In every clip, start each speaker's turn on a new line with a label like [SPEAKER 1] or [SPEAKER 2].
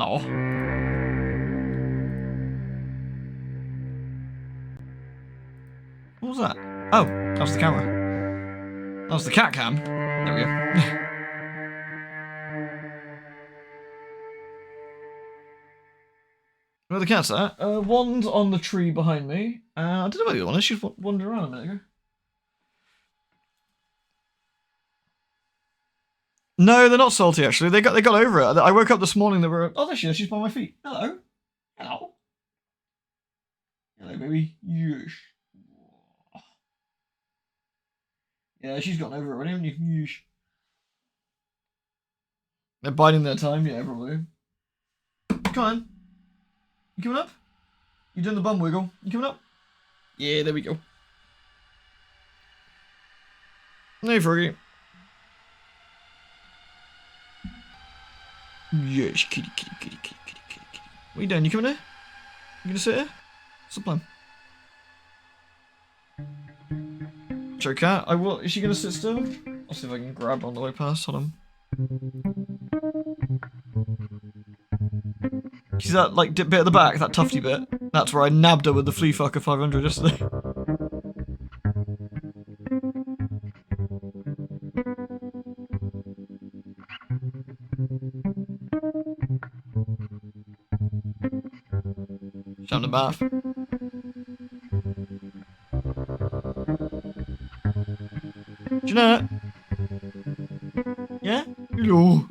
[SPEAKER 1] Ow. What was that? Oh, that was the camera. That was the cat cam. There we go. Where are the cats at? One's on the tree behind me. I don't know where the other one is. She's wandered around a minute ago. No, they're not salty actually. They got over it. I woke up this morning. They were. Oh, there she is. She's by my feet. Hello. Hello. Hello, baby. Yes. Yeah, she's gotten over it already, haven't you? Yes. They're biding their time. Yeah, probably. Come on. You coming up? You doing the bum wiggle? You coming up? Yeah, there we go. Hey, Froggy. Yes, kitty, kitty, kitty, kitty, kitty, kitty, kitty. What are you doing? You coming here? You gonna sit here? What's the plan? Joe cat, I will. Is she gonna sit still? I'll see if I can grab her on the way past. Hold on. See that like bit at the back, that tufty bit? That's where I nabbed her with the flea fucker 500 yesterday. Down the bath. Jeanette? Yeah? Hello.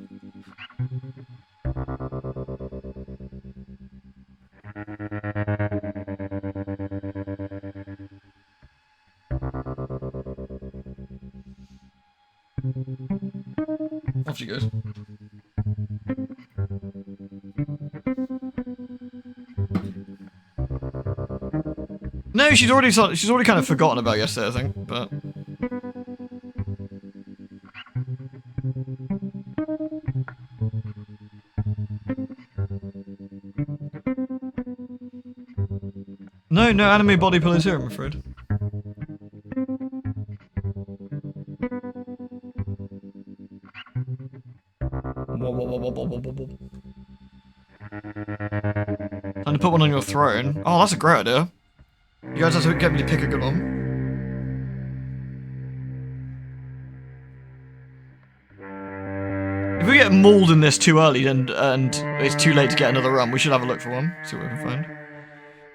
[SPEAKER 1] Off she goes. No, she's already kind of forgotten about yesterday, I think, but no anime body pillows here, I'm afraid. Time to put one on your throne. Oh, that's a great idea. You guys have to get me to pick a good one. If we get mauled in this too early and it's too late to get another run, we should have a look for one. See what we can find.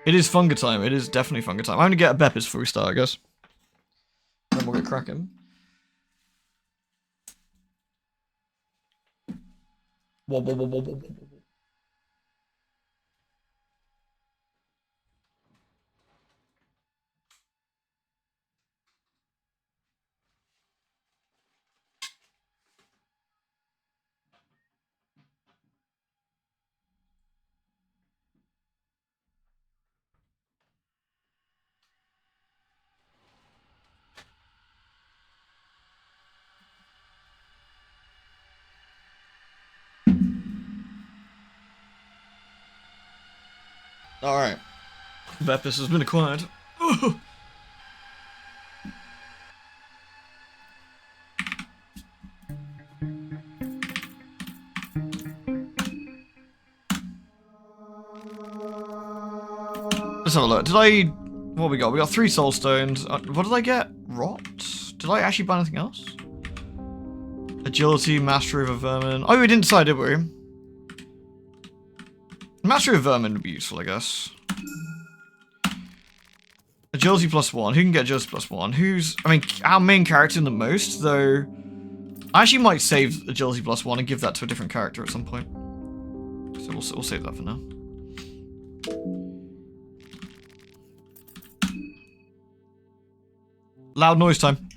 [SPEAKER 1] It is funga time. It is definitely funga time. I'm gonna get a Beppis before we start, I guess. Then we'll get cracking. Whoa, whoa, whoa, whoa, whoa, whoa. Alright. Beppis has been acquired. Let's have a look. What we got? We got 3 soul stones. What did I get? Rot? Did I actually buy anything else? Agility, mastery of a vermin. Oh, we didn't decide, did we? Mastery of vermin would be useful, I guess. Agility +1. Who can get agility +1? I mean, our main character in the most, though. I actually might save agility +1 and give that to a different character at some point. So we'll save that for now. Loud noise time.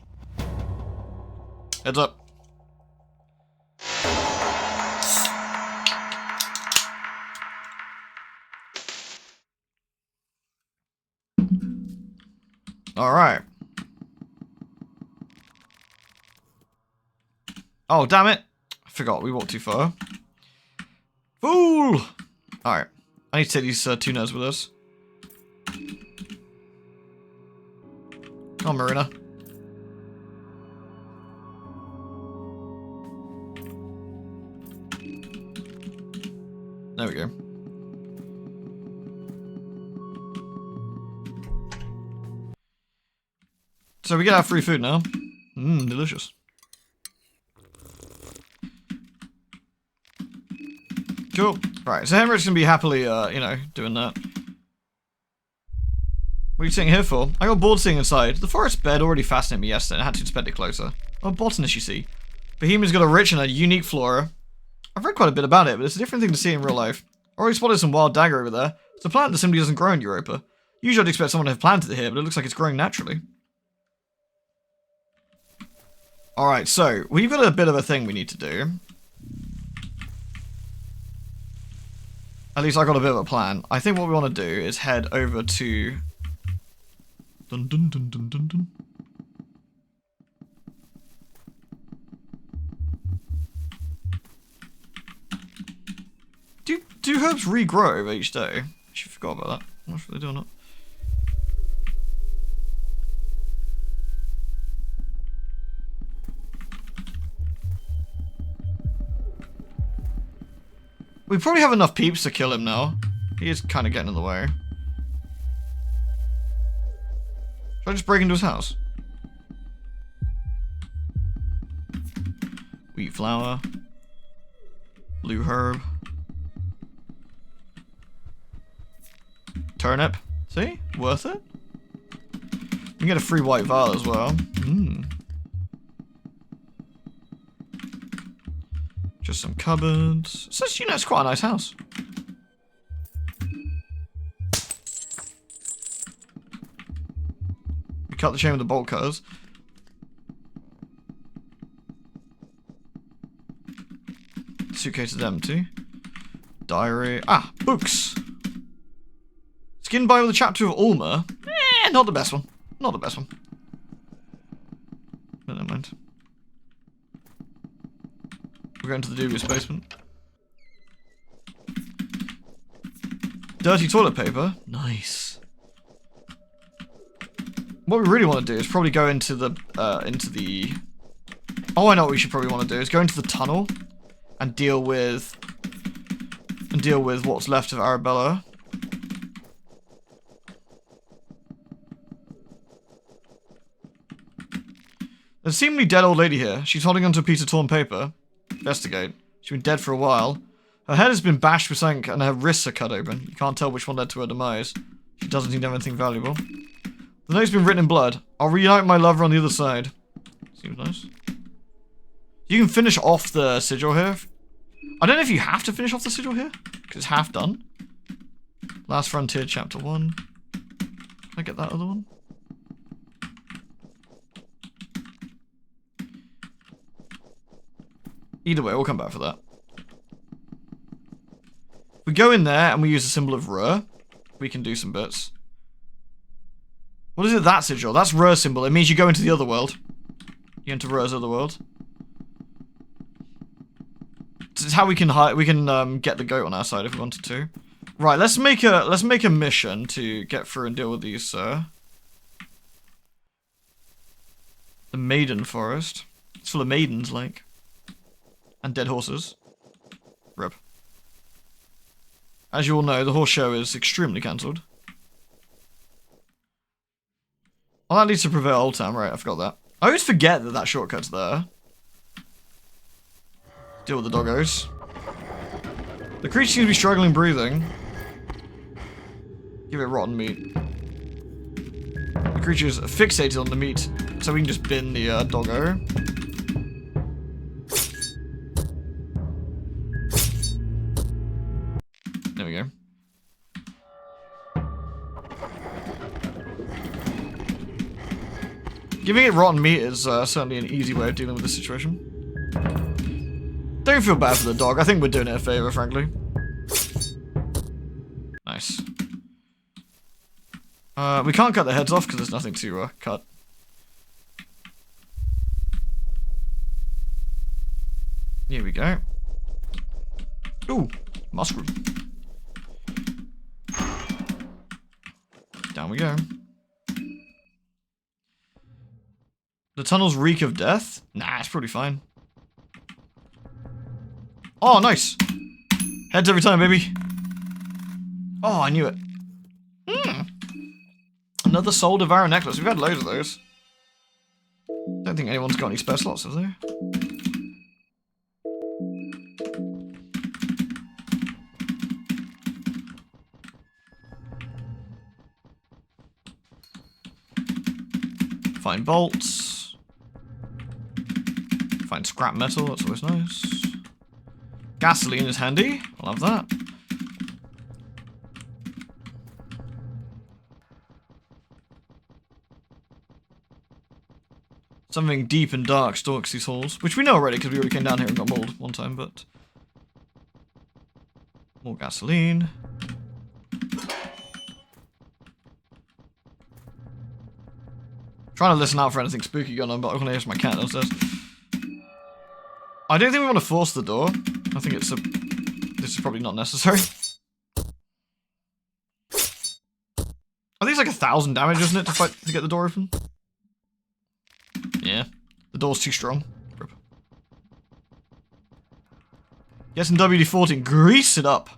[SPEAKER 1] Heads up. Alright. Oh, damn it. I forgot, we walked too far. Fool! Alright. I need to take these 2 nerds with us. Come on, Marina. There we go. So we get our free food now. Mmm, delicious. Cool. Right, so Henrik's gonna be happily, you know, doing that. What are you sitting here for? I got bored sitting inside. The forest bed already fascinated me yesterday and I had to inspect it closer. I'm a botanist, you see. Bohemia's got a rich and a unique flora. I've read quite a bit about it, but it's a different thing to see in real life. I already spotted some wild dagger over there. It's a plant that simply doesn't grow in Europa. Usually I'd expect someone to have planted it here, but it looks like it's growing naturally. Alright, so, we've got a bit of a thing we need to do. At least I got a bit of a plan. I think what we want to do is head over to... Dun dun dun dun dun dun. Do herbs regrow over each day? I actually forgot about that. I'm not sure they're doing it. We probably have enough peeps to kill him now. He is kind of getting in the way. Should I just break into his house? Wheat flour. Blue herb. Turnip. See? Worth it? You can get a free white vial as well. Mmm. Just some cupboards. So, you know, it's quite a nice house. We cut the chain with the bolt cutters. Suitcase is empty. Diary. Ah, books. Skin by with a chapter of Ulmer. Not the best one. Not the best one. But never mind. We're going to the dubious basement. Dirty toilet paper. Nice. What we really want to do is probably go into the, Oh, I know what we should probably want to do is go into the tunnel and deal with what's left of Arabella. There's a seemingly dead old lady here. She's holding onto a piece of torn paper. Investigate. She's been dead for a while. Her head has been bashed with something and her wrists are cut open. You can't tell which one led to her demise. She doesn't seem to have anything valuable. The note's been written in blood. I'll reunite my lover on the other side. Seems nice. You can finish off the sigil here. I don't know if you have to finish off the sigil here, because it's half done. Last Frontier, Chapter 1. Can I get that other one? Either way, we'll come back for that. We go in there and we use the symbol of Rur. We can do some bits. What is it, that sigil? That's Rur's symbol. It means you go into the other world. You enter Rur's other world. This is how we can get the goat on our side if we wanted to. Right, let's make a mission to get through and deal with these. The Maiden Forest. It's full of maidens, like. And dead horses. Rip. As you all know, the horse show is extremely cancelled. Oh, that leads to Prevail Old Town, right, I forgot that. I always forget that that shortcut's there. Deal with the doggos. The creature seems to be struggling breathing. Give it rotten meat. The creature is fixated on the meat, so we can just bin the doggo. There we go. Giving it rotten meat is certainly an easy way of dealing with this situation. Don't feel bad for the dog. I think we're doing it a favour, frankly. Nice. We can't cut the heads off because there's nothing to cut. Here we go. Ooh, mushroom. Down we go. The tunnels reek of death? Nah, it's pretty fine. Oh, nice. Heads every time, baby. Oh, I knew it. Another Soul Devourer necklace. We've had loads of those. Don't think anyone's got any spare slots, have they? Find bolts. Find scrap metal, that's always nice. Gasoline is handy. I love that. Something deep and dark stalks these halls, which we know already because we already came down here and got mauled one time, but... More gasoline. Trying to listen out for anything spooky going on, but I'm gonna hear my cat downstairs. I don't think we want to force the door. I think it's a... This is probably not necessary. I think it's like 1,000 damage, isn't it, to get the door open? Yeah. The door's too strong. Rip. Get some WD-40 and grease it up.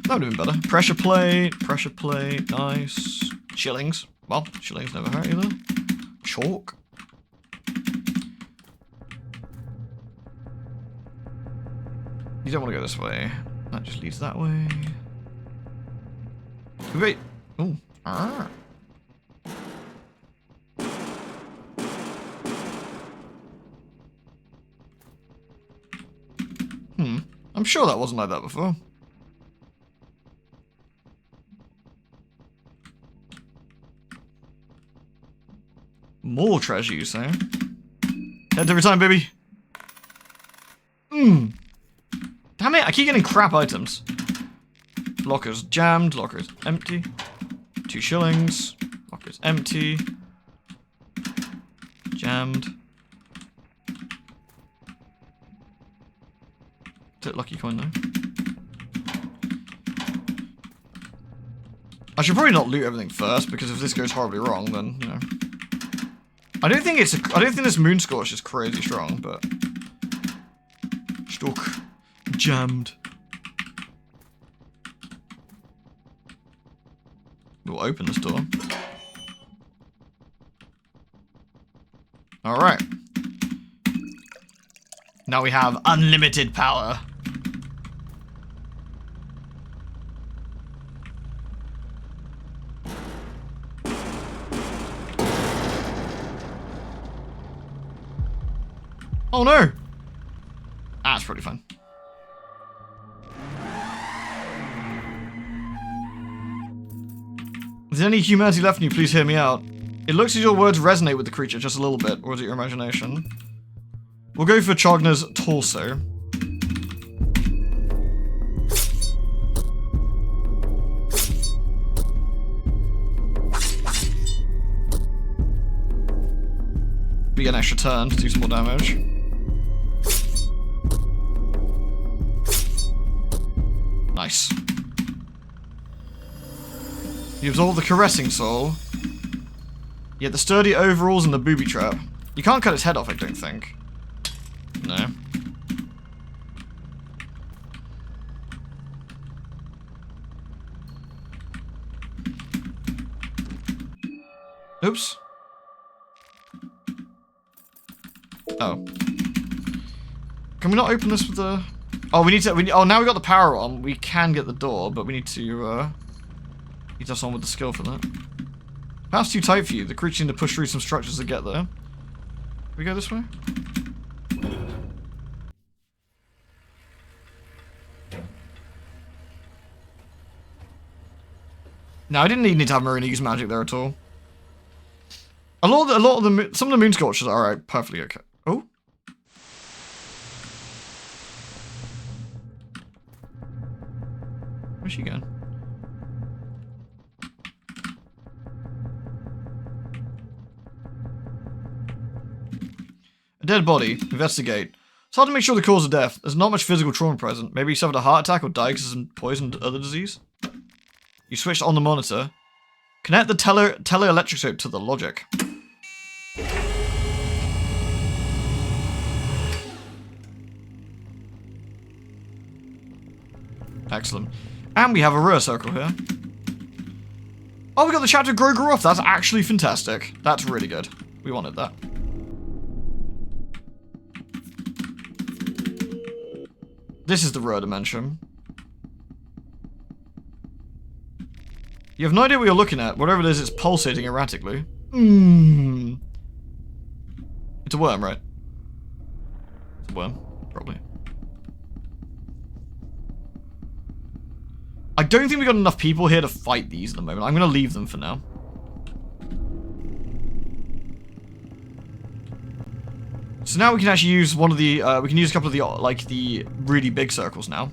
[SPEAKER 1] That would have been better. Pressure plate, nice. Shillings. Well, shillings never hurt either. Chalk. You don't want to go this way. That just leads that way. Wait. Oh. Ah. I'm sure that wasn't like that before. More treasure, you say? Heads every time, baby. Damn it, I keep getting crap items. Locker's jammed, locker's empty. 2 shillings. Locker's empty. Jammed. Lucky coin though. I should probably not loot everything first, because if this goes horribly wrong, then, you know. I don't think this Moon Scorch is crazy strong, but... Stock. Jammed. We'll open this door. Alright. Now we have unlimited power. Oh no! Ah, it's pretty fun. Is there any humanity left in you? Please hear me out. It looks as your words resonate with the creature just a little bit, or is it your imagination? We'll go for Chogna's torso. We get an extra turn to do some more damage. Nice. You absorb the caressing soul. You get the sturdy overalls and the booby trap. You can't cut its head off, I don't think. No. Oops. Oh. Can we not open this with the... Oh, we need to... oh, now we got the power on. We can get the door, but we need to, need to have someone with the skill for that. Path's too tight for you. The creature need to push through some structures to get there. Can we go this way? No, I didn't need to have Marina use magic there at all. Some of the Moon Scorchers are alright, perfectly okay. Oh? Where's she going? A dead body. Investigate. It's hard to make sure the cause of death. There's not much physical trauma present. Maybe he suffered a heart attack or died because of some poison or other disease. You switched on the monitor. Connect the tele-electroscope to the logic. Excellent. And we have a rare circle here. Oh, we got the chapter Grow off. That's actually fantastic. That's really good. We wanted that. This is the rare dimension. You have no idea what you're looking at. Whatever it is, it's pulsating erratically. It's a worm, right? It's a worm, probably. I don't think we got enough people here to fight these at the moment. I'm going to leave them for now. So now we can actually use one of the, we can use a couple of the, like, the really big circles now.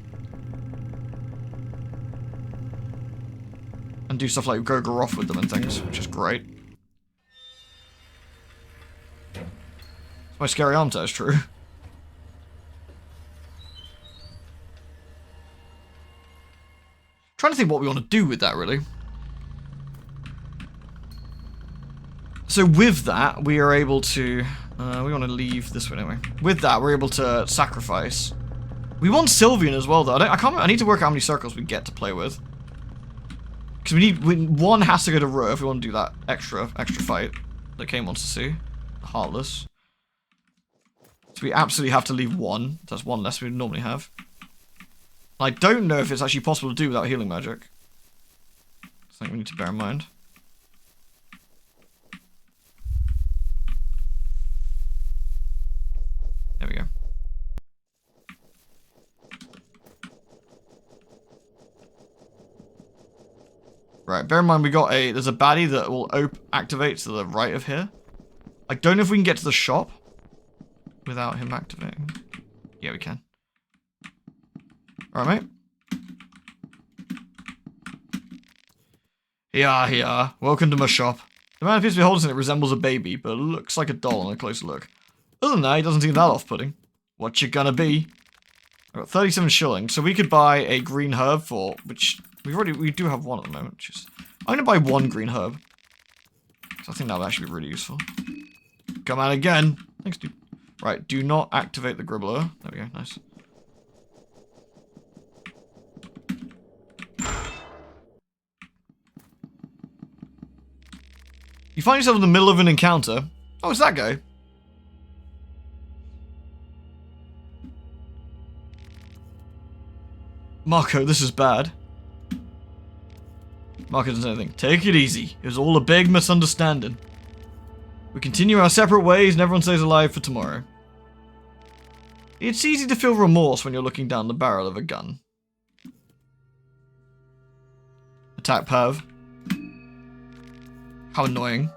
[SPEAKER 1] And do stuff like go off with them and things, which is great. My scary arm test is true. Trying to think what we want to do with that, really. So with that, we are able to... we want to leave this way, don't we? With that, we're able to sacrifice. We want Sylvian as well, though. I need to work out how many circles we get to play with. Because one has to go to Ro if we want to do that extra fight that Kane wants to see. Heartless. So we absolutely have to leave one. That's one less we normally have. I don't know if it's actually possible to do without healing magic. Something we need to bear in mind. There we go. Right, bear in mind there's a baddie that will activate to the right of here. I don't know if we can get to the shop without him activating. Yeah, we can. Alright, mate. Here. Welcome to my shop. The man appears to be holding something that resembles a baby, but looks like a doll on a closer look. Other than that, he doesn't seem that off-putting. What you gonna be? I've got 37 shillings, so we could buy a green herb for, which we do have one at the moment, which is... I'm gonna buy one green herb. Because I think that would actually be really useful. Come out again. Thanks, dude. Right, do not activate the gribbler. There we go, nice. You find yourself in the middle of an encounter. Oh, it's that guy. Marco, this is bad. Marco doesn't say anything. Take it easy. It was all a big misunderstanding. We continue our separate ways and everyone stays alive for tomorrow. It's easy to feel remorse when you're looking down the barrel of a gun. Attack Pav. How annoying.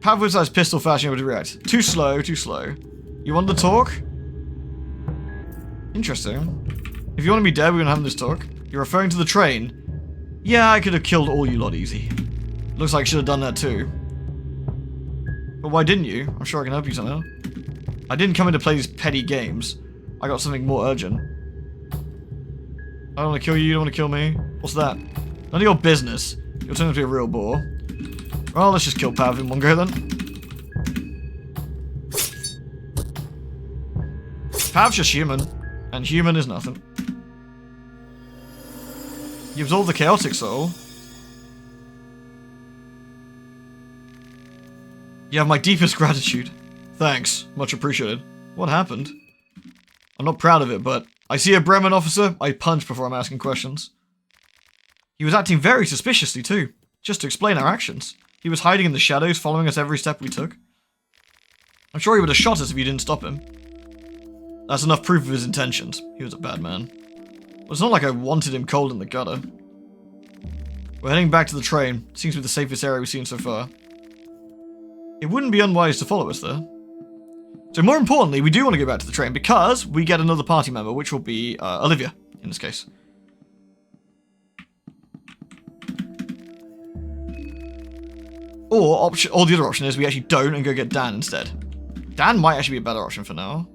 [SPEAKER 1] Pav was his pistol fast and able to react. Too slow, too slow. You want the talk? Interesting. If you want to be dead, we're going to have this talk. You're referring to the train? Yeah, I could have killed all you lot easy. Looks like I should have done that too. But why didn't you? I'm sure I can help you somehow. I didn't come in to play these petty games. I got something more urgent. I don't want to kill you don't want to kill me. What's that? None of your business. You're turning to be a real bore. Well, let's just kill Pav in one go then. Pav's just human. And human is nothing. You absorb the chaotic soul. You have my deepest gratitude. Thanks. Much appreciated. What happened? I'm not proud of it, but I see a Bremen officer, I punch before I'm asking questions. He was acting very suspiciously too, just to explain our actions. He was hiding in the shadows, following us every step we took. I'm sure he would have shot us if you didn't stop him. That's enough proof of his intentions. He was a bad man. Well, it's not like I wanted him cold in the gutter. We're heading back to the train. Seems to be the safest area we've seen so far. It wouldn't be unwise to follow us there. So more importantly, we do want to go back to the train because we get another party member, which will be Olivia, in this case. Or the other option is we actually don't and go get Dan instead. Dan might actually be a better option for now.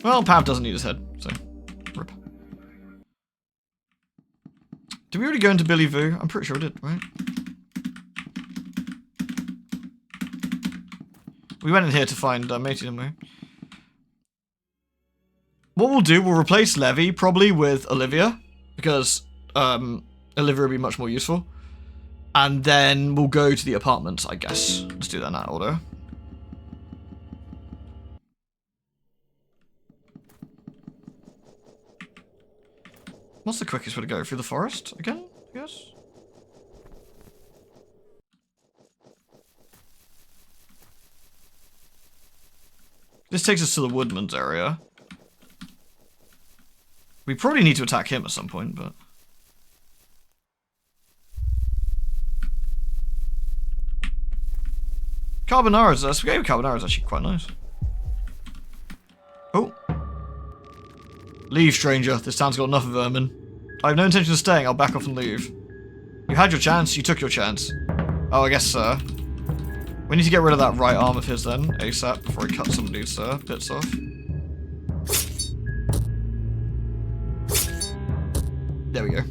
[SPEAKER 1] Well, Pav doesn't need his head, so rip. Did we already go into Billy Vu? I'm pretty sure we did, right? We went in here to find Matey, didn't we? What we'll do, we'll replace Levy probably with Olivia, because Olivia will be much more useful. And then we'll go to the apartment, I guess. Let's do that in that order. What's the quickest way to go? Through the forest again, I guess? This takes us to the Woodman's area. We probably need to attack him at some point, but... Carbonara's, spaghetti carbonara's actually quite nice. Oh. Leave, stranger. This town's got enough of vermin. I have no intention of staying. I'll back off and leave. You had your chance. You took your chance. Oh, I guess, sir. We need to get rid of that right arm of his then, ASAP, before he cuts some of these bits off. There we go.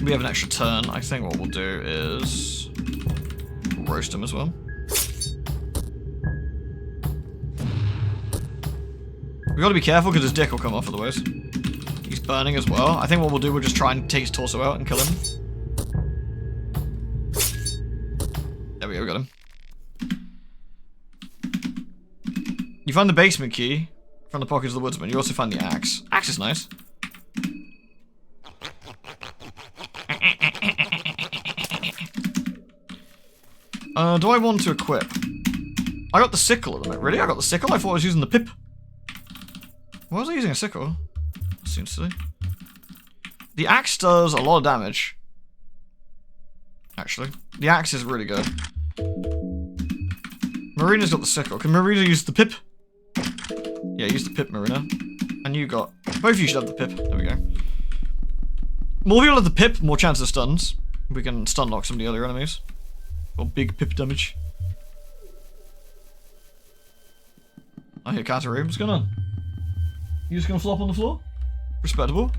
[SPEAKER 1] We have an extra turn. I think what we'll do is roast him as well. We gotta be careful because his dick will come off otherwise. He's burning as well. I think what we'll do, we'll just try and take his torso out and kill him. There we go, we got him. You find the basement key from the pockets of the woodsman. You also find the axe. Axe is nice. Do I want to equip? I got the sickle at the minute. Really? I got the sickle? I thought I was using the pip. Why was I using a sickle? That seems silly. The axe does a lot of damage. Actually. The axe is really good. Marina's got the sickle. Can Marina use the pip? Yeah, use the pip, Marina. And you got... Both of you should have the pip. There we go. More people have the pip, more chance of stuns. We can stun lock some of the other enemies. Or big pip damage. I hear Kataroo. What's going on? You just gonna flop on the floor? Respectable.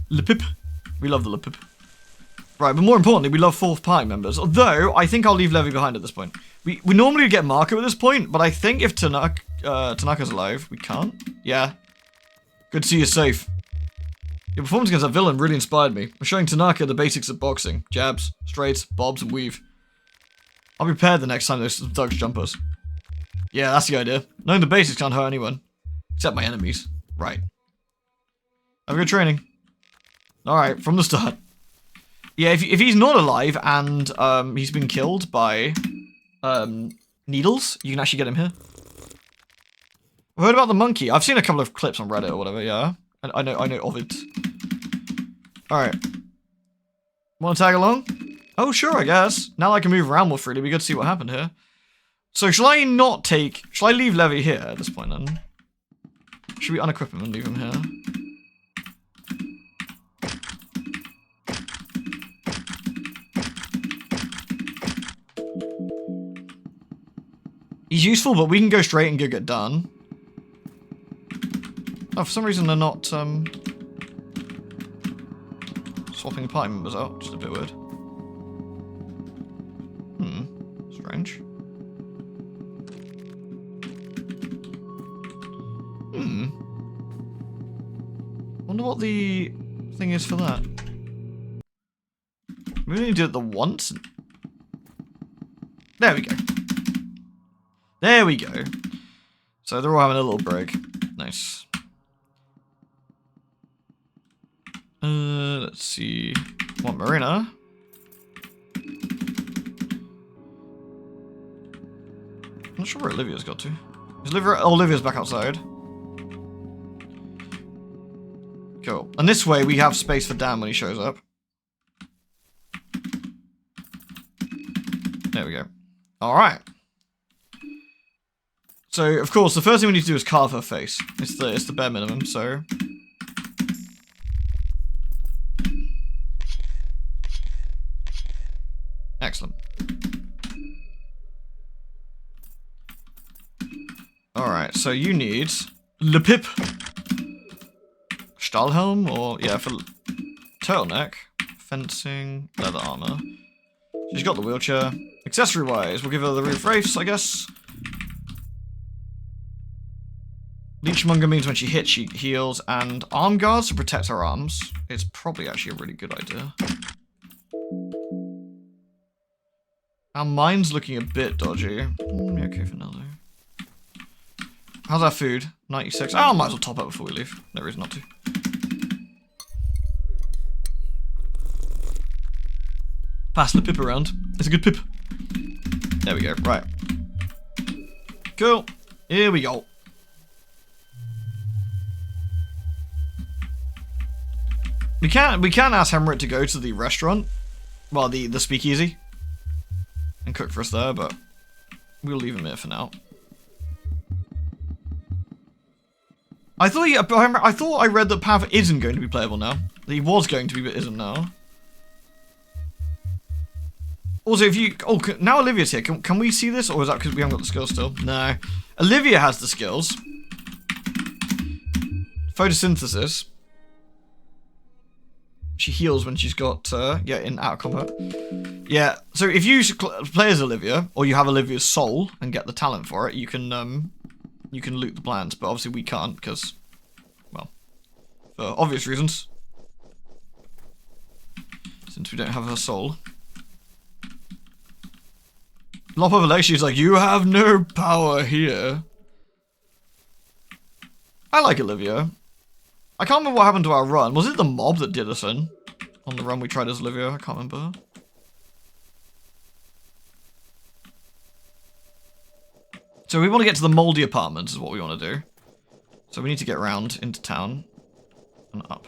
[SPEAKER 1] Le pip. We love the le pip. Right, but more importantly, we love fourth party members. Although, I think I'll leave Levy behind at this point. We normally get Marco at this point, but I think if Tanaka's alive, we can't. Yeah. Good to see you safe. Your performance against that villain really inspired me. I'm showing Tanaka the basics of boxing. Jabs, straights, bobs, and weave. I'll be prepared the next time those thugs jump us. Yeah, that's the idea. Knowing the basics can't hurt anyone. Except my enemies. Right. Have a good training. Alright, from the start. Yeah, if he's not alive and he's been killed by needles, you can actually get him here. I've heard about the monkey. I've seen a couple of clips on Reddit or whatever, yeah. I know of it. Alright. Wanna tag along? Oh, sure, I guess. Now I can move around more freely, it'd be good to see what happened here. So, shall I leave Levy here at this point, then? Should we unequip him and leave him here? He's useful, but we can go straight and go get done. Oh, for some reason they're not, swapping party members out. Just a bit weird. Strange. Wonder what the thing is for that. We only do it the once? There we go. There we go. So they're all having a little break. Nice. Let's see. Want Marina? I'm not sure where Olivia's got to. Is Olivia's back outside. Cool. And this way we have space for Dan when he shows up. There we go. Alright. So, of course, the first thing we need to do is carve her face. It's the bare minimum, so... Excellent. Alright, so you need... Le Pip. Stahlhelm, or yeah, for turtleneck, fencing, leather armor. She's got the wheelchair. Accessory-wise, we'll give her the roof race, I guess. Leechmonger means when she hits, she heals, and arm guards to protect her arms. It's probably actually a really good idea. Our mine's looking a bit dodgy. Yeah, okay for now, though. How's our food? 96. Oh, might as well top up before we leave. No reason not to. Pass the pip around. It's a good pip. There we go. Right. Cool. Here we go. We can ask Hemrit to go to the restaurant. Well, the speakeasy. And cook for us there, but we'll leave him here for now. I thought I read that Pav isn't going to be playable now. That he was going to be, but isn't now. Also, if you... Oh, now Olivia's here. Can we see this? Or is that because we haven't got the skills still? No. Olivia has the skills. Photosynthesis. She heals when she's got, yeah, in out of combat. Yeah, so if you play as Olivia, or you have Olivia's soul and get the talent for it, you can loot the plants, but obviously we can't, because, well, for obvious reasons. Since we don't have her soul. Lop over leg, she's like, you have no power here. I like Olivia. I can't remember what happened to our run. Was it the mob that did us in? On the run we tried as Olivia? I can't remember. So we want to get to the mouldy apartments is what we want to do. So we need to get around into town. And up.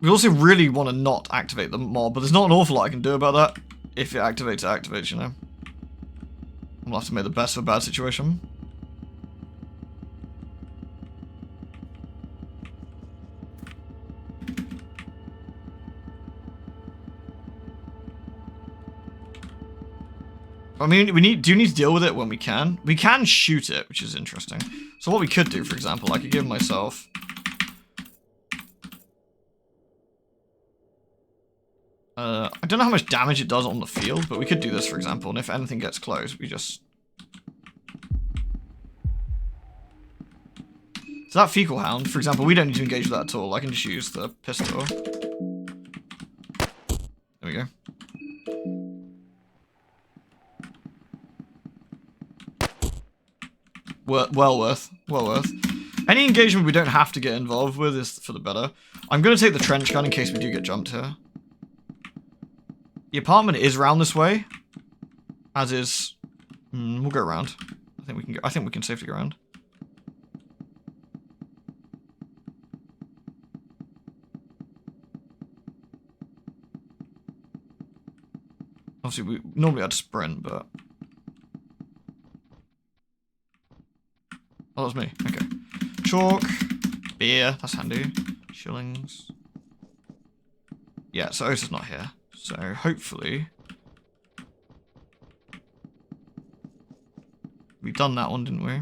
[SPEAKER 1] We also really want to not activate the mob, but there's not an awful lot I can do about that. If it activates, you know. We'll have to make the best of a bad situation. I mean, we do need to deal with it when we can. We can shoot it, which is interesting. So what we could do, for example, I could give myself... I don't know how much damage it does on the field, but we could do this, for example, and if anything gets close, we just... So that fecal hound, for example, we don't need to engage with that at all. I can just use the pistol. There we go. Well worth. Any engagement we don't have to get involved with is for the better. I'm going to take the trench gun in case we do get jumped here. The apartment is round this way, as is. We'll go around. I think we can. I think we can safely go around. Obviously, we normally I'd sprint, but. Oh, that was me. Okay. Chalk, beer. That's handy. Shillings. Yeah. So Osa's not here. So, hopefully... We've done that one, didn't we?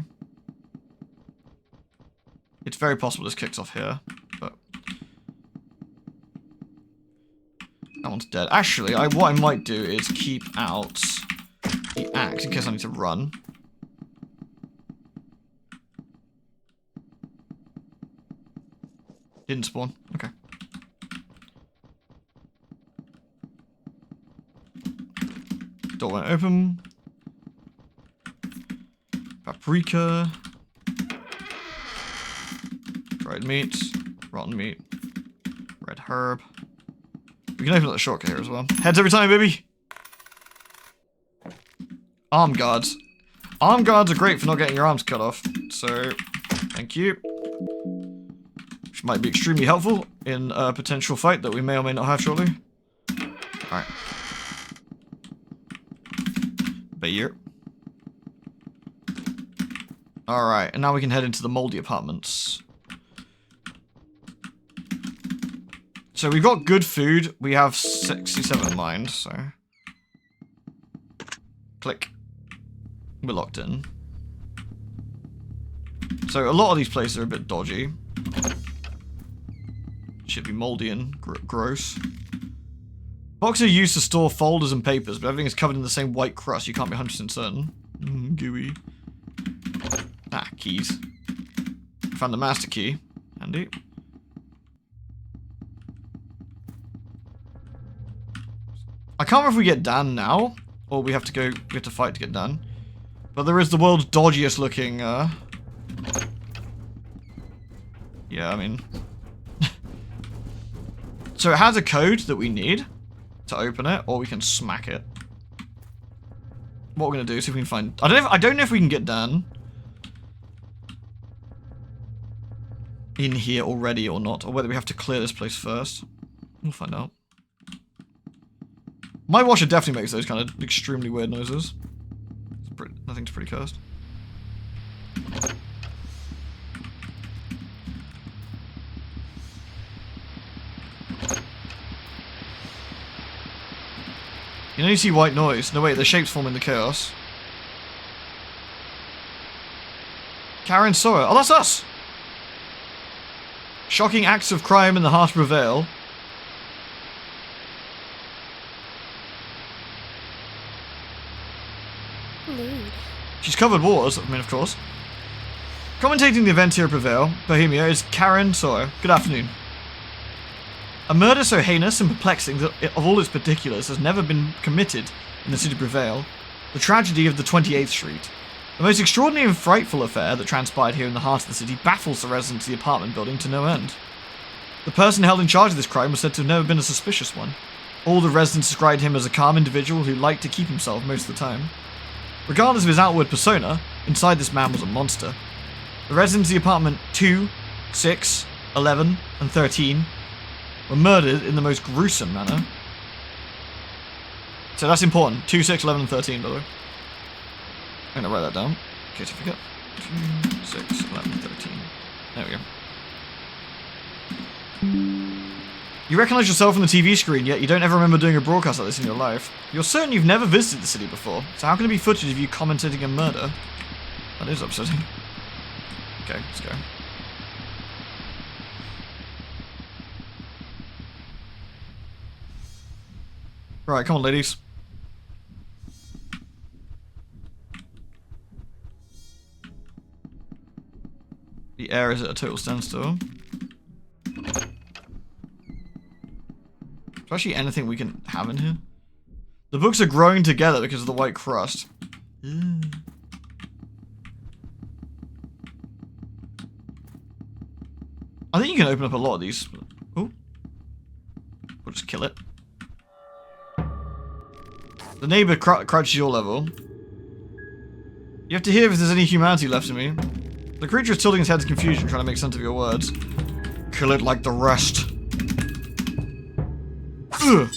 [SPEAKER 1] It's very possible this kicks off here, but... That one's dead. Actually, what I might do is keep out the axe in case I need to run. Didn't spawn. Okay. Door won't open. Paprika. Dried meat. Rotten meat. Red herb. We can open up the shortcut here as well. Heads every time, baby! Arm guards. Arm guards are great for not getting your arms cut off. So, thank you. Which might be extremely helpful in a potential fight that we may or may not have shortly. Alright. Beer. Alright, and now we can head into the mouldy apartments. So we've got good food. We have 67 in mind, so... Click. We're locked in. So a lot of these places are a bit dodgy. Should be moldy and gross. Boxes are used to store folders and papers, but everything is covered in the same white crust. You can't be 100% certain. Gooey. Ah, keys. Found the master key. Handy. I can't remember if we get Dan now, or we have to fight to get Dan. But there is the world's dodgiest looking, yeah, I mean... So it has a code that we need to open it, or we can smack it. What we're gonna do is see if we can find... I don't know if we can get Dan in here already or not, or whether we have to clear this place first. We'll find out. My washer definitely makes those kind of extremely weird noises. Nothing's pretty cursed. You know you see white noise. No wait, the shapes form in the chaos. Karen Sawyer. Oh, that's us! Shocking acts of crime in the heart prevail.
[SPEAKER 2] Mood.
[SPEAKER 1] She's covered wars, I mean, of course. Commentating the events here at Prevail, Bohemia, is Karen Sawyer. Good afternoon. A murder so heinous and perplexing that of all its particulars has never been committed in the city of Prevail. The tragedy of the 28th Street. The most extraordinary and frightful affair that transpired here in the heart of the city baffles the residents of the apartment building to no end. The person held in charge of this crime was said to have never been a suspicious one. All the residents described him as a calm individual who liked to keep himself most of the time. Regardless of his outward persona, inside this man was a monster. The residents of the apartment 2, 6, 11, and 13 were murdered in the most gruesome manner. So that's important. 2, 6, 11, and 13, by the way. I'm gonna write that down, in case I forget. 2, 6, 11, 13. There we go. You recognise yourself on the TV screen, yet you don't ever remember doing a broadcast like this in your life. You're certain you've never visited the city before, so how can it be footage of you commentating a murder? That is upsetting. Okay, let's go. Right, come on, ladies. The air is at a total standstill. Is there actually anything we can have in here? The books are growing together because of the white crust. I think you can open up a lot of these. Oh. We'll just kill it. The neighbor crouches your level. You have to hear if there's any humanity left in me. The creature is tilting its head in confusion, trying to make sense of your words. Kill it like the rest. Ugh.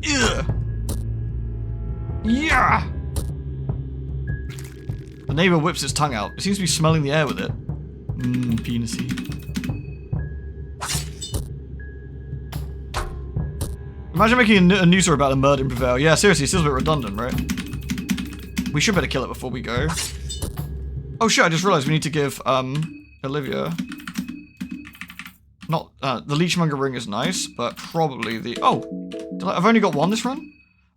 [SPEAKER 1] Ugh. Yeah. The neighbor whips its tongue out. It seems to be smelling the air with it. Penisy. Imagine making a news story about a murder in Prevail. Yeah, seriously, it feels a bit redundant, right? We should better kill it before we go. Oh shit, I just realized we need to give, Olivia... Not, the Leechmonger ring is nice, but probably the... Oh! I've only got one this run?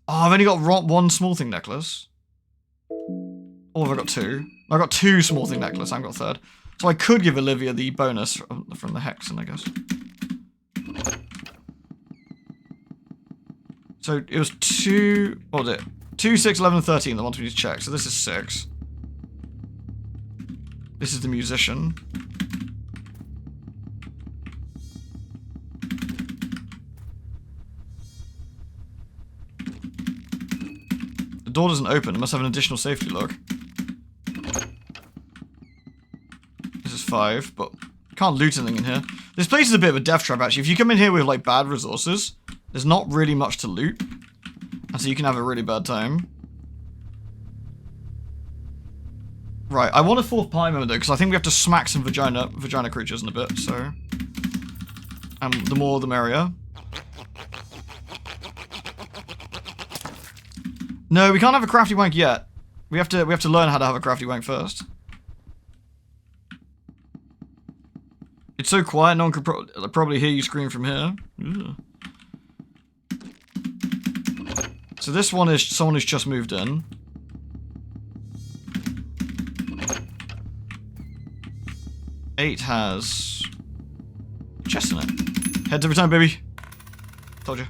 [SPEAKER 1] Oh, I've only got one small thing necklace. Or have I got two? I got two small thing necklace, I haven't got a third. So I could give Olivia the bonus from the Hexen, I guess. So it was 2... What was it? 2, 6, 11, 13, the ones we need to check. So this is 6. This is the musician. The door doesn't open. It must have an additional safety lock. This is 5, but can't loot anything in here. This place is a bit of a death trap, actually. If you come in here with, like, bad resources, there's not really much to loot. And so you can have a really bad time. Right, I want a 4th party member though, because I think we have to smack some vagina creatures in a bit, so... the more the merrier. No, we can't have a crafty wank yet. We have to learn how to have a crafty wank first. It's so quiet, no one could probably hear you scream from here. Ugh. So this one is someone who's just moved in. Eight has chest in it. Heads every time, baby. Told you.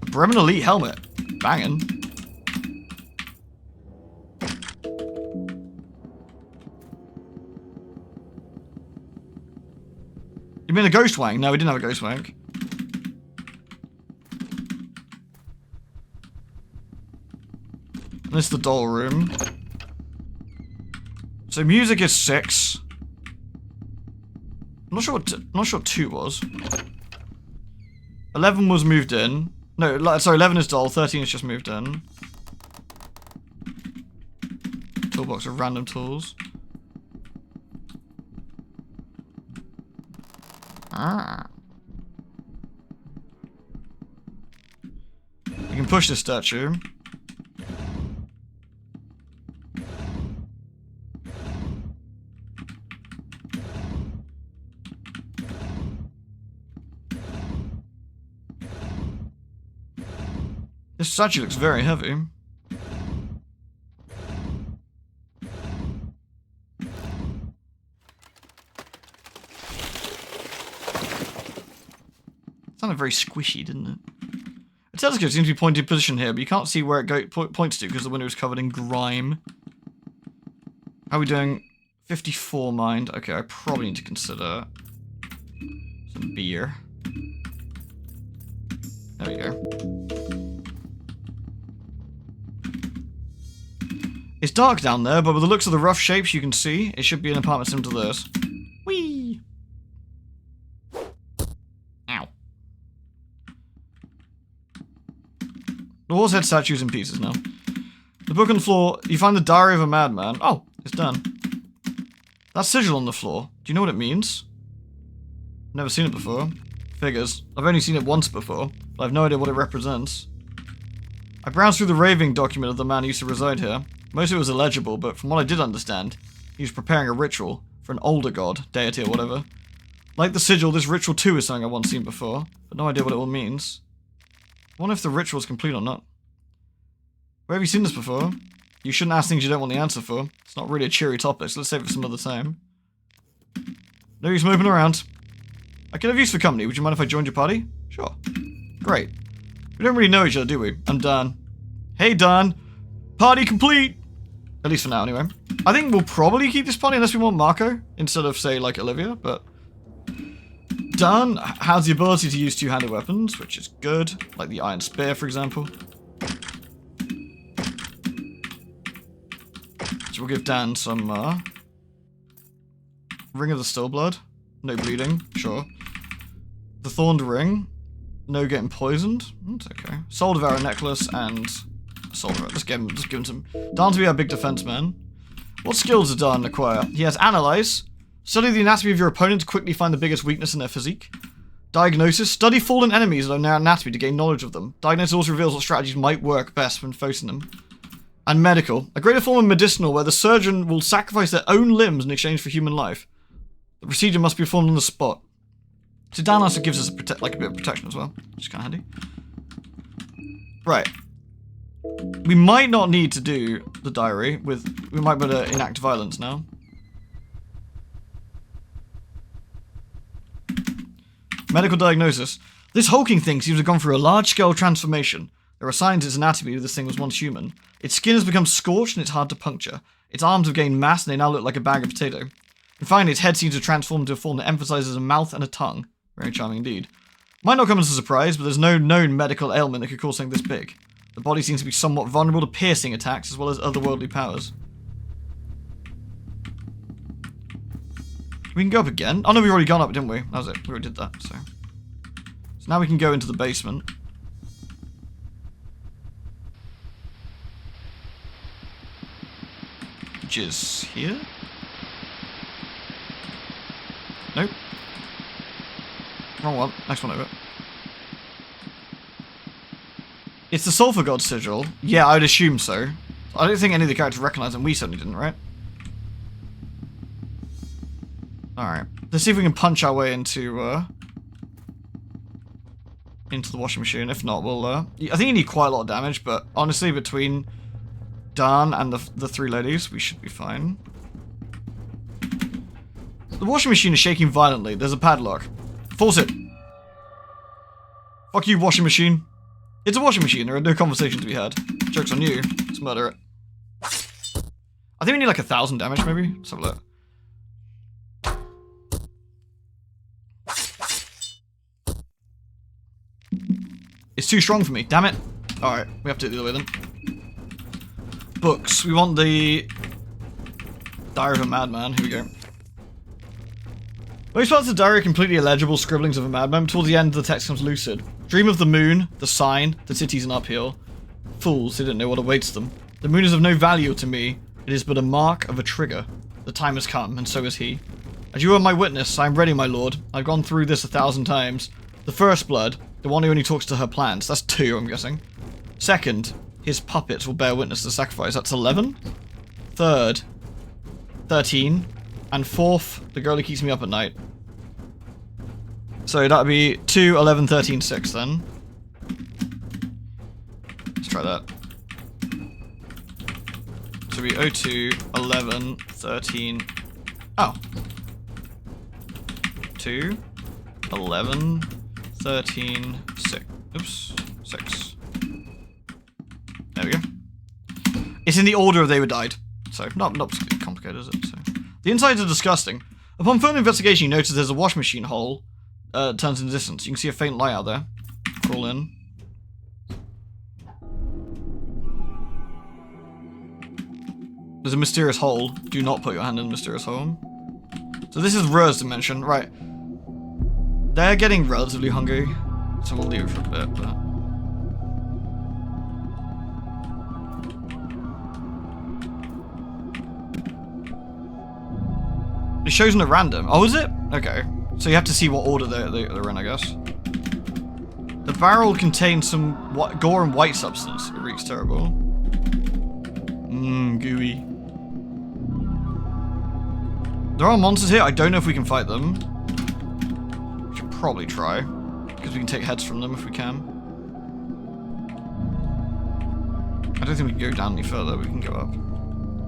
[SPEAKER 1] Bremen Elite helmet. Banging. You mean a ghost wank? No, we didn't have a ghost wank. This is the doll room. So music is 6. I'm not sure what 2 was. 11 was moved in. No, sorry, 11 is doll, 13 is just moved in. Toolbox of random tools. Ah. You can push this statue. This statue looks very heavy. Sounded very squishy, didn't it? A telescope seems to be pointed in position here, but you can't see where it points to because the window is covered in grime. How are we doing? 54 mind. Okay, I probably need to consider some beer. There we go. It's dark down there, but with the looks of the rough shapes you can see, it should be an apartment similar to this. Whee! Ow. The walls had statues in pieces now. The book on the floor, you find the diary of a madman. Oh, it's done. That sigil on the floor, do you know what it means? Never seen it before. Figures. I've only seen it once before, but I've no idea what it represents. I browsed through the raving document of the man who used to reside here. Most of it was illegible, but from what I did understand, he was preparing a ritual for an older god, deity or whatever. Like the sigil, this ritual too is something I've once seen before, but no idea what it all means. I wonder if the ritual is complete or not. Where have you seen this before? You shouldn't ask things you don't want the answer for. It's not really a cheery topic, so let's save it for some other time. No use moping around. I could have use for company. Would you mind if I joined your party? Sure. Great. We don't really know each other, do we? I'm Dan. Hey, Dan. Party complete! At least for now, anyway. I think we'll probably keep this party unless we want Marco, instead of, say, like, Olivia, but... Dan has the ability to use two-handed weapons, which is good. Like the Iron Spear, for example. So we'll give Dan some, Ring of the Stillblood. No bleeding, sure. The Thorned Ring. No getting poisoned. That's okay. Soul Devourer Necklace and... Soul Devourer. Let's give him some... Dan's be our big defense man. What skills does Dan acquire? He has Analyze. Study the anatomy of your opponent to quickly find the biggest weakness in their physique. Diagnosis. Study fallen enemies and their anatomy to gain knowledge of them. Diagnosis also reveals what strategies might work best when facing them. And Medical. A greater form of medicinal where the surgeon will sacrifice their own limbs in exchange for human life. The procedure must be performed on the spot. So Dan also gives us a bit of protection as well, which is kind of handy. Right. We might not need to do the diary with... We might better enact violence now. Medical diagnosis. This hulking thing seems to have gone through a large-scale transformation. There are signs its anatomy that this thing was once human. Its skin has become scorched and it's hard to puncture. Its arms have gained mass and they now look like a bag of potato. And finally, its head seems to transform into a form that emphasizes a mouth and a tongue. Very charming indeed. Might not come as a surprise, but there's no known medical ailment that could cause something this big. The body seems to be somewhat vulnerable to piercing attacks as well as otherworldly powers. We can go up again. Oh no, we've already gone up, didn't we? That was it. We already did that, so now we can go into the basement. Which is here? Nope. Wrong one. Next one over. It's the Sulphur God sigil. Yeah, I'd assume so. I don't think any of the characters recognize them. We certainly didn't, right? Alright. Let's see if we can punch our way into the washing machine. If not, we'll... I think you need quite a lot of damage, but honestly, between Dan and the three ladies, we should be fine. The washing machine is shaking violently. There's a padlock. Force it. Fuck you, washing machine. It's a washing machine. There are no conversations to be had. Joke's on you. Let's murder it. I think we need like 1,000 damage, maybe. Let's have a look. It's too strong for me. Damn it. Alright, we have to do it the other way then. Books. We want the Diary of a Madman. Here we go. Most parts of the diary are completely illegible scribblings of a madman. Towards the end, the text comes lucid. Dream of the moon, the sign, the city's an uphill. Fools, they didn't know what awaits them. The moon is of no value to me. It is but a mark of a trigger. The time has come, and so is he. As you are my witness, I am ready, my lord. I've gone through this 1,000 times. The first blood, the one who only talks to her plans. That's 2, I'm guessing. Second, his puppets will bear witness to the sacrifice. That's 11. Third, 13. And fourth, the girl who keeps me up at night. So that'd be 2, 11, 13, 6 then. Let's try that. So it'd be 02, 11, 13. Oh. 2, 11, 13, 6. Oops. 6. There we go. It's in the order they were died. So, not complicated, is it? So. The insides are disgusting. Upon further investigation, you notice there's a wash machine hole. Turns in the distance. You can see a faint light out there. Crawl in. There's a mysterious hole. Do not put your hand in the mysterious hole. So this is Rur's dimension. Right. They're getting relatively hungry. So we'll leave it for a bit, but... It shows in at random. Oh, is it? Okay. So you have to see what order they're in, I guess. The barrel contains some gore and white substance. It reeks terrible. Gooey. There are monsters here. I don't know if we can fight them. We should probably try. Because we can take heads from them if we can. I don't think we can go down any further. We can go up.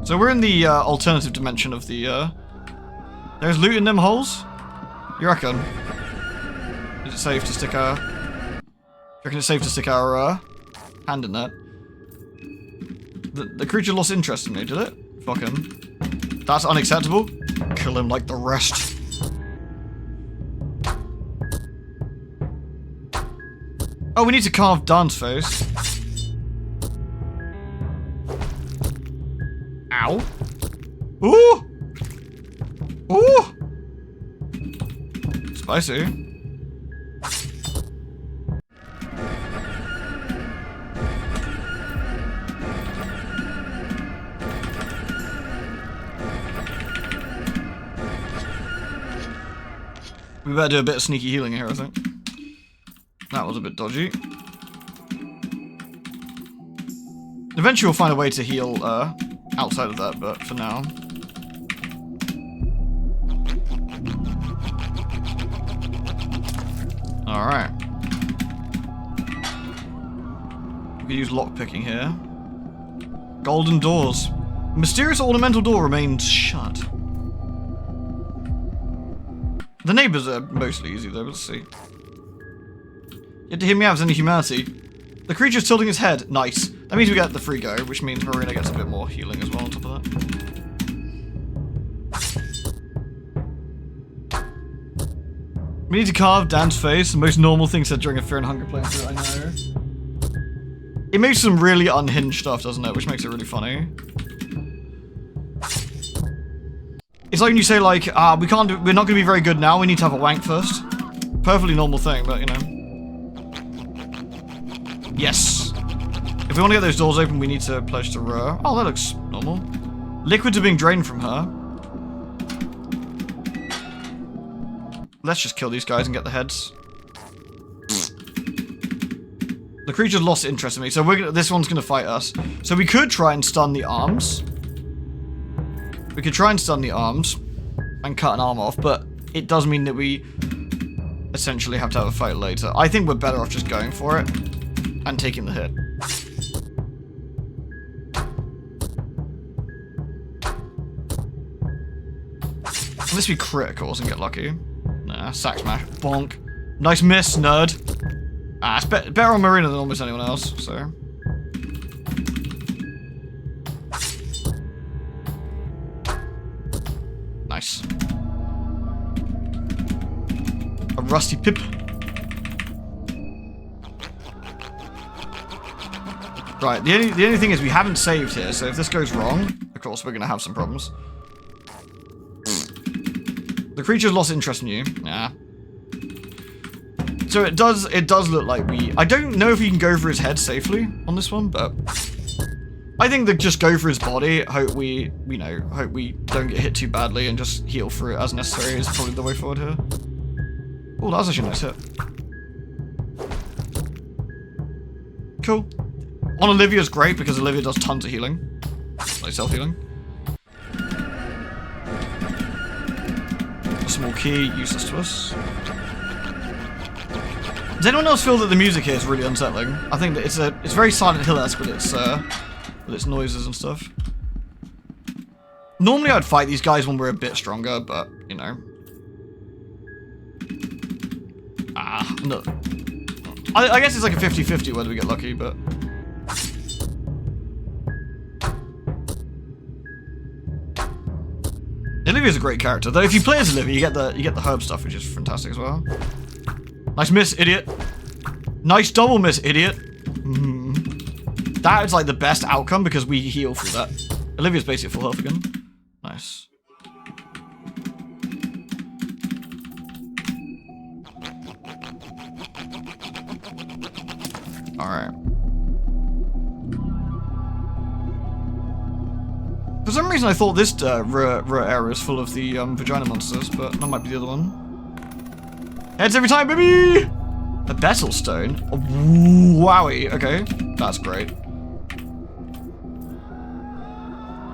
[SPEAKER 1] So we're in the alternative dimension of the... There's loot in them holes? You reckon? Is it safe to stick our... You reckon it's safe to stick our hand in that? The creature lost interest in me, did it? Fuck him. That's unacceptable. Kill him like the rest. Oh, we need to carve Dan's face. Ow. Ooh! Ooh! Spicy. We better do a bit of sneaky healing here, I think. That was a bit dodgy. Eventually we'll find a way to heal outside of that, but for now... Alright. We can use lockpicking here. Golden doors. Mysterious ornamental door remains shut. The neighbours are mostly easy though, let's see. Yet to hear me out as any humanity. The creature's tilting its head. Nice. That means we get the free go, which means Marina gets a bit more healing as well on top of that. We need to carve Dan's face, the most normal thing said during a Fear and Hunger playthrough, I know. It makes some really unhinged stuff, doesn't it? Which makes it really funny. It's like when you say like, we're not gonna be very good now, we need to have a wank first. Perfectly normal thing, but you know. Yes! If we want to get those doors open, we need to pledge to Rur. Oh, that looks normal. Liquids are being drained from her. Let's just kill these guys and get the heads. The creature's lost interest in me, so this one's gonna fight us. So we could try and stun the arms. We could try and stun the arms and cut an arm off, but it does mean that we essentially have to have a fight later. I think we're better off just going for it and taking the hit. Unless we crit, of course, and get lucky. Nah, sack smash. Bonk. Nice miss, nerd. Ah, it's better on Marina than almost anyone else, so. Nice. A rusty pip. Right, the only thing is we haven't saved here, so if this goes wrong, of course we're gonna have some problems. The creature's lost interest in you. Yeah. So it does look like I don't know if you can go for his head safely on this one, but I think that just go for his body, hope we don't get hit too badly and just heal through it as necessary is probably the way forward here. Oh, that was actually a nice hit. Cool. On Olivia's great because Olivia does tons of healing. Like self-healing. A small key, useless to us. Does anyone else feel that the music here is really unsettling? I think that it's very Silent Hill-esque with its noises and stuff. Normally I'd fight these guys when we're a bit stronger, but you know. Ah, no. I guess it's like a 50-50 whether we get lucky, but. Olivia's a great character, though. If you play as Olivia, you get the herb stuff, which is fantastic as well. Nice miss, idiot. Nice double miss, idiot. That is like the best outcome because we heal through that. Olivia's basically full health again. Nice. Alright. For some reason I thought this area is full of the vagina monsters, but that might be the other one. Heads every time, baby! A betel stone? Oh, wowie, okay. That's great.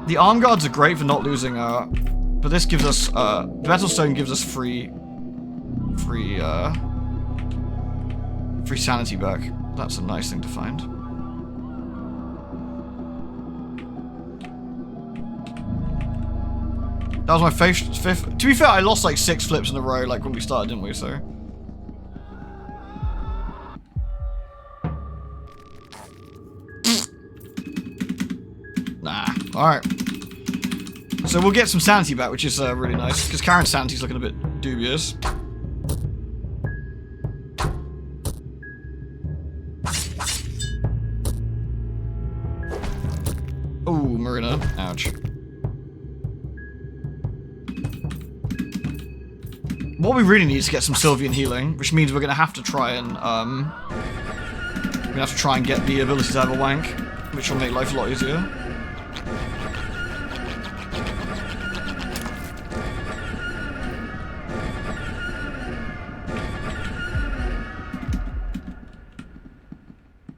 [SPEAKER 1] The arm guards are great for not losing, but this gives us, the betel stone gives us free sanity back. That's a nice thing to find. That was my fifth. To be fair, I lost like 6 flips in a row, like when we started, didn't we? So. Nah. All right. So we'll get some sanity back, which is really nice because Karen's sanity's looking a bit dubious. Ooh, Marina. Ouch. What we really need is to get some Sylvian healing, which means we're gonna have to try and get the ability to have a wank, which will make life a lot easier.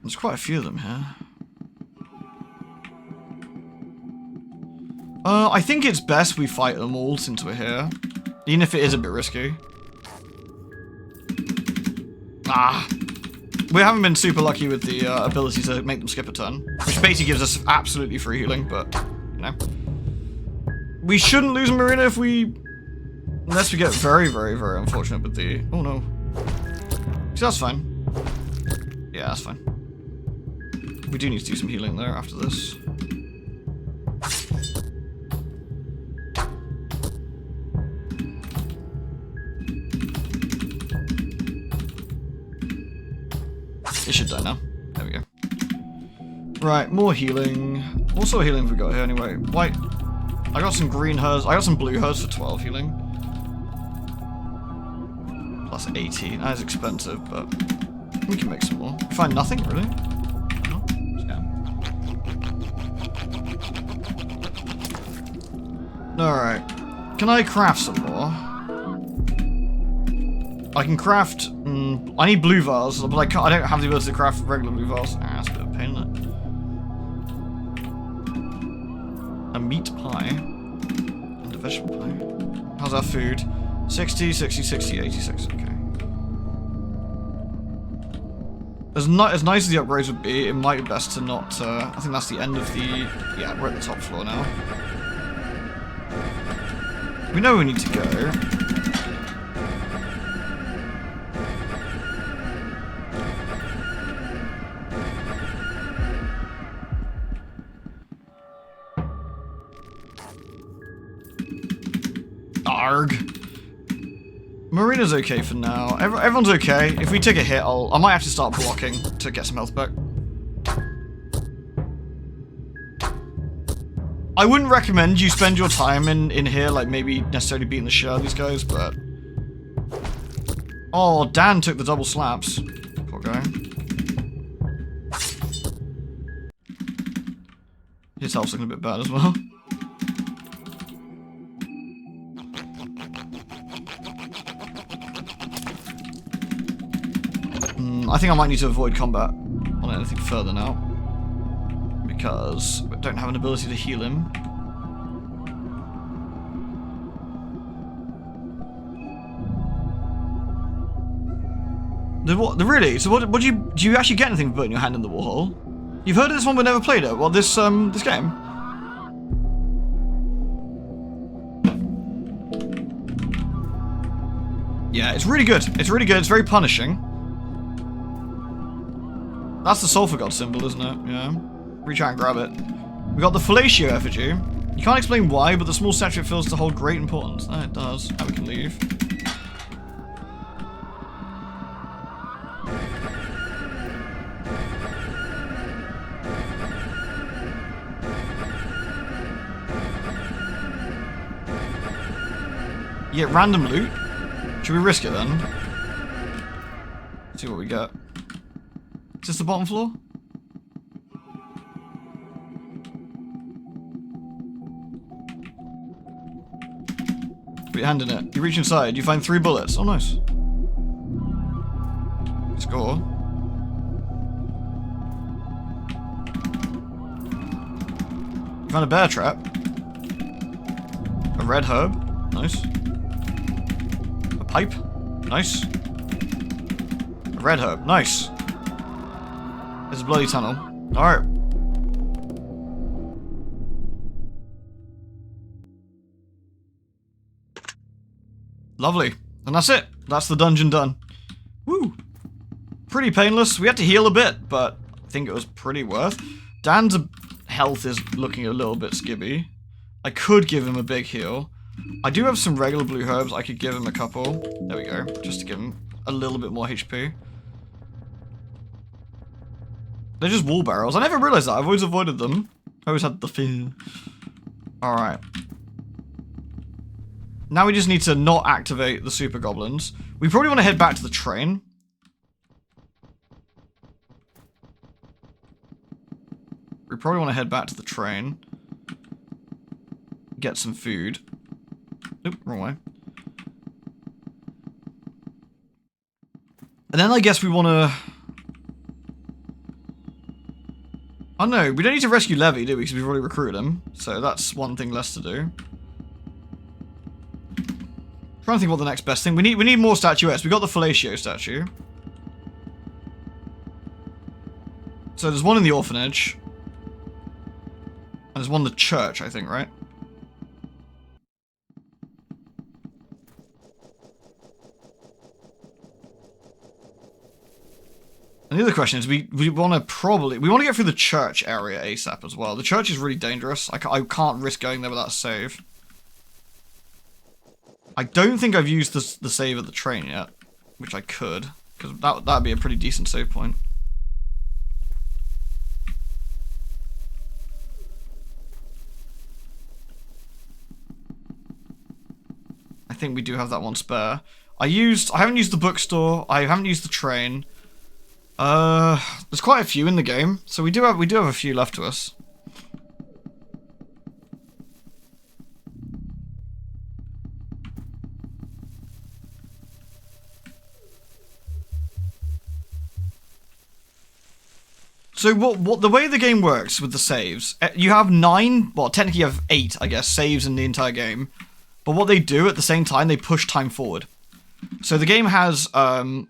[SPEAKER 1] There's quite a few of them here. I think it's best we fight them all since we're here. Even if it is a bit risky. Ah. We haven't been super lucky with the ability to make them skip a turn. Which basically gives us absolutely free healing, but, you know. We shouldn't lose Marina if we... Unless we get very, very, very unfortunate with the... Oh no. See, that's fine. Yeah, that's fine. We do need to do some healing there after this. It should die now. There we go. Right, more healing. What sort of healing have we got here anyway? White. I got some green herbs. I got some blue herbs for 12 healing. Plus 18. That is expensive, but we can make some more. We find nothing, really? No? Yeah. Alright. Can I craft some more? I can craft... I need blue vials, but I don't have the ability to craft regular blue vials. Ah, that's a bit of a pain, isn't it? A meat pie. And a vegetable pie. How's our food? 60, 60, 60, 86, okay. As nice as the upgrades would be, it might be best to not, I think that's the end of the... Yeah, we're at the top floor now. We know we need to go. Arg. Marina's okay for now. Everyone's okay. If we take a hit, I might have to start blocking to get some health back. I wouldn't recommend you spend your time in here, like maybe necessarily beating the shit out of these guys, but... Oh, Dan took the double slaps. Poor guy. His health's looking a bit bad as well. I think I might need to avoid combat on anything further now, because I don't have an ability to heal him. Really? So what do you actually get anything for putting your hand in the warhole? You've heard of this one but never played it? Well, this game? Yeah, it's really good. It's really good. It's very punishing. That's the sulfur god symbol, isn't it? Yeah. Reach out and grab it. We got the fellatio effigy. You can't explain why, but the small statue feels to hold great importance. Oh, it does. Now we can leave. You get random loot. Should we risk it then? See what we get. Is this the bottom floor? Put your hand in it. You reach inside. You find 3 bullets. Oh, nice. Score. You found a bear trap. A red herb. Nice. A pipe. Nice. A red herb. Nice. There's a bloody tunnel. Alright. Lovely. And that's it. That's the dungeon done. Woo. Pretty painless. We had to heal a bit, but I think it was pretty worth. Dan's health is looking a little bit skibby. I could give him a big heal. I do have some regular blue herbs. I could give him a couple. There we go. Just to give him a little bit more HP. They're just wall barrels. I never realized that. I've always avoided them. I always had the fear. Alright. Now we just need to not activate the super goblins. We probably want to head back to the train. We probably want to head back to the train. Get some food. Oop, wrong way. And then I guess we want to... Oh no, we don't need to rescue Levy, do we? Because we've already recruited him. So that's one thing less to do. Trying to think what the next best thing. We need more statuettes. We got the fellatio statue. So there's one in the orphanage. And there's one in the church, I think, right? And the other question is, we want to get through the church area ASAP as well. The church is really dangerous. I can't risk going there without a save. I don't think I've used the save at the train yet, which I could, because that'd be a pretty decent save point. I think we do have that one spare. I haven't used the bookstore. I haven't used the train. There's quite a few in the game, so we do have a few left to us. So what the way the game works with the saves, you have 9, well technically you have 8, I guess, saves in the entire game. But what they do at the same time, they push time forward. So the game has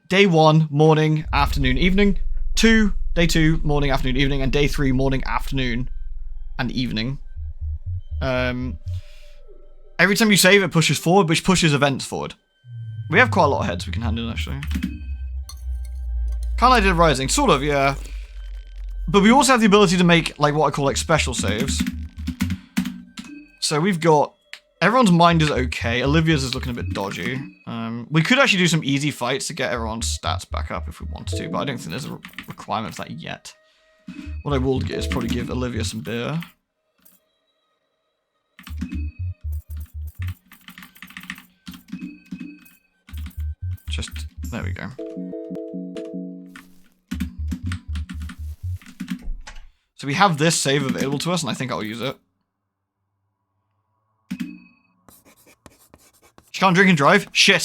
[SPEAKER 1] day 1, morning, afternoon, evening. Day 2, morning, afternoon, evening. And day 3, morning, afternoon, and evening. Every time you save, it pushes forward, which pushes events forward. We have quite a lot of heads we can hand in, actually. Kind of like Dead Rising. Sort of, yeah. But we also have the ability to make, like, what I call, like, special saves. So we've got... Everyone's mind is okay. Olivia's is looking a bit dodgy. We could actually do some easy fights to get everyone's stats back up if we wanted to, but I don't think there's a requirement for that yet. What I will get is probably give Olivia some beer. Just, there we go. So we have this save available to us, and I think I'll use it. She can't drink and drive? Shit!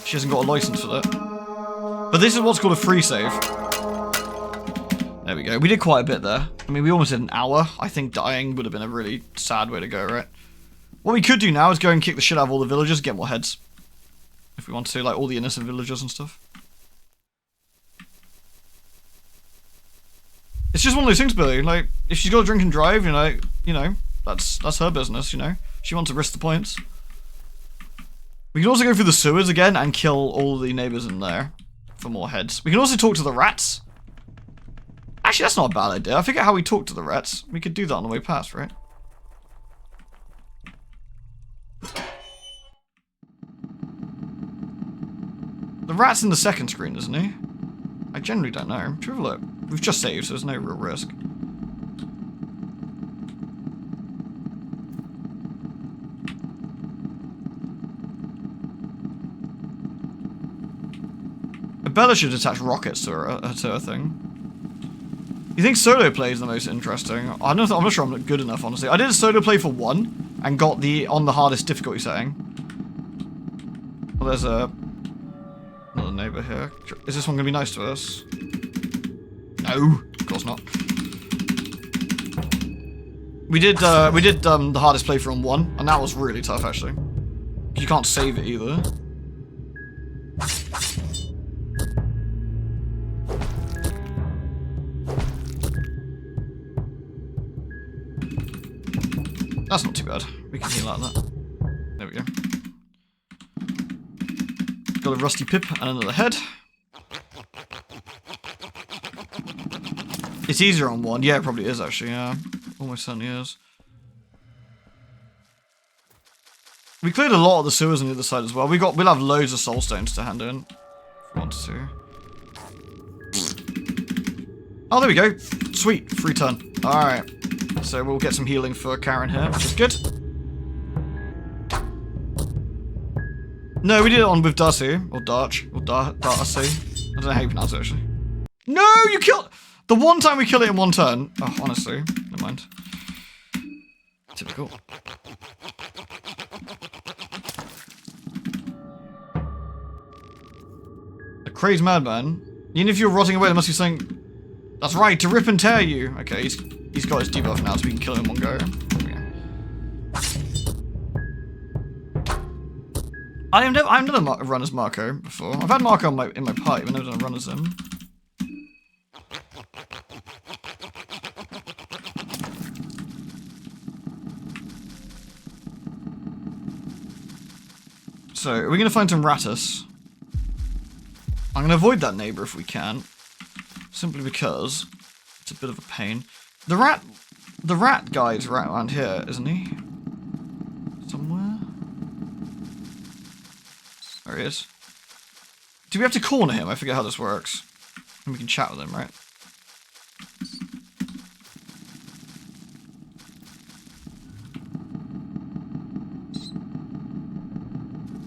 [SPEAKER 1] She hasn't got a license for that. But this is what's called a free save. There we go. We did quite a bit there. I mean, we almost did an hour. I think dying would have been a really sad way to go, right? What we could do now is go and kick the shit out of all the villagers, get more heads. If we want to, like all the innocent villagers and stuff. It's just one of those things, Billy. Like, if she's got to drink and drive, you know, that's her business, you know. She wants to risk the points. We can also go through the sewers again and kill all the neighbors in there for more heads. We can also talk to the rats. Actually, that's not a bad idea. I forget how we talk to the rats. We could do that on the way past, right? The rat's in the second screen, isn't he? I generally don't know. Should we have a look? We've just saved, so there's no real risk. Bella should attach rockets to her thing. You think solo play is the most interesting? I'm not sure I'm good enough, honestly. I did a solo play for 1 and got on the hardest difficulty setting. Well, there's another neighbor here. Is this one gonna be nice to us? No, of course not. We did the hardest playthrough on 1, and that was really tough actually. You can't save it either. That's not too bad. We can heal out of that. There we go. Got a rusty pip and another head. It's easier on 1. Yeah, it probably is actually, yeah. Almost certainly is. We cleared a lot of the sewers on the other side as well. We'll have loads of soul stones to hand in. If we wanted to. Oh, there we go. Sweet. Free turn. Alright. So we'll get some healing for Karen here, which is good. No, we did it on with Darcy. Or Darch. Or Darcy. I don't know how you pronounce it, actually. No, you killed... The one time we kill it in 1 turn. Oh, honestly. Never mind. Typical. A crazed madman. Even if you're rotting away, there must be something... That's right, to rip and tear you. Okay, he's got his debuff now, so we can kill him in 1 go. I've never run as Marco before. I've had Marco in my party, but never done a run as him. So, are we going to find some Rattus? I'm going to avoid that neighbor if we can. Simply because it's a bit of a pain. The rat guy's right around here, isn't he? Somewhere? There he is. Do we have to corner him? I forget how this works. And we can chat with him, right?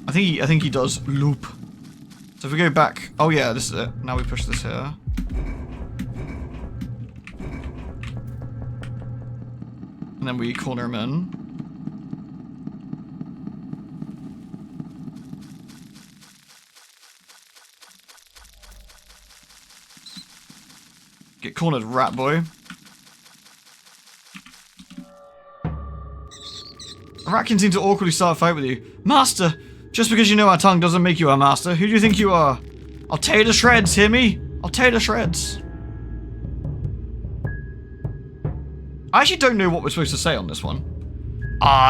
[SPEAKER 1] I think he does loop. So if we go back, oh yeah, this is it. Now we push this here. And then we corner him in. Get cornered, rat boy. A ratkin seemed to awkwardly start a fight with you. Master! Just because you know our tongue doesn't make you our master. Who do you think you are? I'll tear you to shreds, hear me? I'll tear you to shreds. I actually don't know what we're supposed to say on this one.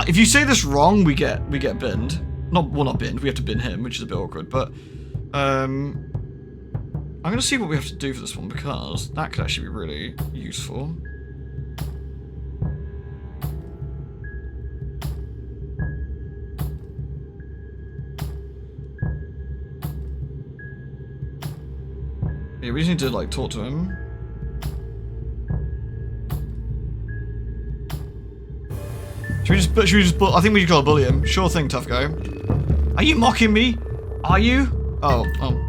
[SPEAKER 1] If you say this wrong, we get binned. Not binned, we have to bin him, which is a bit awkward, but I'm gonna see what we have to do for this one because that could actually be really useful. Yeah, we just need to like talk to him. Should we just I think we should bully him. Sure thing, tough guy. Are you mocking me? Are you? Oh,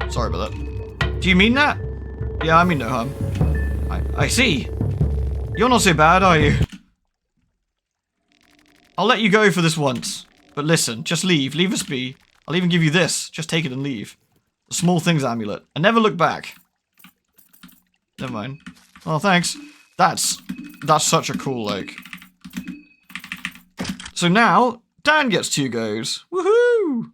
[SPEAKER 1] sorry about that. Do you mean that? Yeah, I mean no harm. I see. You're not so bad, are you? I'll let you go for this once. But listen, just leave. Leave us be. I'll even give you this. Just take it and leave. The small things amulet. And never look back. Never mind. Oh, thanks. That's such a cool, like... So now, Dan gets 2 goes. Woohoo!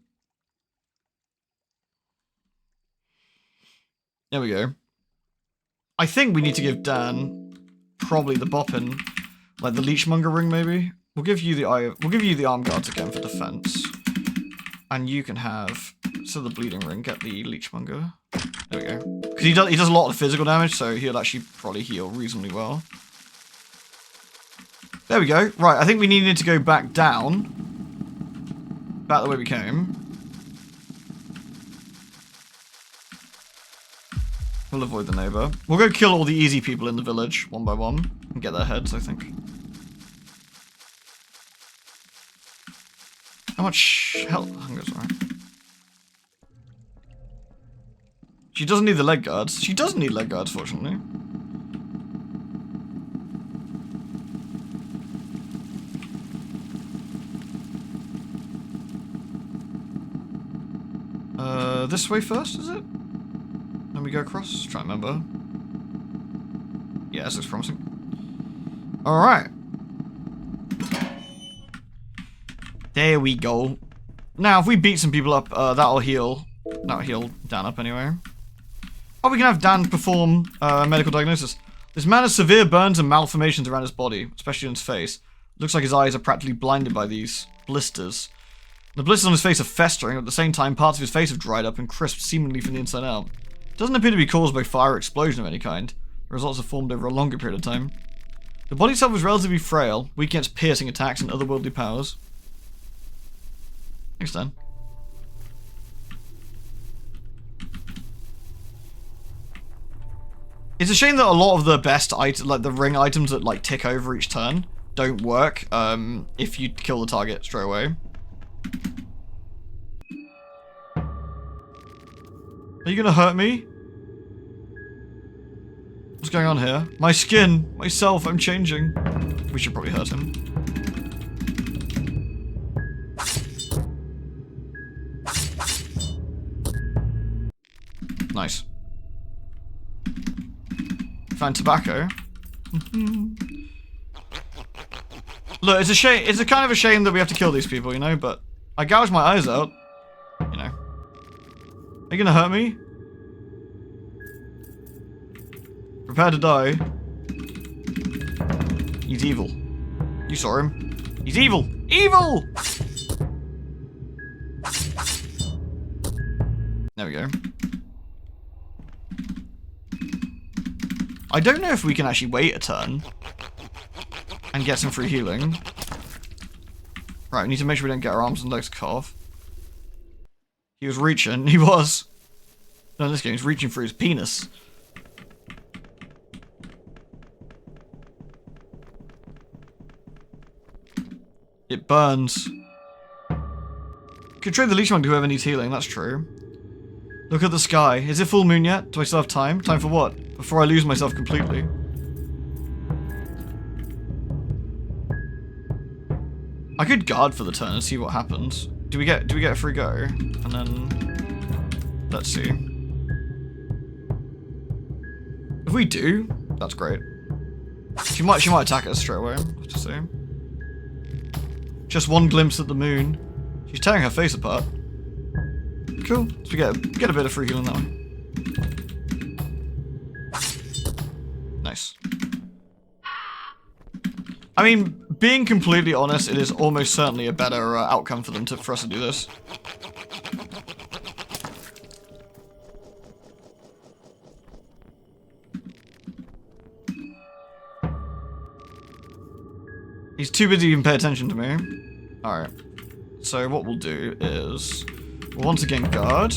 [SPEAKER 1] There we go. I think we need to give Dan probably the boppin, like the leechmonger ring maybe. We'll give you the arm guards again for defense. And you can have the bleeding ring, get the leechmonger. There we go. Because he does a lot of physical damage, so he'll actually probably heal reasonably well. There we go. Right, I think we needed to go back down. Back the way we came. We'll avoid the neighbor. We'll go kill all the easy people in the village, one by one, and get their heads, I think. How much health? Hunger's alright. She doesn't need the leg guards. She doesn't need leg guards, fortunately. This way first, is it? Then we go across? Try and remember. Yeah, this looks promising. Alright. There we go. Now, if we beat some people up, that'll heal. That'll heal Dan up anyway. Oh, we can have Dan perform medical diagnosis. This man has severe burns and malformations around his body, especially in his face. Looks like his eyes are practically blinded by these blisters. The blisters on his face are festering, at the same time parts of his face have dried up and crisped seemingly from the inside out. It doesn't appear to be caused by fire or explosion of any kind. The results have formed over a longer period of time. The body itself is relatively frail, weak against piercing attacks and otherworldly powers. Thanks, Dan. It's a shame that a lot of the best items, like the ring items that like tick over each turn, don't work if you kill the target straight away. Are you gonna hurt me? What's going on here? My skin, myself, I'm changing. We should probably hurt him. Nice. Found tobacco. Look, it's a shame. It's a kind of a shame that we have to kill these people, you know. But I gouged my eyes out. You know. Are you gonna hurt me? Prepare to die. He's evil. You saw him. He's evil. Evil! There we go. I don't know if we can actually wait a turn and get some free healing. Right, we need to make sure we don't get our arms and legs cut off. He was reaching. He was. No, in this game, he's reaching for his penis. It burns. Could trade the leech monk to whoever needs healing, that's true. Look at the sky. Is it full moon yet? Do I still have time? Time for what? Before I lose myself completely. I could guard for the turn and see what happens. Do we get a free go? And then let's see. If we do, that's great. She might attack us straight away, let's just say. Just one glimpse at the moon. She's tearing her face apart. Cool. So we get a bit of free healing that way. Nice. I mean, being completely honest, it is almost certainly a better outcome for them for us to do this. He's too busy to even pay attention to me. Alright. So what we'll do is we'll once again guard.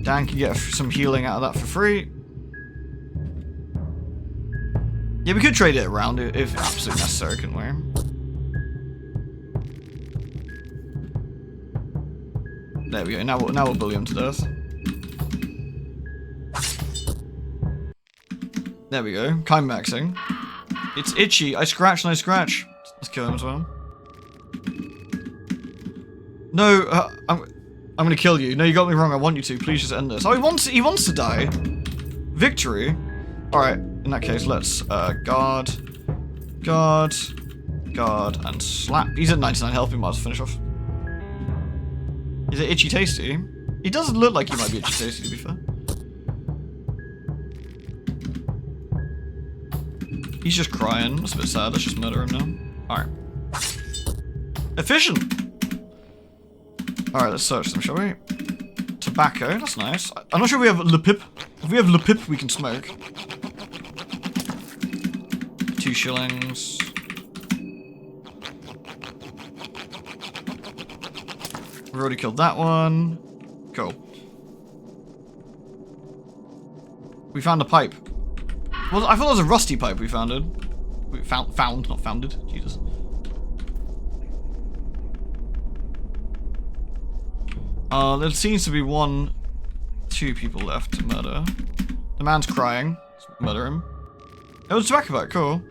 [SPEAKER 1] Dan can get some healing out of that for free. Yeah, we could trade it around if absolutely necessary, couldn't we? There we go. Now we'll bully him to death. There we go. Kind maxing. It's itchy. I scratch and I scratch. Let's kill him as well. No, I'm gonna kill you. No, you got me wrong. I want you to. Please just end this. Oh, he wants to die. Victory. All right. In that case, let's guard, and slap. He's at 99 health. We might as well finish off. Is it itchy tasty? He does look like he might be itchy tasty, to be fair. He's just crying. That's a bit sad. Let's just murder him now. Alright. Efficient! Alright, let's search them, shall we? Tobacco. That's nice. I'm not sure we have Le Pip. If we have Le Pip, we can smoke. 2 shillings. We've already killed that one. Cool. We found a pipe. Well, I thought it was a rusty pipe we found. Found, not founded. Jesus. There seems to be 2 people left to murder. The man's crying. Let's murder him. It was a tobacco pipe, cool.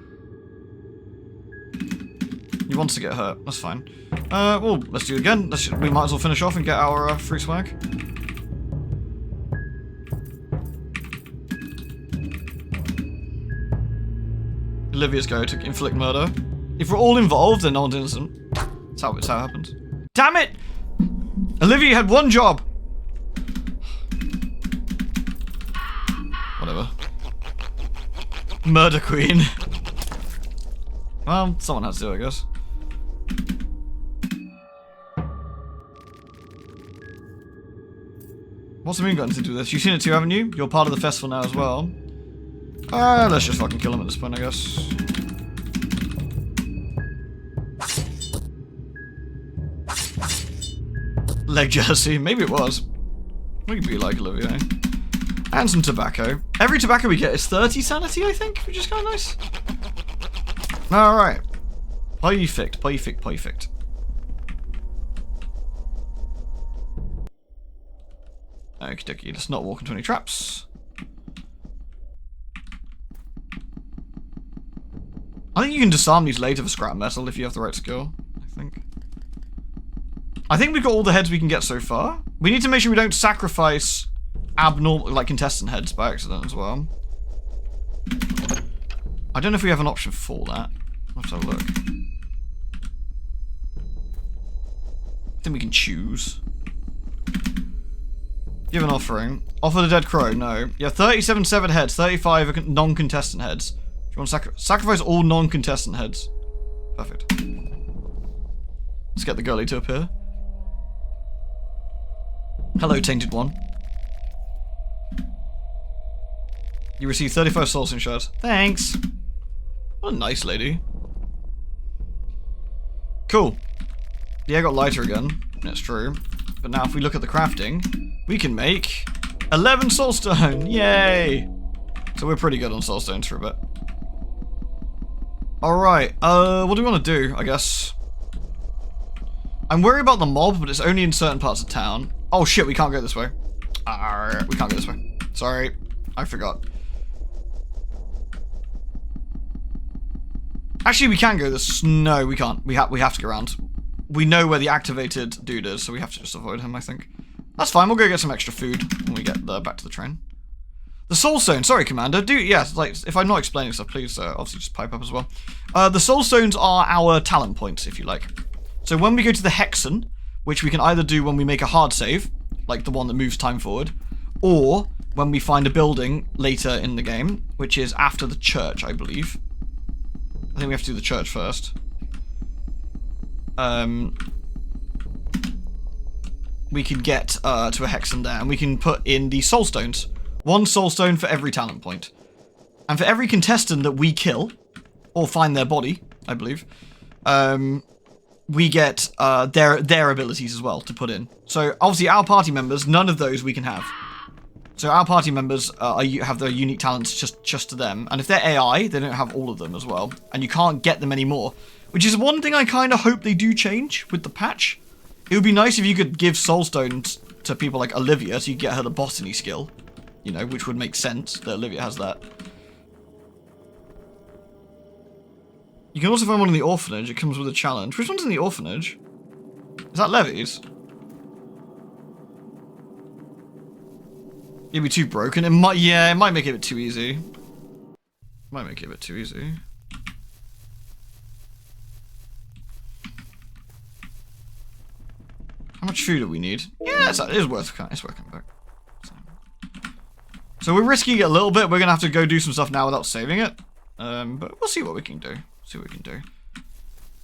[SPEAKER 1] He wants to get hurt, that's fine. Well, let's do it again. We might as well finish off and get our free swag. Olivia's go to inflict murder. If we're all involved, then no one's innocent. That's how it happens. Damn it! Olivia had one job! Whatever. Murder queen. Well, someone has to, I guess. What's the moon got to do with this? You've seen it too, haven't you? You're part of the festival now as well. Let's just fucking kill him at this point, I guess. Leg jersey. Maybe it was. We could be like Olivia. And some tobacco. Every tobacco we get is 30 sanity, I think, which is kind of nice. Alright. Perfect. Okie dokie, let's not walk into any traps. I think you can disarm these later for scrap metal if you have the right skill, I think we've got all the heads we can get so far. We need to make sure we don't sacrifice abnormal, like, contestant heads by accident as well. I don't know if we have an option for that. Let's have a look. I think we can choose. Give an offering. Offer the dead crow. No. Yeah, 37 severed heads. 35 are non-contestant heads. Do you want to sacrifice all non-contestant heads? Perfect. Let's get the girlie to appear. Hello, tainted one. You receive 35 soul stone shards. Thanks. What a nice lady. Cool. The air got lighter again. That's true. But now if we look at the crafting, we can make 11 soulstone. Yay! So we're pretty good on soulstones for a bit. Alright, what do we want to do, I guess? I'm worried about the mob, but it's only in certain parts of town. Oh shit, we can't go this way. We can't go this way. Sorry, I forgot. Actually, we can go this. No, we can't. We have to go around. We know where the activated dude is, so we have to just avoid him, I think. That's fine, we'll go get some extra food when we get back to the train. The Soul Stone, sorry, Commander. Like, if I'm not explaining stuff, please obviously just pipe up as well. The Soul Stones are our talent points, if you like. So when we go to the Hexen, which we can either do when we make a hard save, like the one that moves time forward, or when we find a building later in the game, which is after the church, I believe. I think we have to do the church first. We can get to a Hexen there, and we can put in the Soul Stones. 1 Soul Stone for every talent point. And for every contestant that we kill, or find their body, I believe, we get their abilities as well to put in. So, obviously, our party members, none of those we can have. So our party members have their unique talents just to them. And if they're AI, they don't have all of them as well. And you can't get them anymore. Which is one thing I kind of hope they do change with the patch. It would be nice if you could give Soul Stones to people like Olivia, so you get her the botany skill. You know, which would make sense that Olivia has that. You can also find one in the orphanage. It comes with a challenge. Which one's in the orphanage? Is that Levy's? It'd be too broken. It might make it a bit too easy. Might make it a bit too easy. How much food do we need? Yeah, it is worth coming back. So we're risking it a little bit. We're gonna have to go do some stuff now without saving it. But we'll see what we can do.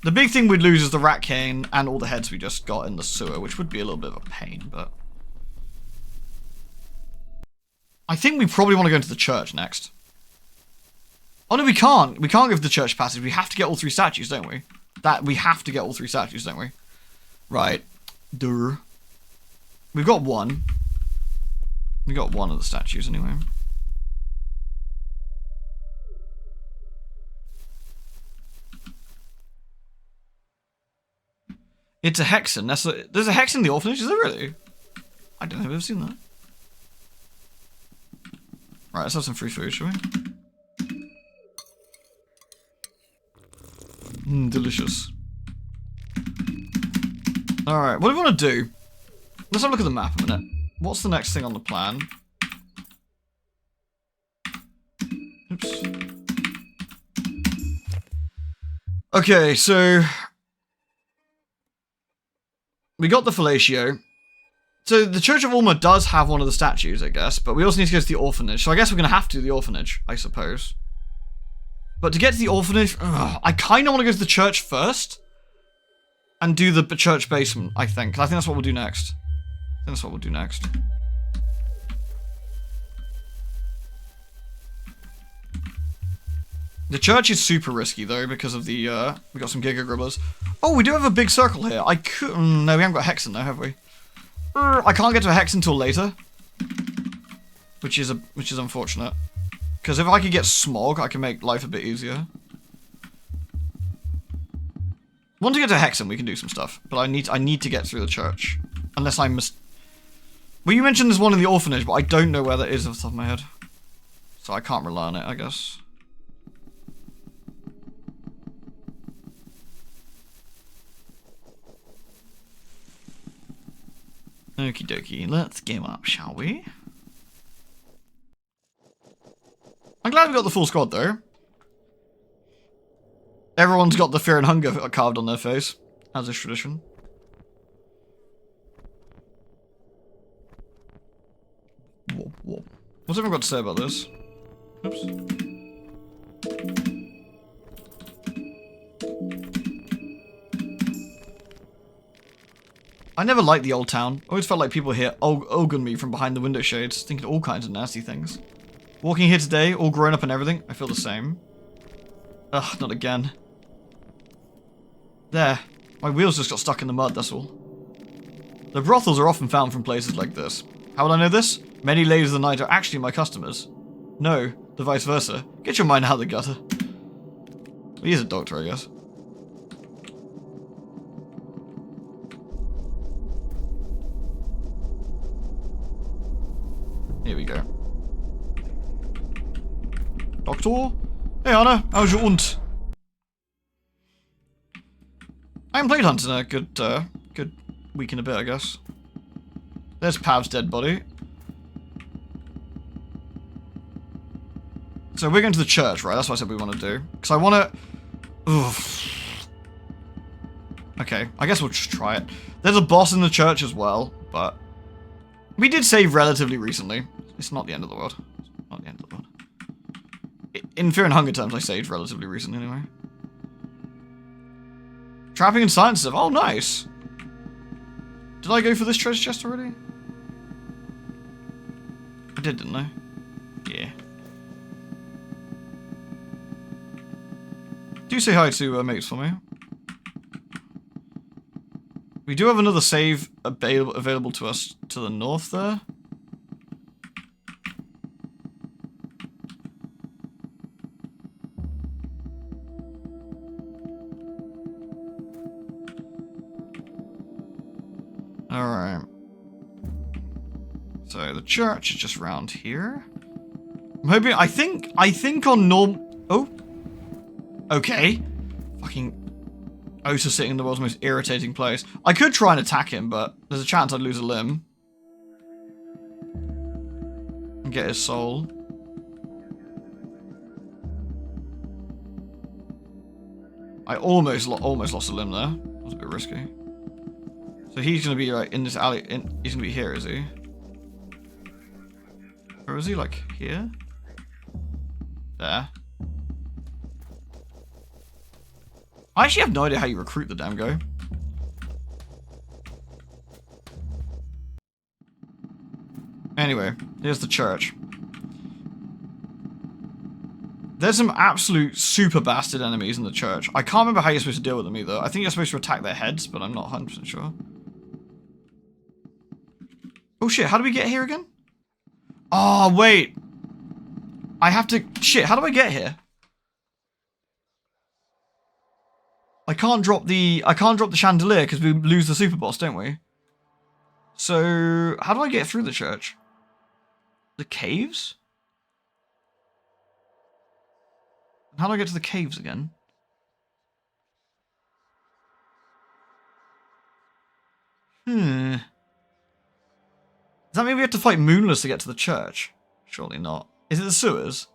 [SPEAKER 1] The big thing we'd lose is the rat cane and all the heads we just got in the sewer, which would be a little bit of a pain, but I think we probably want to go into the church next. Oh no, we can't. We can't go to the church passage. We have to get all 3 statues, don't we? We have to get all 3 statues, don't we? Right. Durr. We've got 1. We got 1 of the statues anyway. It's a Hexen. There's a Hexen in the orphanage, is there really? I don't know if I've ever seen that. Right, let's have some free food, shall we? Delicious. Alright, what do we want to do? Let's have a look at the map a minute. What's the next thing on the plan? Oops. Okay, so we got the fellatio. So the Church of Ulma does have one of the statues, I guess, but we also need to go to the orphanage. So I guess we're going to have to do the orphanage, I suppose. But to get to the orphanage, I kind of want to go to the church first and do the church basement, I think. I think that's what we'll do next. The church is super risky, though, because of the, we got some Giga Grubblers. Oh, we do have a big circle here. No, we haven't got Hexen, though, have we? I can't get to a Hexen until later. Which is unfortunate. Because if I could get Smog, I can make life a bit easier. Once we get to Hexen, we can do some stuff. But I need to get through the church. Unless I must... Well, you mentioned there's one in the orphanage, but I don't know where that is off the top of my head. So I can't rely on it, I guess. Okie dokie, let's game up, shall we? I'm glad we got the full squad, though. Everyone's got the fear and hunger carved on their face, as is tradition. Whoa. What's everyone got to say about this? Oops. I never liked the old town. Always felt like people here ogling me from behind the window shades, thinking all kinds of nasty things. Walking here today, all grown up and everything, I feel the same. Ugh, not again. There. My wheels just got stuck in the mud, that's all. The brothels are often found from places like this. How will I know this? Many ladies of the night are actually my customers. No, the vice versa. Get your mind out of the gutter. Well, he is a doctor, I guess. Here we go. Doctor? Hey Anna, how's your aunt? I haven't played Hunt in a good week and a bit, I guess. There's Pav's dead body. So we're going to the church, right? That's what I said we want to do. Because I want to... Okay, I guess we'll just try it. There's a boss in the church as well, but... We did save relatively recently. It's not the end of the world. It's not the end of the world. In Fear and Hunger terms, I saved relatively recently anyway. Trapping and science stuff. Oh, nice. Did I go for this treasure chest already? I did, didn't I? Yeah. Do say hi to mates for me. We do have another save available to us to the north there. Alright. So the church is just round here. I'm hoping, I think on oh. Okay. Fucking Osa sitting in the world's most irritating place. I could try and attack him, but there's a chance I'd lose a limb. And get his soul. I almost lost a limb there. That was a bit risky. So he's gonna be like in this alley. He's gonna be here, is he? Or is he like here? There. I actually have no idea how you recruit the damn guy. Anyway, here's the church. There's some absolute super bastard enemies in the church. I can't remember how you're supposed to deal with them either. I think you're supposed to attack their heads, but I'm not 100% sure. Oh shit, how do we get here again? Oh, wait. I have to... Shit, how do I get here? I can't drop the chandelier because we lose the super boss, don't we? So, how do I get through the church? The caves? How do I get to the caves again? Does that mean we have to fight Moonless to get to the church? Surely not. Is it the sewers?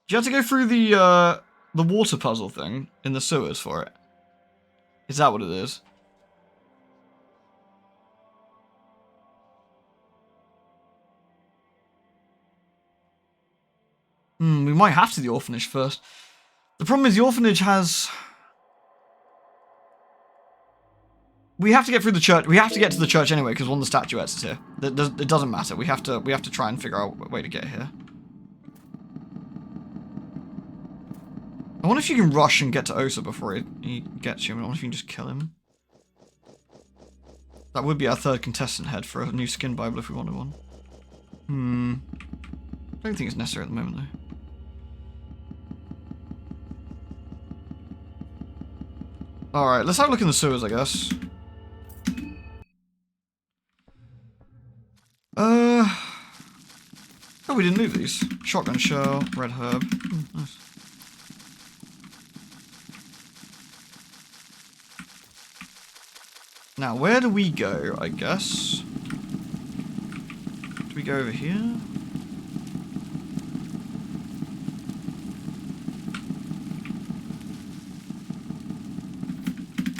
[SPEAKER 1] Do you have to go through the water puzzle thing in the sewers for it? Is that what it is? We might have to the orphanage first. The problem is the orphanage has... We have to get through the church. We have to get to the church anyway because one of the statuettes is here. It doesn't matter. We have to try and figure out a way to get here. I wonder if you can rush and get to Osa before he gets you. I wonder if you can just kill him. That would be our third contestant head for a new skin Bible if we wanted one. I don't think it's necessary at the moment though. Alright, let's have a look in the sewers, I guess. Oh, we didn't loot these. Shotgun shell, red herb. Nice. Now, where do we go, I guess? Do we go over here?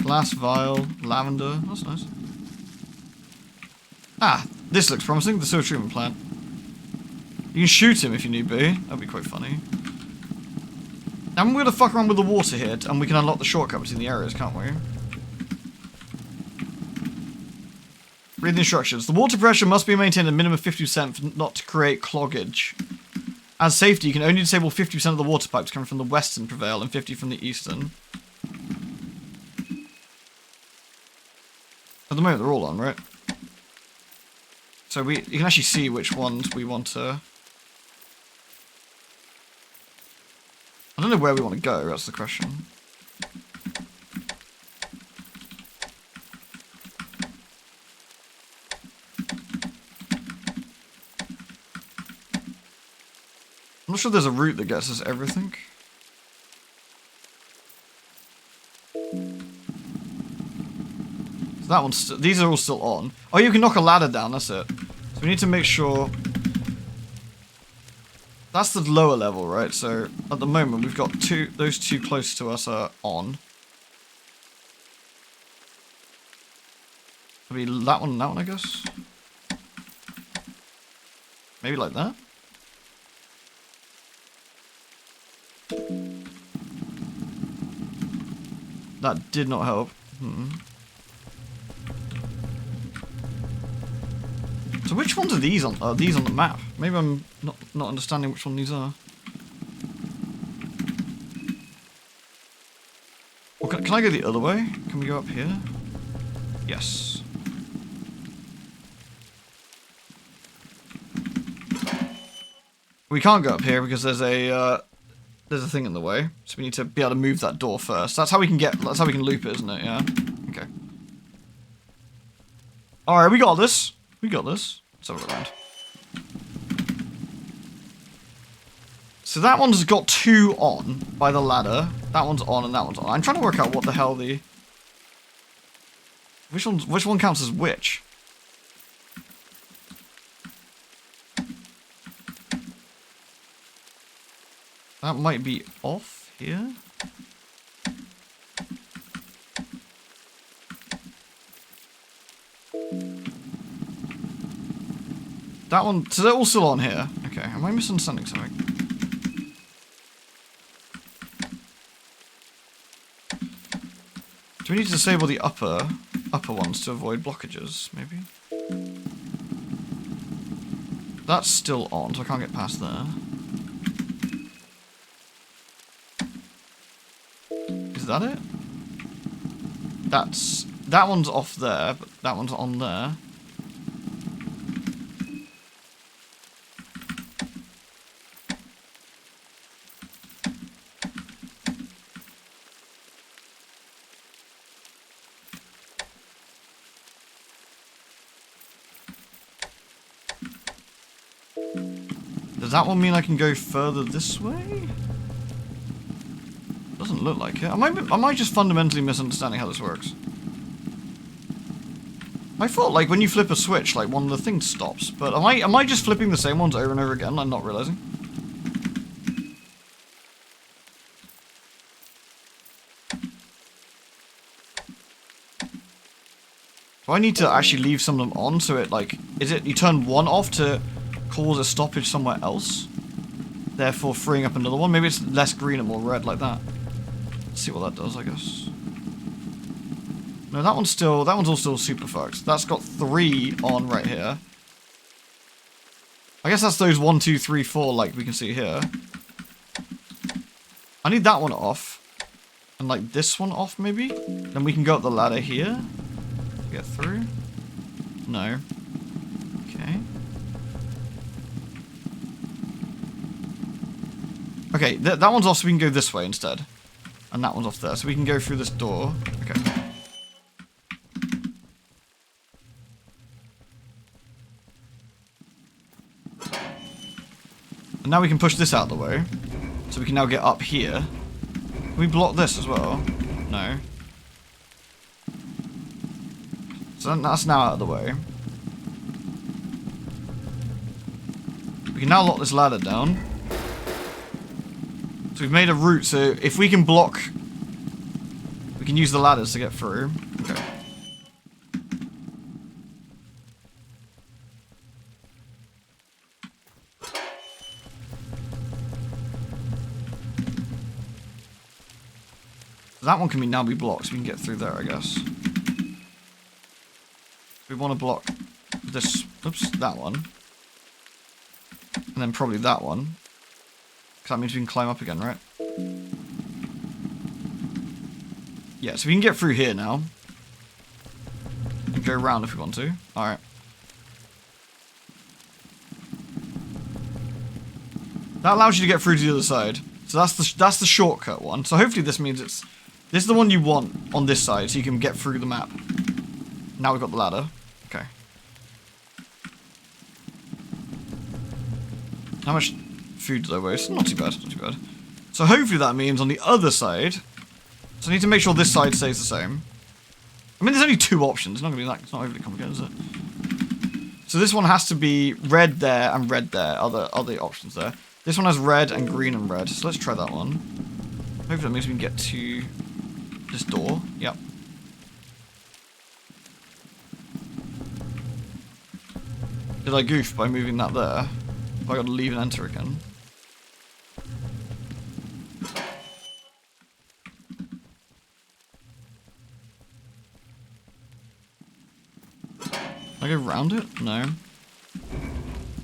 [SPEAKER 1] Glass vial, lavender. That's nice. Ah, this looks promising. The sewer treatment plant. You can shoot him if you need be. That'd be quite funny. Now we're going to fuck around with the water here, and we can unlock the shortcut between the areas, can't we? Read the instructions. The water pressure must be maintained at a minimum of 50% for not to create cloggage. As safety, you can only disable 50% of the water pipes coming from the western prevail and 50 from the eastern. At the moment, they're all on, right? So you can actually see which ones we want to... I don't know where we want to go, that's the question. I'm not sure there's a route that gets us everything. So that one's these are all still on. Oh, you can knock a ladder down, that's it. So we need to make sure... That's the lower level, right? So at the moment we've got those two close to us are on. Maybe that one, I guess. Maybe like that. That did not help. So which ones are these on? Are these on the map? Maybe I'm not understanding which one these are. Well, can I go the other way? Can we go up here? Yes. We can't go up here because there's a thing in the way. So we need to be able to move that door first. That's how we can loop it, isn't it? Yeah. Okay. All right, we got this. We got this. Let's have a look around. So that one's got 2 on by the ladder. That one's on and that one's on. I'm trying to work out what the hell the... Which one counts as which? That might be off here. That one, so they're all still on here. Okay, am I misunderstanding something? Do we need to disable the upper ones to avoid blockages, maybe? That's still on, so I can't get past there. Is that it? That one's off there, but that one's on there. Does that one mean I can go further this way? Doesn't look like it. Am I just fundamentally misunderstanding how this works? I thought, like, when you flip a switch, like, one of the things stops. But am I just flipping the same ones over and over again? I'm not realizing. Do I need to actually leave some of them on so it, like... Is it you turn one off to cause a stoppage somewhere else? Therefore freeing up another one? Maybe it's less green and more red like that. Let's see what that does, I guess. No, that one's all still super fucked. That's got 3 on right here. I guess that's those 1, 2, 3, 4 like we can see here. I need that one off. And like this one off maybe? Then we can go up the ladder here. Get through? No. Okay. Okay, that one's off so we can go this way instead. And that one's off there, so we can go through this door. Okay. And now we can push this out of the way. So we can now get up here. Can we block this as well? No. So that's now out of the way. We can now lock this ladder down. So we've made a route, so if we can block... We can use the ladders to get through. Okay. That one can now be blocked, so we can get through there, I guess. We want to block this, oops, that one. And then probably that one. Because that means we can climb up again, right? Yeah, so we can get through here now. And go around if we want to. Alright. That allows you to get through to the other side. So that's the shortcut one. So hopefully this means this is the one you want on this side, so you can get through the map. Now we've got the ladder. Okay. How much food did I waste? Not too bad, not too bad. So hopefully that means on the other side... So I need to make sure this side stays the same. I mean, there's only 2 options. It's not going to be that... It's not overly complicated, is it? So this one has to be red there and red there. Are the options there. This one has red and green and red. So let's try that one. Hopefully that means we can get to this door. Yep. Did I goof by moving that there? Have I got to leave and enter again? Can I go round it? No.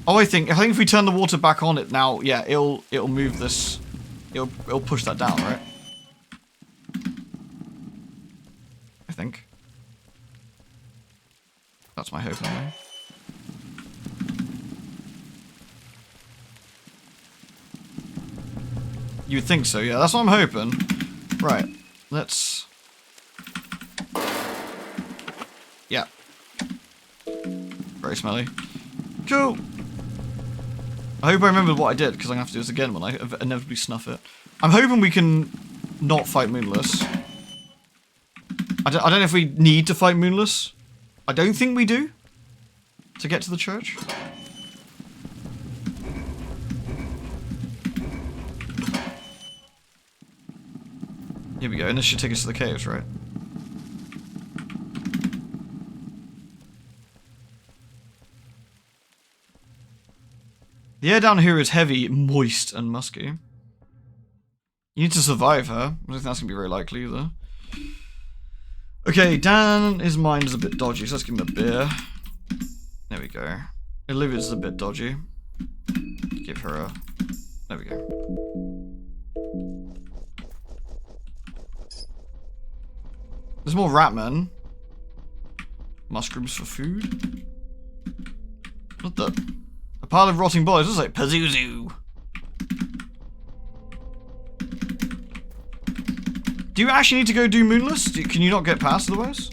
[SPEAKER 1] Oh, I think if we turn the water back on it now, yeah, it'll move this. It'll push that down, right? I think. That's my hope anyway. You would think so, yeah. That's what I'm hoping. Right. Let's... Yeah. Very smelly. Cool. I hope I remember what I did, because I'm going to have to do this again when I inevitably snuff it. I'm hoping we can not fight Moonless. I don't know if we need to fight Moonless. I don't think we do. To get to the church. Here we go, and this should take us to the caves, right? The air down here is heavy, moist, and musky. You need to survive her. I don't think that's going to be very likely either. Okay, Dan, his mind is a bit dodgy, so let's give him a beer. There we go. Olivia's a bit dodgy. Give her a... There we go. There's more ratmen. Mushrooms for food. What the? A pile of rotting bodies. This is like Pazuzu. Do you actually need to go do Moonless? Can you not get past otherwise?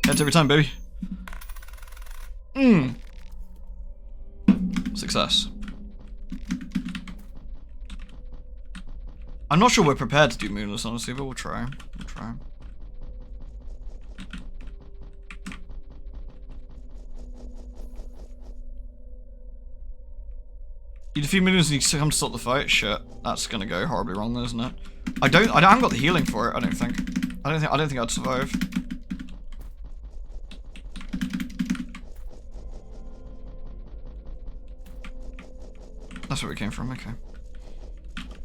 [SPEAKER 1] Hits every time, baby. Success. I'm not sure we're prepared to do Moonless, honestly, but we'll try. We'll try. You defeat Moonless and you come to stop the fight? Shit. That's gonna go horribly wrong, though, isn't it? I haven't got the healing for it, I don't think. I don't think I'd survive. That's where we came from, okay.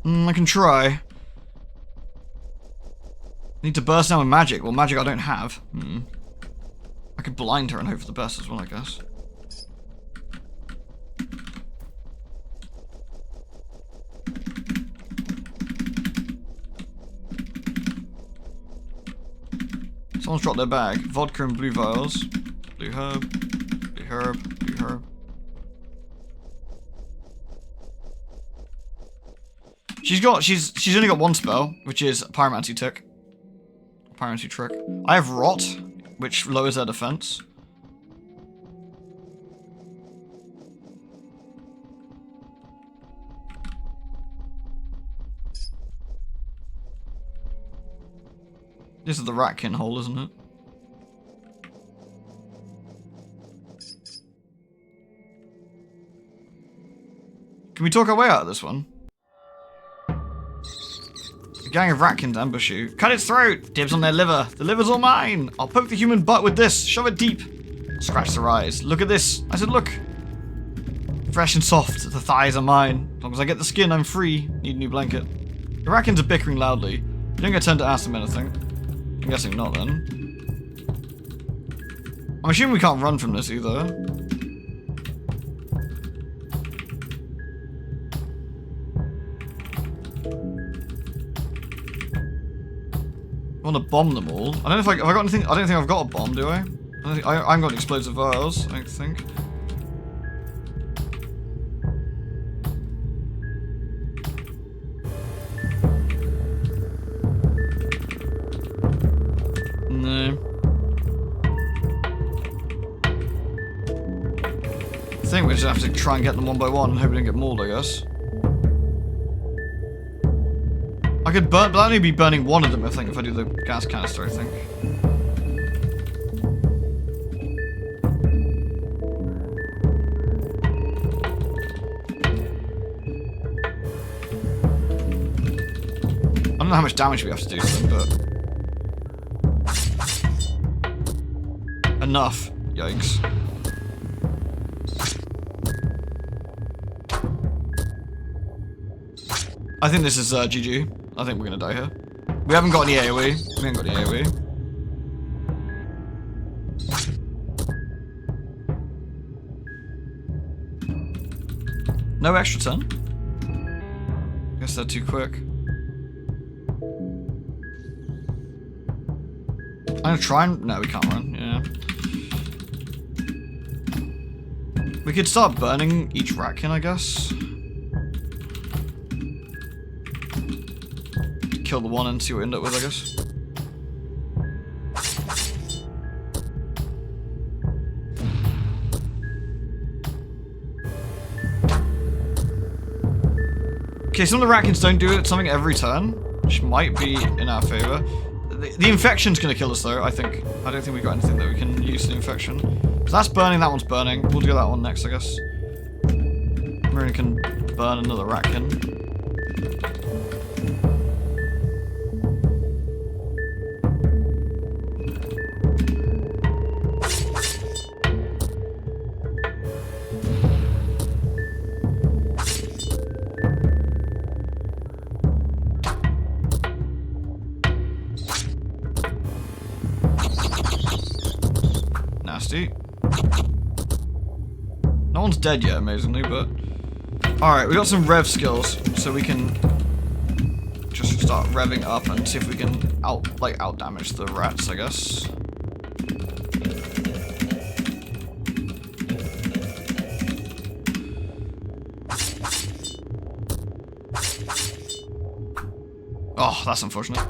[SPEAKER 1] I can try. Need to burst down with magic. Well, magic I don't have. I could blind her and hope for the best as well, I guess. Someone's dropped their bag. Vodka and blue vials. Blue herb. Blue herb. Blue herb. She's only got 1 spell, which is Pyromancy Tick. Pyromancy Trick. I have Rot, which lowers their defense. This is the Ratkin hole, isn't it? Can we talk our way out of this one? A gang of Ratkins ambush you. Cut its throat! Dibs on their liver. The liver's all mine! I'll poke the human butt with this. Shove it deep. Scratch their eyes. Look at this. I said look. Fresh and soft. The thighs are mine. As long as I get the skin, I'm free. Need a new blanket. The Ratkins are bickering loudly. You don't get turned to ask them anything. I'm guessing not then. I'm assuming we can't run from this either. I want to bomb them all. I don't know if have I got anything. I don't think I've got a bomb, do I? I haven't got explosive vials, I don't think. No. we just have to try and get them one by one and hope we don't get mauled, I guess. I could burn, but I'd only be burning one of them, I think, if I do the gas canister, I think. I don't know how much damage we have to do to them, but... enough. Yikes. I think this is GG. I think we're gonna die here. We haven't got any AoE. We haven't got any AoE. No extra turn. Guess they're too quick. I'm gonna try and... no, we can't run. Yeah. We could start burning each Ratkin, I guess. Kill the one and see what we end up with, I guess. Okay, some of the Ratkins don't do it, something every turn, which might be in our favor. The infection's gonna kill us though, I think. I don't think we got anything that we can use the infection. So that's burning, that one's burning. We'll do that one next, I guess. Marina can burn another Ratkin. No one's dead yet, amazingly, but... alright, we got some rev skills, so we can just start revving up and see if we can out damage the rats, I guess. Oh, that's unfortunate.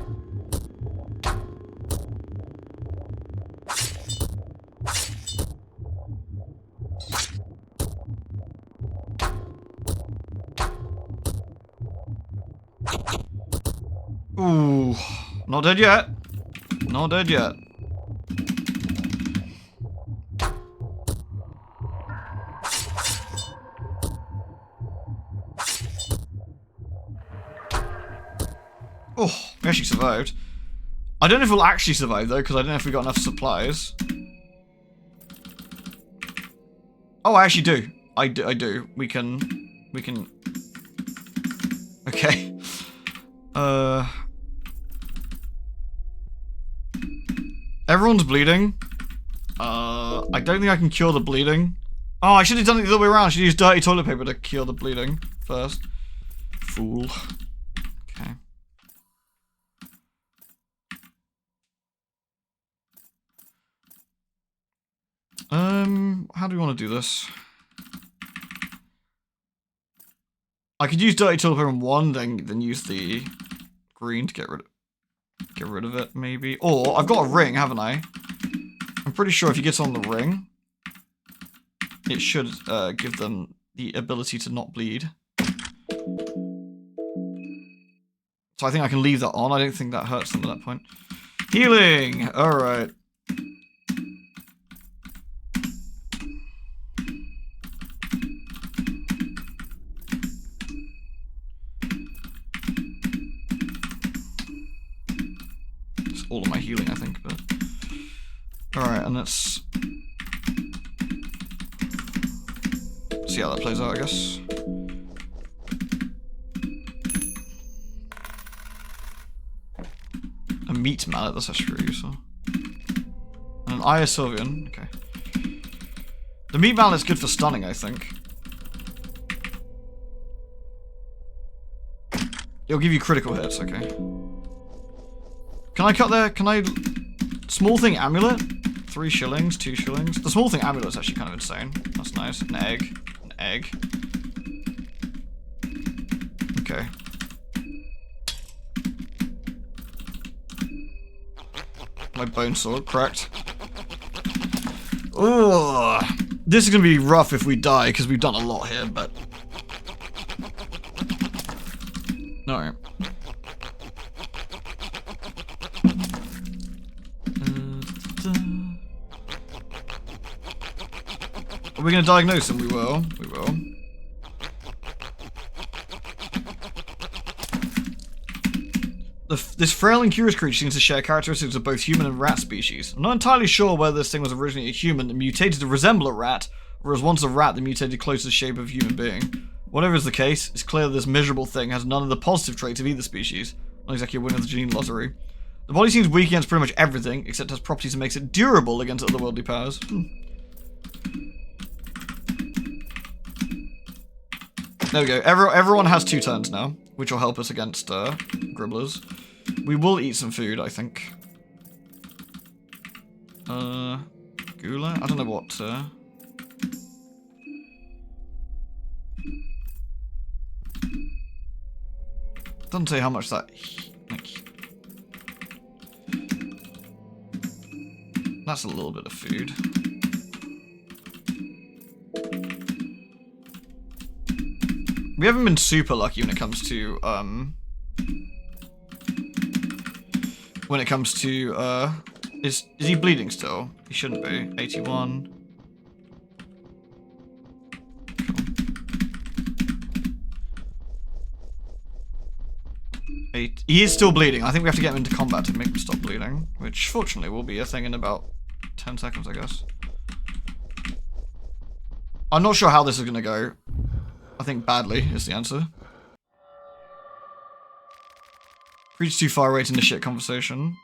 [SPEAKER 1] Ooh, not dead yet. Not dead yet. Oh, we actually survived. I don't know if we'll actually survive though, because I don't know if we got enough supplies. Oh, I actually do. I do. We can. Okay. Everyone's bleeding. I don't think I can cure the bleeding. Oh, I should have done it the other way around. I should use dirty toilet paper to cure the bleeding first. Fool. Okay. How do we want to do this? I could use dirty toilet paper in one, then use the green to get rid of it, maybe. Or I've got a ring, haven't I? I'm pretty sure if you get on the ring, it should give them the ability to not bleed. So I think I can leave that on. I don't think that hurts them at that point. Healing! Alright. All of my healing, I think, but... alright, and let's... see how that plays out, I guess. A meat mallet, that's actually really useful. And an Eye of Sylvian, okay. The meat mallet's good for stunning, I think. It'll give you critical hits, okay. Can I cut there? Can I... small thing amulet? 3 shillings, 2 shillings. The small thing amulet's actually kind of insane. That's nice. An egg. An egg. Okay. My bone sword, correct. Ugh. This is going to be rough if we die, because we've done a lot here, but... Alright. Are we going to diagnose him? We will. We will. This frail and curious creature seems to share characteristics of both human and rat species. I'm not entirely sure whether this thing was originally a human and mutated to resemble a rat, or was once a rat that mutated close to the shape of a human being. Whatever is the case, it's clear that this miserable thing has none of the positive traits of either species. Not exactly a winner of the gene lottery. The body seems weak against pretty much everything, except has properties that makes it durable against otherworldly powers. There we go. Everyone has 2 turns now, which will help us against gribblers. We will eat some food, I think. Gula? I don't know what. Doesn't say how much that. That's a little bit of food. We haven't been super lucky when it comes to is he bleeding still? He shouldn't be. 81. Cool. 8. He is still bleeding. I think we have to get him into combat to make him stop bleeding, which fortunately will be a thing in about 10 seconds, I guess. I'm not sure how this is gonna go. I think badly is the answer. Reach too far away to initiate conversation.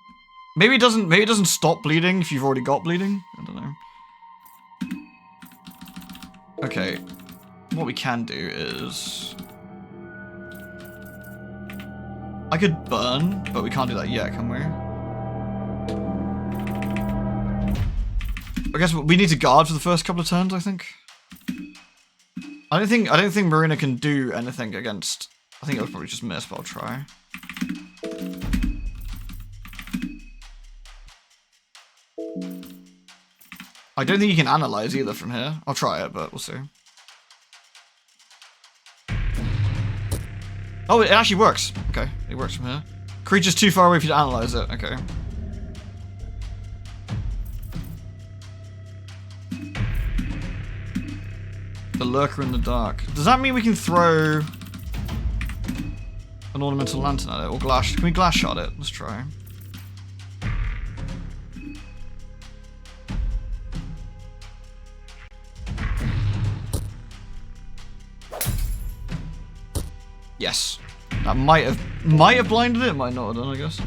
[SPEAKER 1] Maybe it doesn't stop bleeding if you've already got bleeding. I don't know. Okay. What we can do is I could burn, but we can't do that yet, can we? I guess we need to guard for the first couple of turns, I think. I don't think Marina can do anything against. I think it would probably just miss, but I'll try. I don't think you can analyze either from here. I'll try it, but we'll see. Oh, it actually works. Okay, it works from here. Creature's too far away for you to analyze it. Okay. The lurker in the dark. Does that mean we can throw an ornamental lantern at it? Or glass? Can we glass shot it? Let's try. Yes. That might have blinded it, might not have done, I guess.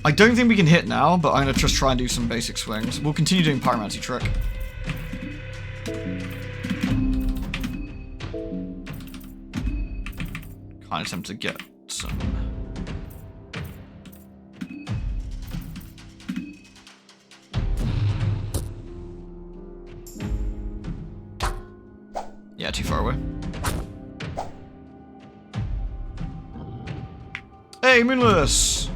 [SPEAKER 1] I don't think we can hit now, but I'm gonna just try and do some basic swings. We'll continue doing pyromancy trick. Kind of attempt to get some. Yeah, too far away. Hey, Moonless!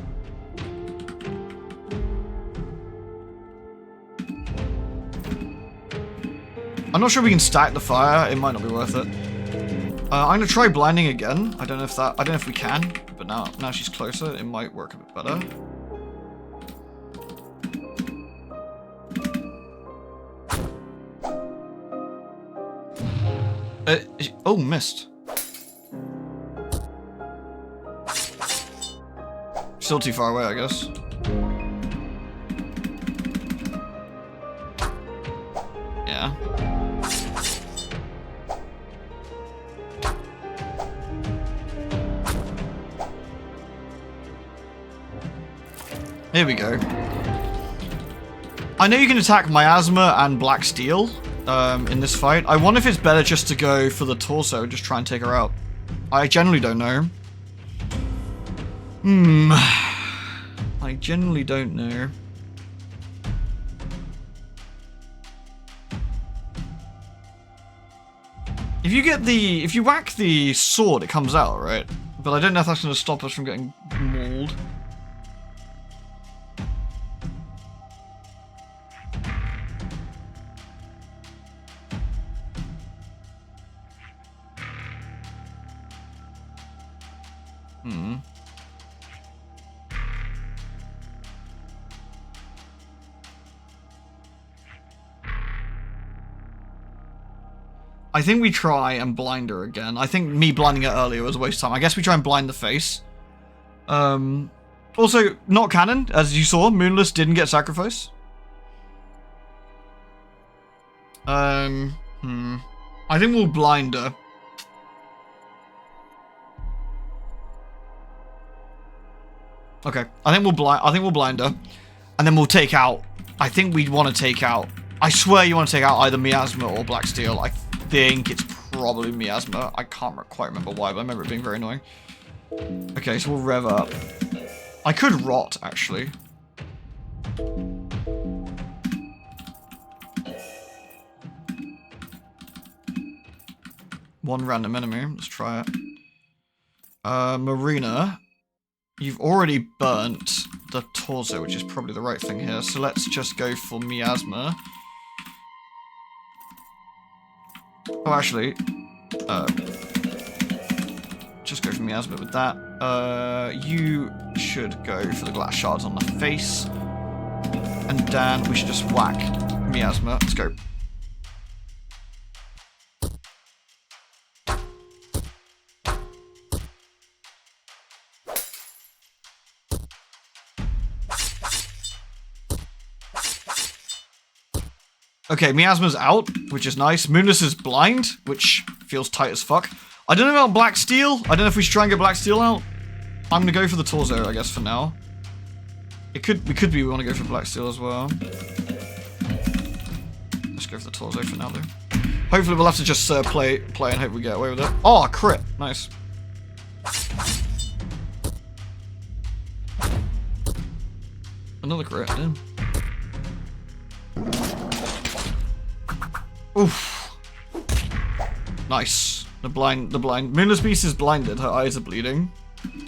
[SPEAKER 1] I'm not sure we can stack the fire. It might not be worth it. I'm gonna try blinding again. I don't know if we can, but now she's closer, it might work a bit better. Oh, missed. Still too far away, I guess. Yeah. Here we go. I know you can attack Miasma and Black Steel in this fight. I wonder if it's better just to go for the torso and just try and take her out. I generally don't know. I generally don't know. If you whack the sword, it comes out, right? But I don't know if that's going to stop us from getting mauled. Hmm. I think we try and blind her again. I think me blinding her earlier was a waste of time. I guess we try and blind the face. Also, not canon, as you saw, Moonless didn't get sacrificed. I think we'll blind her. Okay, I think we'll blind her, and then we'll take out. I think we'd want to take out. I swear you want to take out either Miasma or Black Steel. I think it's probably Miasma. I can't quite remember why, but I remember it being very annoying. Okay, so we'll rev up. I could rot, actually. One random enemy. Let's try it. Marina. You've already burnt the torso, which is probably the right thing here. So let's just go for Miasma. Oh, actually. Just go for Miasma with that. You should go for the glass shards on the face. And Dan, we should just whack Miasma. Let's go. Okay, Miasma's out, which is nice. Moonless is blind, which feels tight as fuck. I don't know about Black Steel. I don't know if we should try and get Black Steel out. I'm gonna go for the torso, I guess, for now. We want to go for Black Steel as well. Let's go for the torso for now, though. Hopefully we'll have to just play and hope we get away with it. Oh, crit. Nice. Another crit, damn. Oof. Nice. The blind. Moonless Beast is blinded. Her eyes are bleeding.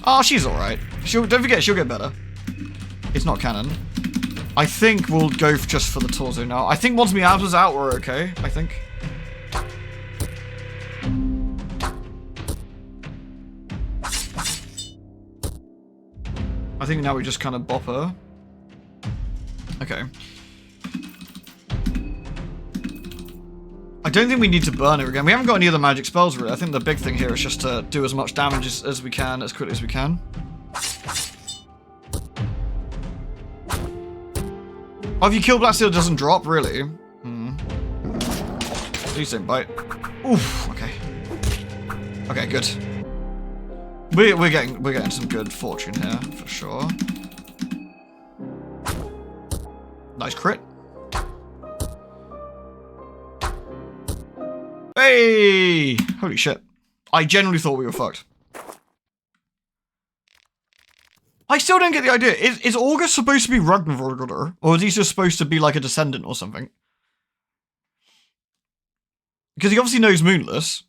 [SPEAKER 1] Oh, she's alright. Don't forget, she'll get better. It's not canon. I think we'll go just for the torso now. I think once Miasma's out, we're okay. I think. I think now we just kind of bop her. Okay. I don't think we need to burn her again. We haven't got any other magic spells, really. I think the big thing here is just to do as much damage as we can, as quickly as we can. Oh, if you kill Black Steel, it doesn't drop, really? Please don't bite. Oof, okay. Okay, good. We're getting some good fortune here, for sure. Nice crit. Hey! Holy shit. I genuinely thought we were fucked. I still don't get the idea. Is August supposed to be Ragnarok, or is he just supposed to be like a descendant or something? Because he obviously knows Moonless.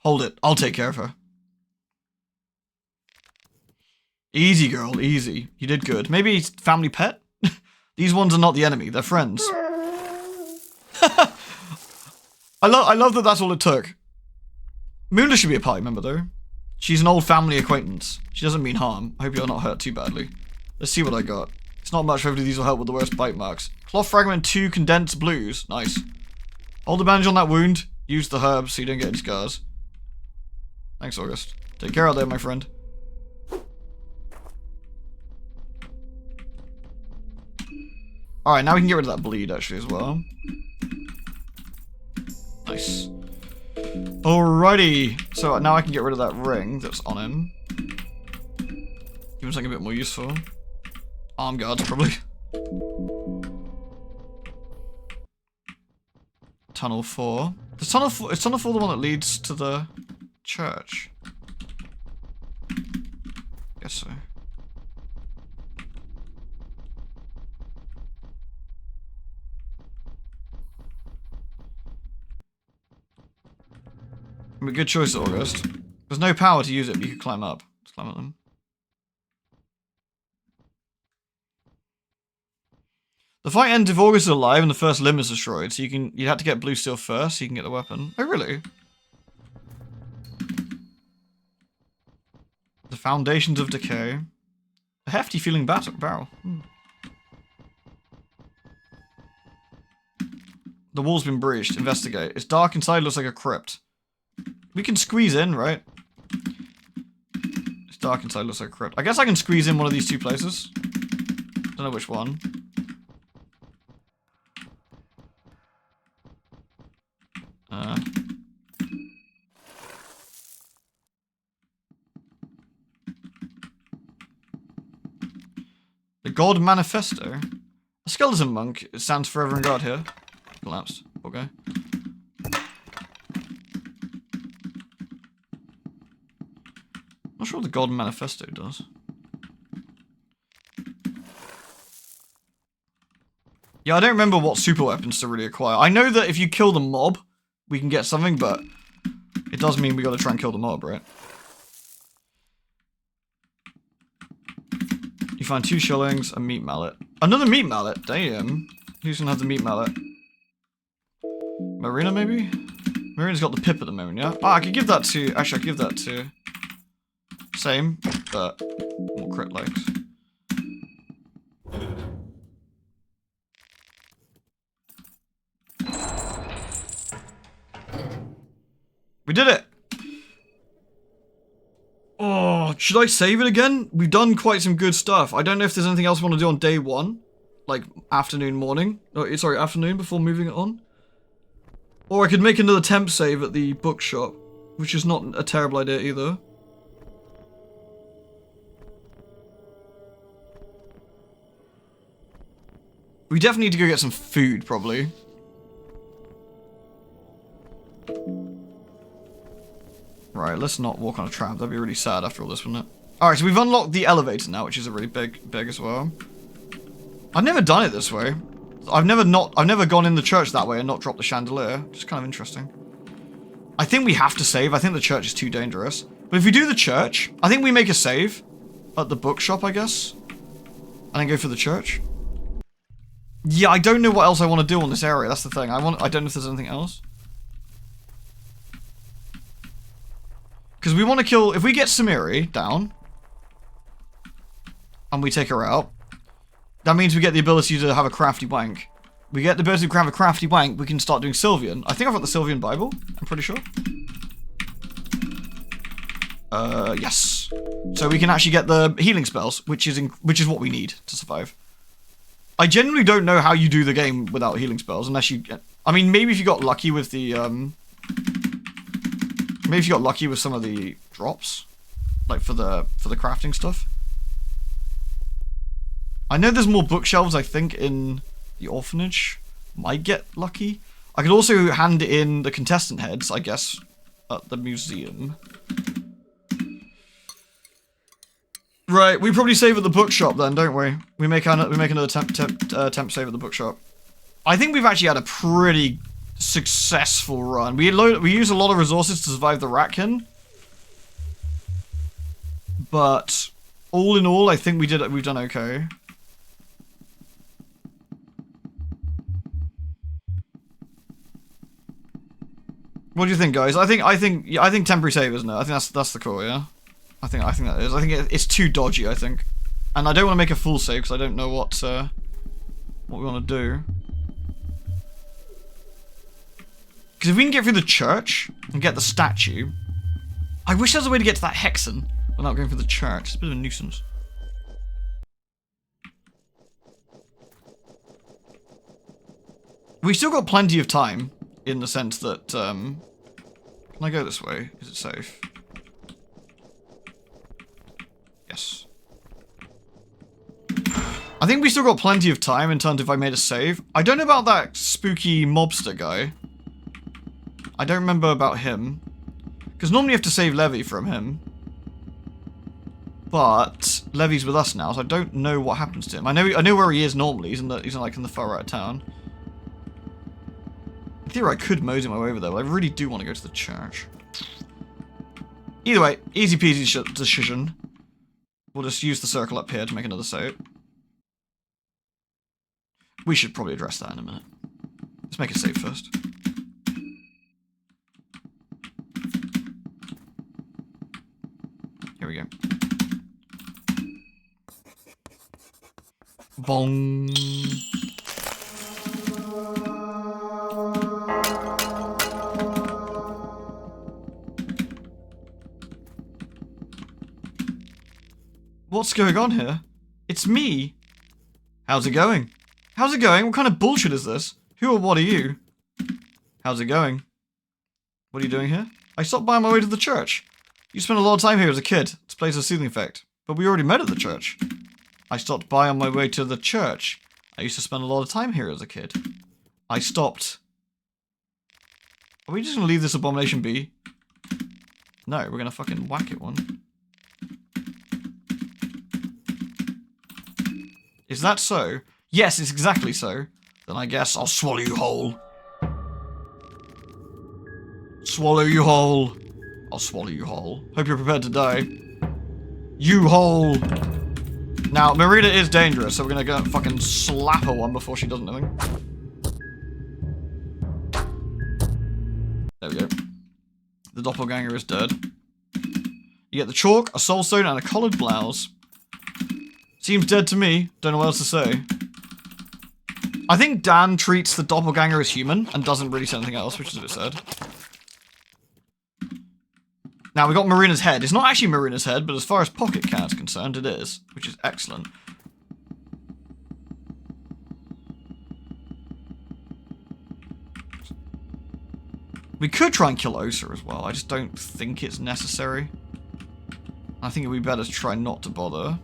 [SPEAKER 1] Hold it. I'll take care of her. Easy, girl. Easy. You did good. Maybe he's family pet? These ones are not the enemy. They're friends. I love that that's all it took. Moonless should be a party member, though. She's an old family acquaintance. She doesn't mean harm. I hope you're not hurt too badly. Let's see what I got. It's not much. Hopefully these will help with the worst bite marks. Cloth fragment 2 condensed blues. Nice. Hold the bandage on that wound. Use the herbs so you don't get any scars. Thanks, August. Take care out there, my friend. Alright, now we can get rid of that bleed, actually, as well. Nice. Alrighty. So now I can get rid of that ring that's on him. Give him something a bit more useful. Arm guards, probably. Tunnel 4. Is Tunnel 4 the one that leads to the church? Guess so. A good choice, August. There's no power to use it, but you could climb up. Let's climb at them. The fight ends if August is alive and the first limb is destroyed, so you'd have to get blue steel first so you can get the weapon. Oh, really? Foundations of Decay. A hefty feeling barrel. The wall's been breached. Investigate. It's dark inside, looks like a crypt. We can squeeze in, right? It's dark inside, looks like a crypt. I guess I can squeeze in one of these two places. Don't know which one. The God Manifesto. A skeleton monk. It stands forever in guard here. Collapsed. Okay. Not sure what the God Manifesto does. Yeah, I don't remember what super weapons to really acquire. I know that if you kill the mob, we can get something, but it does mean we gotta try and kill the mob, right? You find 2 shillings, a meat mallet. Another meat mallet? Damn. Who's gonna have the meat mallet? Marina, maybe? Marina's got the pip at the moment, yeah? Ah, I could give that to... Actually, I could give that to... Same, but more crit likes. We did it! Oh, should I save it again? We've done quite some good stuff. I don't know if there's anything else we want to do on day 1. Like, afternoon, morning. Oh, sorry, afternoon before moving it on. Or I could make another temp save at the bookshop, which is not a terrible idea either. We definitely need to go get some food, probably. Right, let's not walk on a tram. That'd be really sad after all this, wouldn't it? Alright, so we've unlocked the elevator now, which is a really big as well. I've never done it this way. I've never gone in the church that way and not dropped the chandelier. Just kind of interesting. I think we have to save. I think the church is too dangerous. But if we do the church, I think we make a save at the bookshop, I guess. And then go for the church. Yeah, I don't know what else I want to do on this area. That's the thing. I don't know if there's anything else. Because we want to kill... If we get Samiri down, and we take her out, that means we get the ability to have a crafty wank. We get the ability to have a crafty wank, we can start doing Sylvian. I think I've got the Sylvian Bible, I'm pretty sure. Yes. So we can actually get the healing spells, which is what we need to survive. I genuinely don't know how you do the game without healing spells, unless you get... I mean, maybe if you got lucky with the, maybe if you got lucky with some of the drops, like for the crafting stuff. I know there's more bookshelves, I think, in the orphanage. Might get lucky. I could also hand in the contestant heads, I guess, at the museum. Right, we probably save at the bookshop then, don't we? We make another temp save at the bookshop. I think we've actually had a pretty successful run. We use a lot of resources to survive the Ratkin. But all in all, I think we've done okay. What do you think, guys? I think temporary save, isn't it? I think that's the call, yeah. I think that is. I think it's too dodgy, I think. And I don't want to make a full save because I don't know what we want to do. Because if we can get through the church and get the statue, I wish there was a way to get to that hexen without going through the church. It's a bit of a nuisance. We still got plenty of time in the sense that can I go this way? Is it safe? Yes. I think we still got plenty of time in terms of if I made a save. I don't know about that spooky mobster guy. I don't remember about him. Because normally you have to save Levy from him. But Levy's with us now, so I don't know what happens to him. I know where he is normally. He's in the far right of town. In theory, I could mosey my way over there, but I really do want to go to the church. Either way, easy peasy decision. We'll just use the circle up here to make another save. We should probably address that in a minute. Let's make a save first. Here we go. Bong. What's going on here? It's me. How's it going? How's it going? What kind of bullshit is this? Who or what are you? How's it going? What are you doing here? I stopped by on my way to the church. You spent a lot of time here as a kid. This place has a ceiling effect. But we already met at the church. I stopped by on my way to the church. I used to spend a lot of time here as a kid. I stopped. Are we just gonna leave this abomination be? No, we're gonna fucking whack it one. Is that so? Yes, it's exactly so. Then I guess I'll swallow you whole. Swallow you whole. I'll swallow you whole. Hope you're prepared to die. You whole. Now, Marina is dangerous, so we're gonna go and fucking slap her one before she does anything. There we go. The doppelganger is dead. You get the chalk, a soul stone, and a collared blouse. Seems dead to me. Don't know what else to say. I think Dan treats the doppelganger as human and doesn't really say anything else, which is a bit sad. Now, we got Marina's head. It's not actually Marina's head, but as far as Pocket Cat's concerned, it is, which is excellent. We could try and kill Osa as well. I just don't think it's necessary. I think it would be better to try not to bother.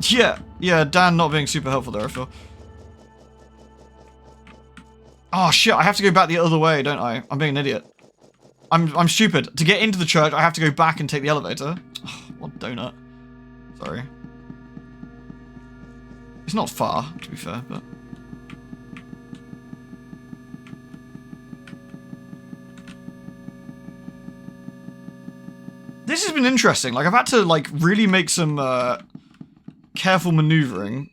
[SPEAKER 1] Yeah, Dan not being super helpful there, I feel. Oh shit, I have to go back the other way, don't I? I'm being an idiot. I'm stupid. To get into the church, I have to go back and take the elevator. Oh, what a donut. Sorry. It's not far, to be fair, but... This has been interesting. Like, I've had to, like, really make some, careful maneuvering.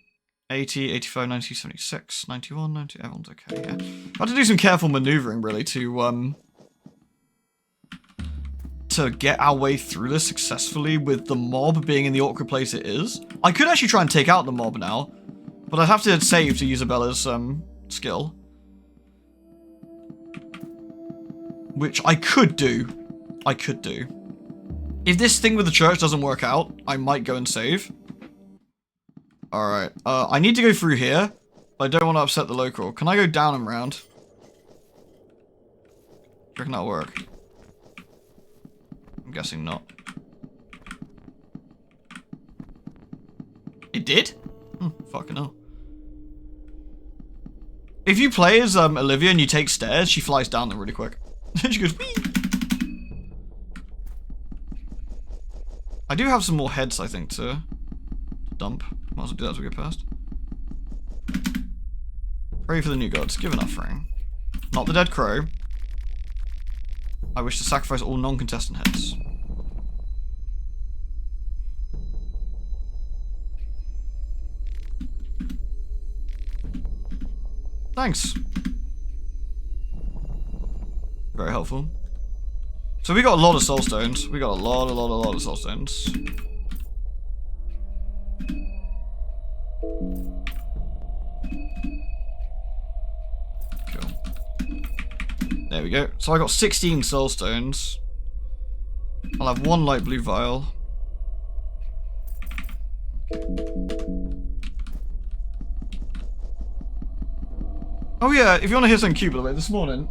[SPEAKER 1] 80, 85, 90, 76, 91, 90, everyone's okay, yeah. I had to do some careful maneuvering, really, to get our way through this successfully with the mob being in the awkward place it is. I could actually try and take out the mob now, but I'd have to save to use Isabella's, skill. Which I could do. If this thing with the church doesn't work out, I might go and save. Alright, I need to go through here, but I don't want to upset the local. Can I go down and round? Do you reckon that'll work? I'm guessing not. It did? Fucking hell. If you play as Olivia and you take stairs, she flies down them really quick. She goes, whee! I do have some more heads, I think, to dump. Might as well do that as we go past. Pray for the new gods. Give an offering. Not the dead crow. I wish to sacrifice all non-contestant heads. Thanks. Very helpful. So we got a lot of soul stones. We got a lot of soul stones. Cool. There we go. So I got 16 soul stones. I'll have one light blue vial. Oh yeah, if you want to hear something cute, by the way, this morning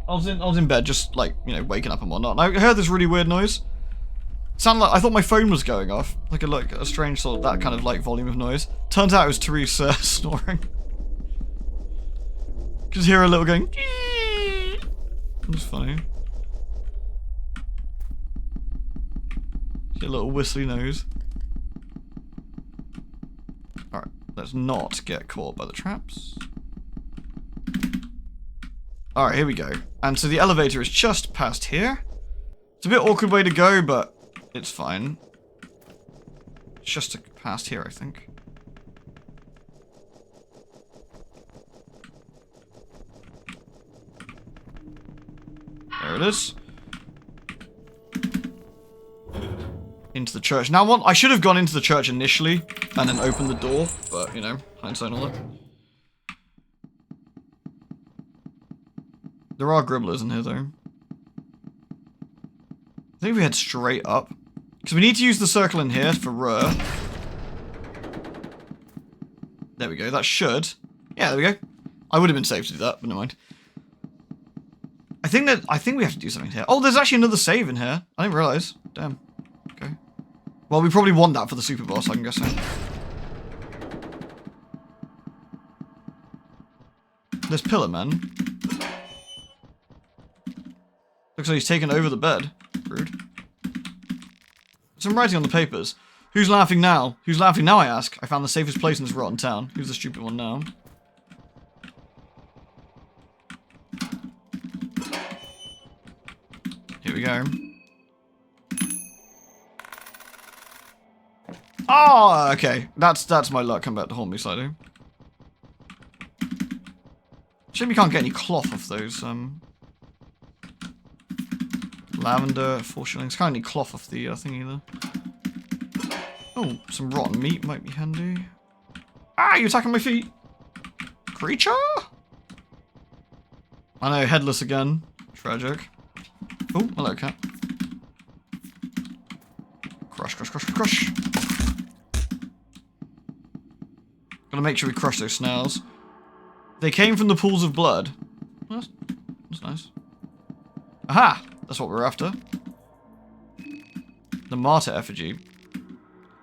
[SPEAKER 1] I was in bed, just like, you know, waking up and whatnot. And I heard this really weird noise. Sounded like I thought my phone was going off, like a strange sort of that kind of like volume of noise. Turns out it was Therese snoring. Just hear a little going. It was funny. Get a little whistly nose. All right, let's not get caught by the traps. Alright, here we go. And so the elevator is just past here. It's a bit awkward way to go, but it's fine. It's just past here, I think. There it is. into the church. Now, I should have gone into the church initially and then opened the door, but, you know, hindsight and all that. There are gribblers in here, though. I think we head straight up. Because we need to use the circle in here for Rur. There we go, that should. Yeah, there we go. I would have been safe to do that, but never mind. I think we have to do something here. Oh, there's actually another save in here. I didn't realise. Damn. Okay. Well, we probably want that for the super boss, I'm guessing. There's Pillar Man. Looks like he's taken over the bed. Rude. Some writing on the papers. Who's laughing now? Who's laughing now, I ask? I found the safest place in this rotten town. Who's the stupid one now? Here we go. Oh, okay. That's my luck. Come back to haunt me slightly. Shame we can't get any cloth off those, lavender, 4 shillings. Can't get any cloth off the thing either. Oh, some rotten meat might be handy. Ah, you're attacking my feet! Creature? I know, headless again. Tragic. Oh, hello, cat. Crush, crush, crush, crush. Gotta make sure we crush those snails. They came from the pools of blood. That's nice. Aha! That's what we're after. The martyr effigy.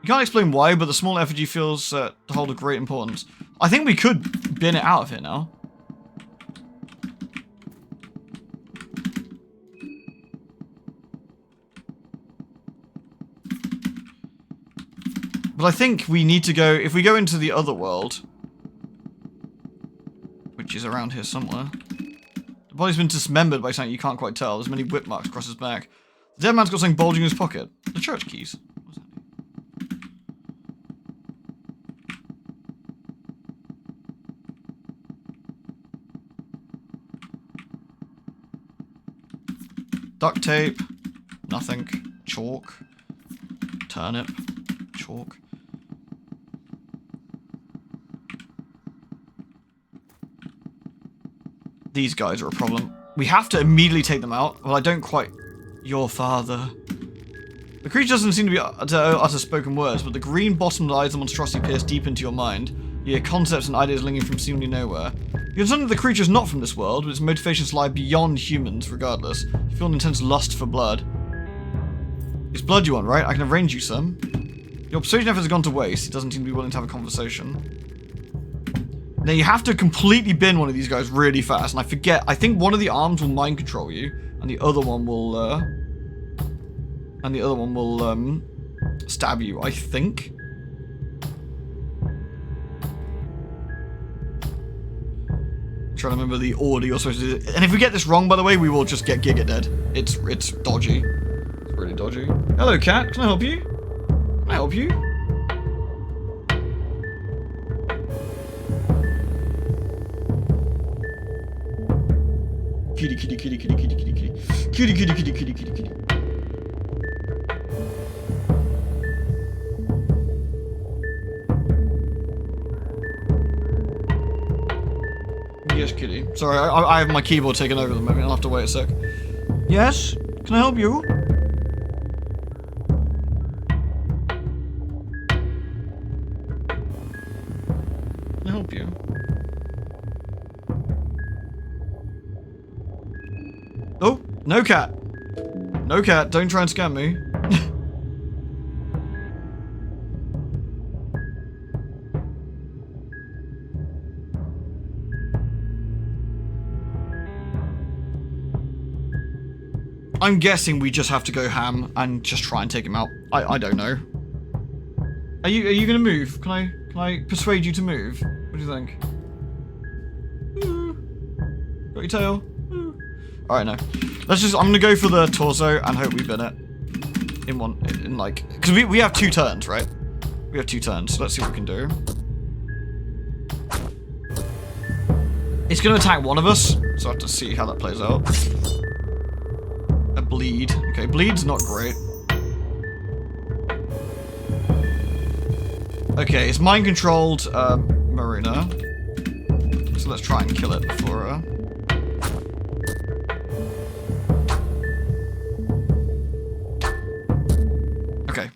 [SPEAKER 1] You can't explain why, but the small effigy feels to hold a great importance. I think we could bin it out of here now. But I think we need to go, if we go into the other world, which is around here somewhere. The body's been dismembered by something you can't quite tell. There's many whip marks across his back. The dead man's got something bulging in his pocket. The church keys. What's that? Duct tape. Nothing. Chalk. Turnip. Chalk. These guys are a problem. We have to immediately take them out. Well, I don't quite... Your father. The creature doesn't seem to be to utter spoken words, but the green-bottomed eyes of the monstrosity pierce deep into your mind. You hear concepts and ideas lingering from seemingly nowhere. You understand that the creature is not from this world, but its motivations lie beyond humans, regardless. You feel an intense lust for blood. It's blood you want, right? I can arrange you some. Your persuasion efforts have gone to waste. He doesn't seem to be willing to have a conversation. Now you have to completely bin one of these guys really fast, and I think one of the arms will mind control you, and the other one will, stab you, I think. I'm trying to remember the order you're supposed to do. And if we get this wrong, by the way, we will just get Giga dead. It's dodgy. It's really dodgy. Hello, cat. Can I help you? Can I help you? Kitty, kitty, kitty, kitty, kitty, kitty, kitty. Kitty, kitty, kitty, kitty, kitty, kitty. Yes, kitty. Sorry, I have my keyboard taken over at the moment. I'll have to wait a sec. Yes? Can I help you? Can I help you? Oh, no cat. No cat, don't try and scam me. I'm guessing we just have to go ham and just try and take him out. I don't know. Are you gonna move? Can I persuade you to move? What do you think? Ooh. Got your tail? Alright, no. I'm gonna go for the torso and hope we bin it. Because we have 2 turns, right? We have 2 turns, so let's see what we can do. It's gonna attack one of us, so I have to see how that plays out. A bleed. Okay, bleed's not great. Okay, it's mind-controlled Marina. So let's try and kill it before... Okay.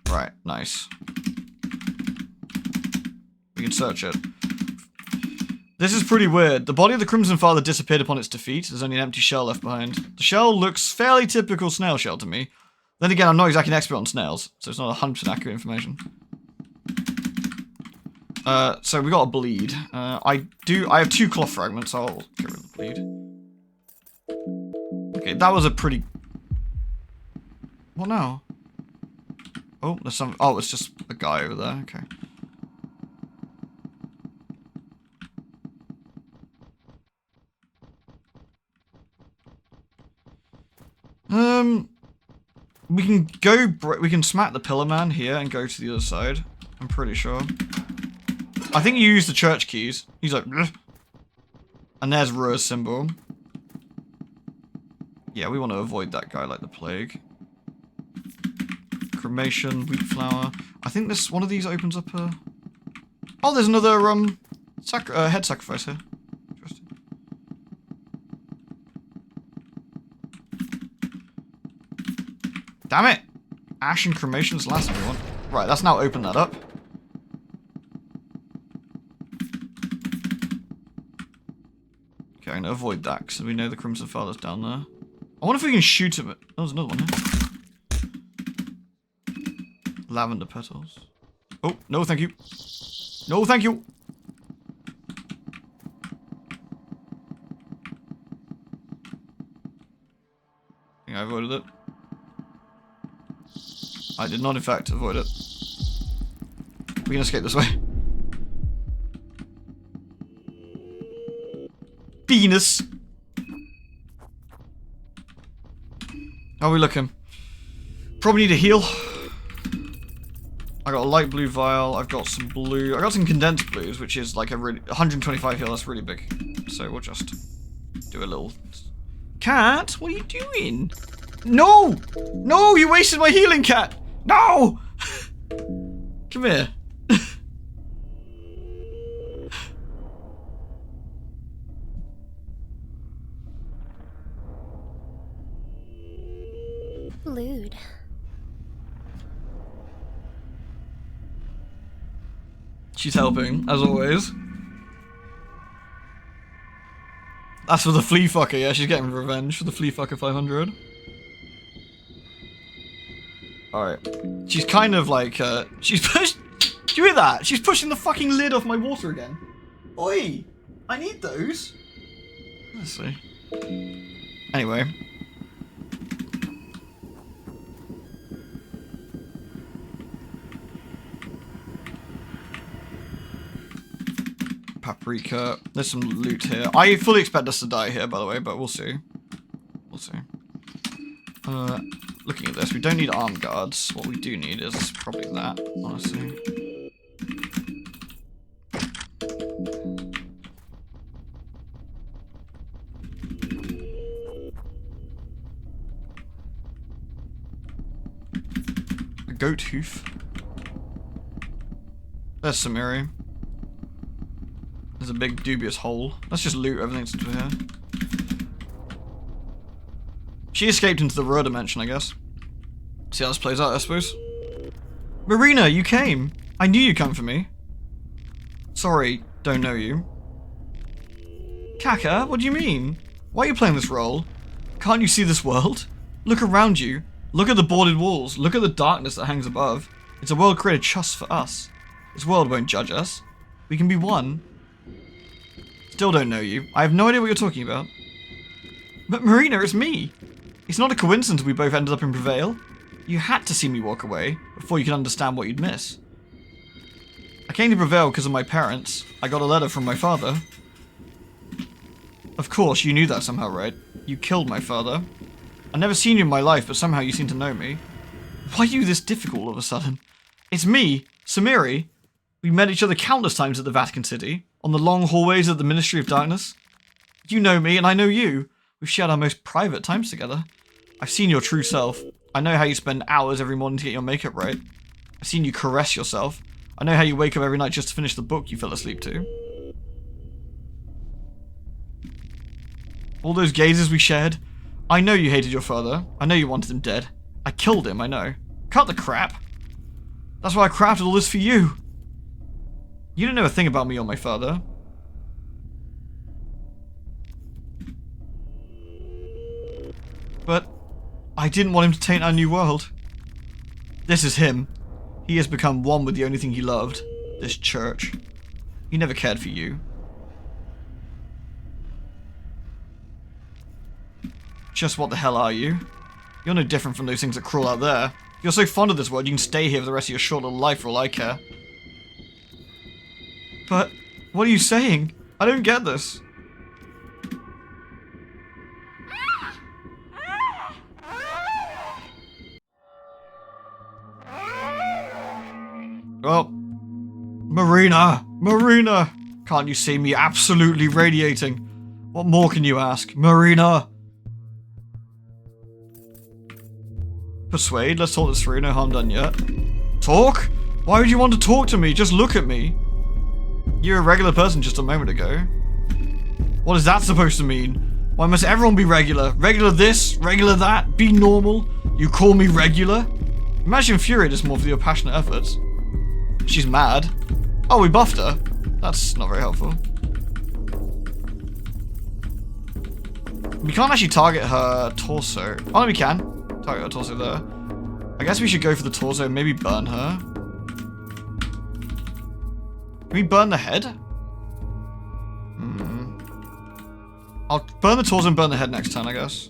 [SPEAKER 1] Right, nice. We can search it. This is pretty weird. The body of the Crimson Father disappeared upon its defeat. There's only an empty shell left behind. The shell looks fairly typical snail shell to me. Then again, I'm not exactly an expert on snails, so it's not 100% accurate information. So we got a bleed. I have 2 cloth fragments, so I'll get rid of the bleed. Okay, that was a pretty... What now? Oh, there's some... Oh, it's just a guy over there, okay. We can go... We can smack the Pillar Man here and go to the other side. I'm pretty sure. I think you use the church keys. He's like... Bleh. And there's Rua's symbol. Yeah, we want to avoid that guy like the plague. Cremation, wheat flour. I think this one of these opens up a... Oh, there's another head sacrifice here. Interesting. Damn it! Ash and cremation's the last thing we want. Right, let's now open that up. Okay, I'm gonna avoid that because we know the Crimson Father's down there. I wonder if we can shoot him. Oh, there's another one here. Lavender petals. Oh, no thank you. No thank you. I think I avoided it. I did not in fact avoid it. We can escape this way. Venus. How are we looking? Probably need a heal. I got a light blue vial, I've got some blue, I got some condensed blues, which is like a really, 125 heal, that's really big. So we'll just do a little... Cat, what are you doing? No! No, you wasted my healing, cat! No! Come here.
[SPEAKER 2] Lewd.
[SPEAKER 1] She's helping, as always. That's for the flea fucker, yeah, she's getting revenge for the flea fucker 500. Alright. She's kind of like, she's pushed... Do you hear that? She's pushing the fucking lid off my water again. Oi! I need those. Let's see. Anyway. Paprika. There's some loot here. I fully expect us to die here, by the way, but we'll see. We'll see. Looking at this, we don't need armed guards. What we do need is probably that, honestly. A goat hoof. There's Samiri. There's a big dubious hole. Let's just loot everything since we're here. She escaped into the Rua dimension, I guess. See how this plays out, I suppose. Marina, you came! I knew you'd come for me. Sorry, don't know you. Kaka, what do you mean? Why are you playing this role? Can't you see this world? Look around you. Look at the boarded walls. Look at the darkness that hangs above. It's a world created just for us. This world won't judge us. We can be one. Still don't know you. I have no idea what you're talking about. But Marina, it's me. It's not a coincidence we both ended up in Prevail. You had to see me walk away before you could understand what you'd miss. I came to Prevail because of my parents. I got a letter from my father. Of course, you knew that somehow, right? You killed my father. I've never seen you in my life, but somehow you seem to know me. Why are you this difficult all of a sudden? It's me, Samiri. We met each other countless times at the Vatican City, on the long hallways of the Ministry of Darkness. You know me, and I know you. We've shared our most private times together. I've seen your true self. I know how you spend hours every morning to get your makeup right. I've seen you caress yourself. I know how you wake up every night just to finish the book you fell asleep to. All those gazes we shared. I know you hated your father. I know you wanted him dead. I killed him, I know. Cut the crap. That's why I crafted all this for you. You don't know a thing about me or my father. But I didn't want him to taint our new world. This is him. He has become one with the only thing he loved. This church. He never cared for you. Just what the hell are you? You're no different from those things that crawl out there. You're so fond of this world, you can stay here for the rest of your short little life for all I care. But, what are you saying? I don't get this. Well, Marina! Marina! Can't you see me absolutely radiating? What more can you ask? Marina! Persuade, let's talk this through, no harm done yet. Talk? Why would you want to talk to me? Just look at me. You're a regular person just a moment ago. What is that supposed to mean? Why must everyone be regular? Regular this, regular that, be normal? You call me regular? Imagine infuriated us more for your passionate efforts. She's mad. Oh, we buffed her. That's not very helpful. We can't actually target her torso. Oh, no, we can. Target her torso there. I guess we should go for the torso and maybe burn her. Can we burn the head? I'll burn the torso and burn the head next turn, I guess.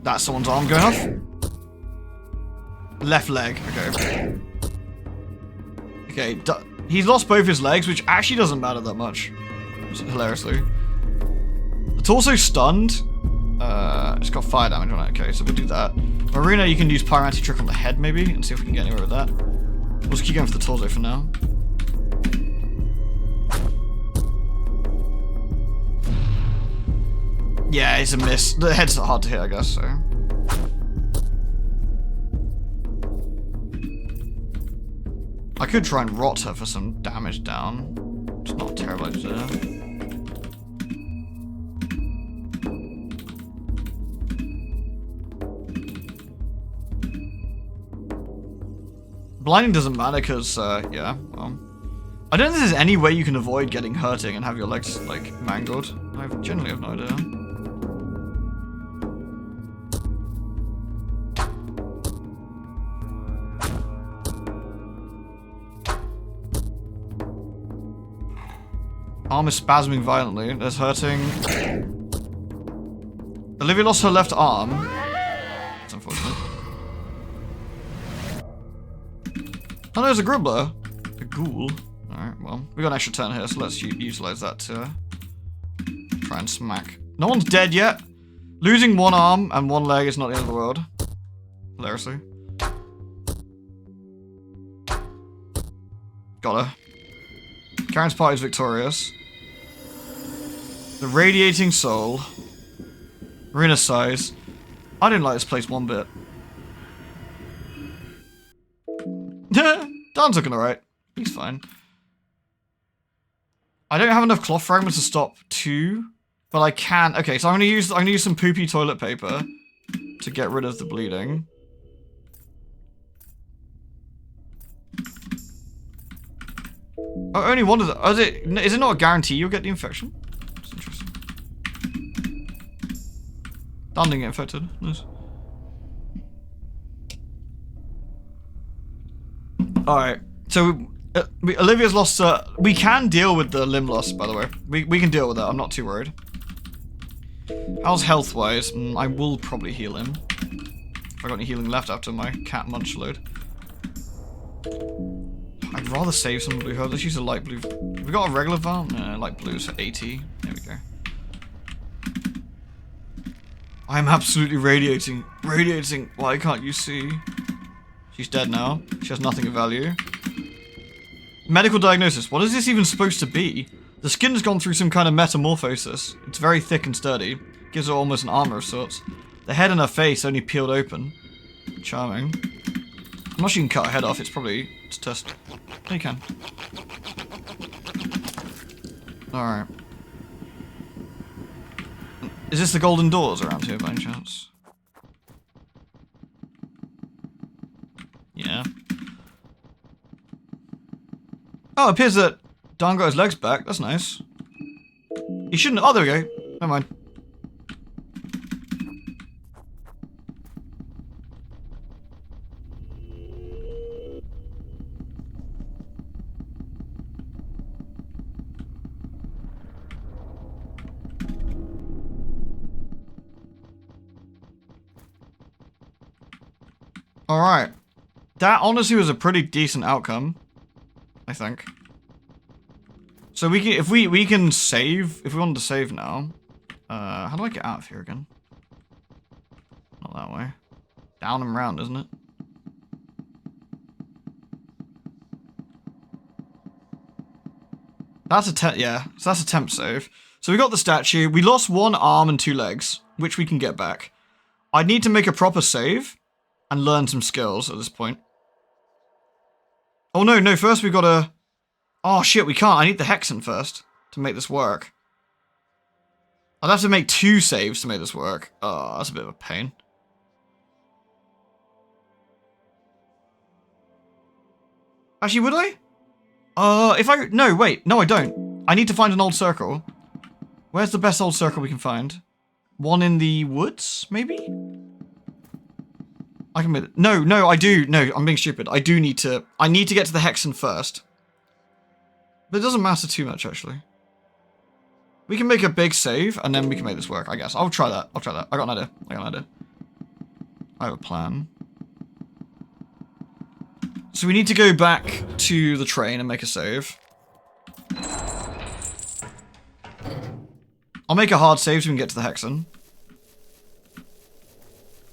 [SPEAKER 1] That's someone's arm going off. Left leg, okay. Okay, he's lost both his legs, which actually doesn't matter that much. Hilariously. The torso's stunned. It's got fire damage on it, okay, so we'll do that. Marina, you can use Pyromancy Trick on the head, maybe, and see if we can get anywhere with that. We'll just keep going for the torso for now. Yeah, it's a miss. The head's not hard to hit, I guess, so. I could try and rot her for some damage down. It's not a terrible idea. Blinding doesn't matter because, yeah, well. I don't think there's any way you can avoid getting hurting and have your legs, like, mangled. I generally have no idea. Arm is spasming violently. There's hurting. Olivia lost her left arm. That's unfortunate. Oh, there's a grubbler. A ghoul. Alright, well, we got an extra turn here, so let's utilize that to try and smack. No one's dead yet. Losing one arm and one leg is not the end of the world. Hilariously. Got her. Karen's party is victorious. The radiating soul. Marina sighs. I didn't like this place one bit. Dan's looking alright. He's fine. I don't have enough cloth fragments to stop two, but I can. Okay, so I'm gonna use some poopy toilet paper to get rid of the bleeding. Oh, only one of the. Oh, is it not a guarantee you'll get the infection? That's interesting. Dan didn't get infected. Nice. Alright, so Olivia's lost. We can deal with the limb loss, by the way. We can deal with that. I'm not too worried. How's health wise? I will probably heal him. If I got any healing left after my cat munch load. I'd rather save some blue herbs. Let's use a light blue. We got a regular vial? No, light blue's for 80. There we go. I'm absolutely radiating. Radiating. Why can't you see? She's dead now. She has nothing of value. Medical diagnosis. What is this even supposed to be? The skin's gone through some kind of metamorphosis. It's very thick and sturdy. Gives her almost an armor of sorts. The head and her face only peeled open. Charming. I'm not sure you can cut her head off. It's probably... It's a test. No, you can. Alright. Is this the golden doors around here by any chance? Yeah. Oh, it appears that Dan got his legs back. That's nice. He shouldn't... Oh, there we go. Never mind. Alright. That honestly was a pretty decent outcome, I think. So we can, if we can save, if we wanted to save now. How do I get out of here again? Not that way. Down and round, isn't it? That's a yeah, so that's a temp save. So we got the statue, we lost one arm and 2 legs, which we can get back. I need to make a proper save and learn some skills at this point. Oh no, first we've got to... Oh shit, we can't. I need the hexen first to make this work. I'd have to make 2 saves to make this work. Oh, that's a bit of a pain. Actually, would I? If I... No, wait. No, I don't. I need to find an old circle. Where's the best old circle we can find? One in the woods, maybe? I can make it. No, I do. No, I'm being stupid. I do need to... I need to get to the hexen first. But it doesn't matter too much, actually. We can make a big save, and then we can make this work, I guess. I'll try that. I got an idea. I have a plan. So we need to go back to the train and make a save. I'll make a hard save so we can get to the hexen.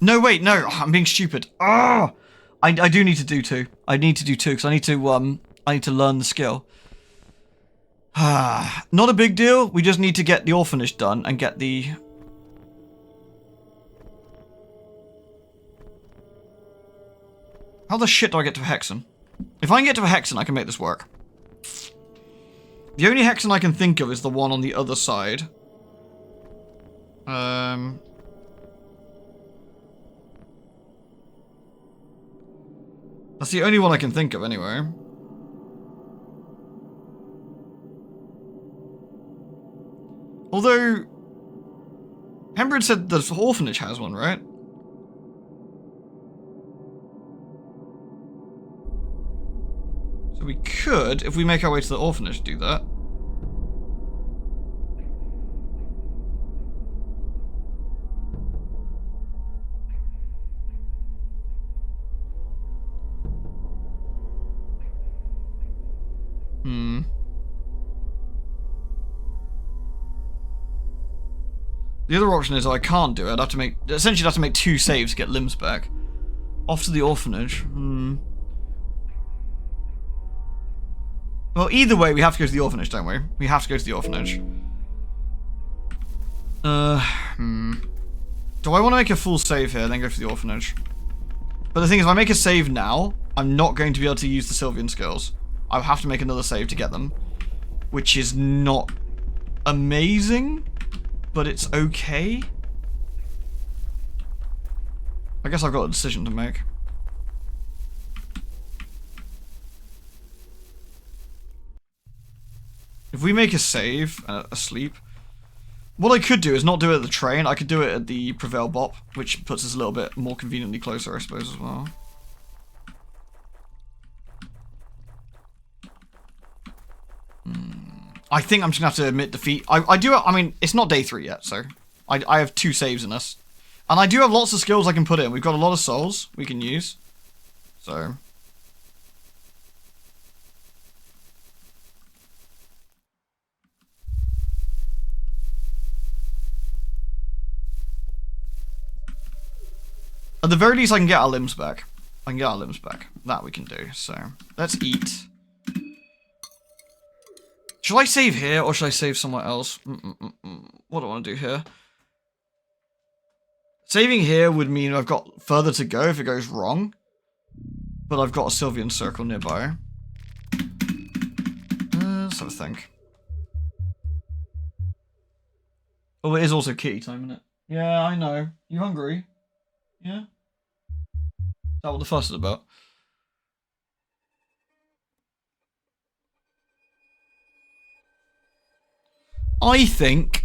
[SPEAKER 1] No, wait, no. I'm being stupid. Ah! I do need to do 2. I need to do 2, because I need to learn the skill. Not a big deal. We just need to get the orphanage done and get the... How the shit do I get to a hexen? If I can get to a hexen, I can make this work. The only hexen I can think of is the one on the other side. That's the only one I can think of, anyway. Although, Hembrid said the orphanage has one, right? So we could, if we make our way to the orphanage, do that. The other option is I can't do it. I'd have to make... Essentially, I'd have to make 2 saves to get limbs back. Off to the orphanage. Well, either way, we have to go to the orphanage, don't we? We have to go to the orphanage. Do I want to make a full save here, then go to the orphanage? But the thing is, if I make a save now, I'm not going to be able to use the Sylvian skills. I'll have to make another save to get them. Which is not amazing, but it's okay. I guess I've got a decision to make. If we make a save, asleep, what I could do is not do it at the train. I could do it at the Prevail Bop, which puts us a little bit more conveniently closer, I suppose, as well. I think I'm just gonna have to admit defeat. I mean, it's not day 3 yet, so I have 2 saves in us. And I do have lots of skills I can put in. We've got a lot of souls we can use. So... At the very least, I can get our limbs back. That we can do. So, let's eat. Should I save here or should I save somewhere else? What do I want to do here? Saving here would mean I've got further to go if it goes wrong. But I've got a Sylvian circle nearby. Let's have a think. Oh, it is also kitty time, isn't it? Yeah, I know. You hungry? Yeah? Is that what the fuss is about? I think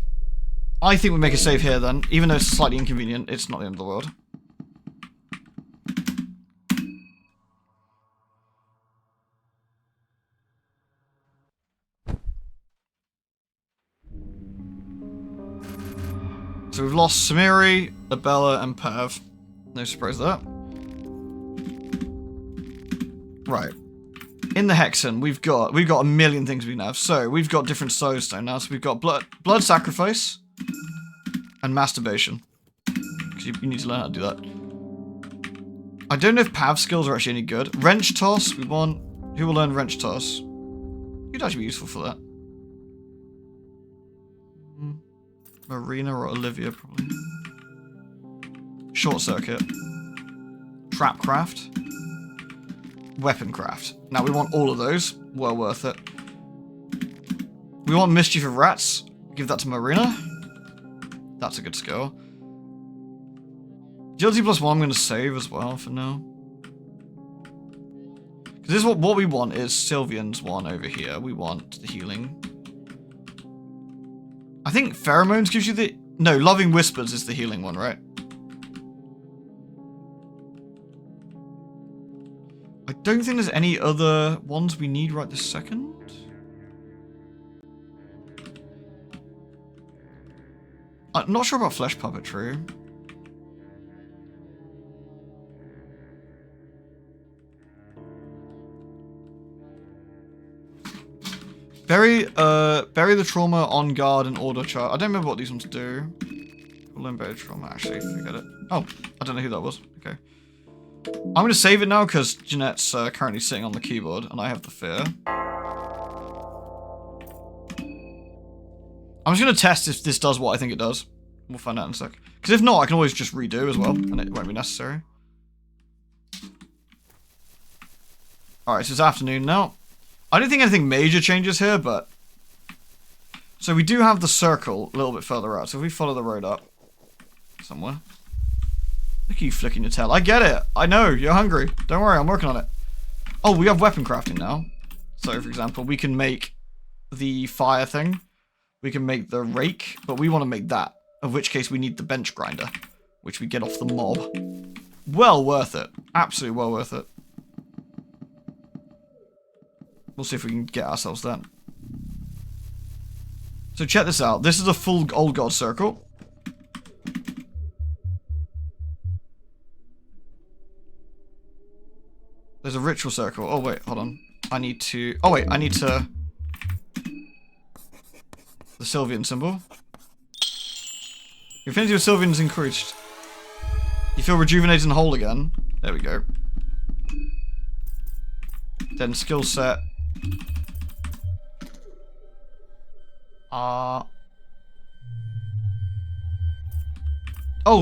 [SPEAKER 1] we make a save here then. Even though it's slightly inconvenient, it's not the end of the world. So we've lost Samiri, Abella, and Pav. No surprise there. Right. In the Hexen, we've got a million things we can have. So we've got different soulstone now. So we've got blood sacrifice and masturbation. Because you need to learn how to do that. I don't know if Pav skills are actually any good. Wrench toss, we want. Who will learn wrench toss? Who'd actually be useful for that? Marina or Olivia, probably. Short circuit. Trapcraft. Weaponcraft. Now we want all of those. Well worth it. We want Mischief of Rats. Give that to Marina. That's a good skill. Agility +1 I'm going to save as well for now. Because this is what we want is Sylvian's one over here. We want the healing. I think Pheromones gives you the... No, Loving Whispers is the healing one, right? I don't think there's any other ones we need right this second. I'm not sure about Flesh Puppetry. Bury the trauma, on guard, and order chart. I don't remember what these ones do. Learn bury trauma, actually, forget it. Oh, I don't know who that was. Okay. I'm going to save it now because Jeanette's currently sitting on the keyboard and I have the fear. I'm just going to test if this does what I think it does. We'll find out in a sec. Because if not, I can always just redo as well and it won't be necessary. Alright, so it's afternoon now. I don't think anything major changes here, but... So we do have the circle a little bit further out. So if we follow the road up somewhere. Look at you flicking your tail. I get it. I know. You're hungry. Don't worry. I'm working on it. Oh, we have weapon crafting now. So, for example, we can make the fire thing. We can make the rake, but we want to make that. In which case we need the bench grinder, which we get off the mob. Well worth it. Absolutely well worth it. We'll see if we can get ourselves that. So check this out. This is a full old god circle. There's a ritual circle. Oh wait, hold on. I need to... Oh wait, I need to... The Sylvian symbol. Your affinity with Sylvian is increased. You feel rejuvenated and whole again. There we go. Then skill set. Oh,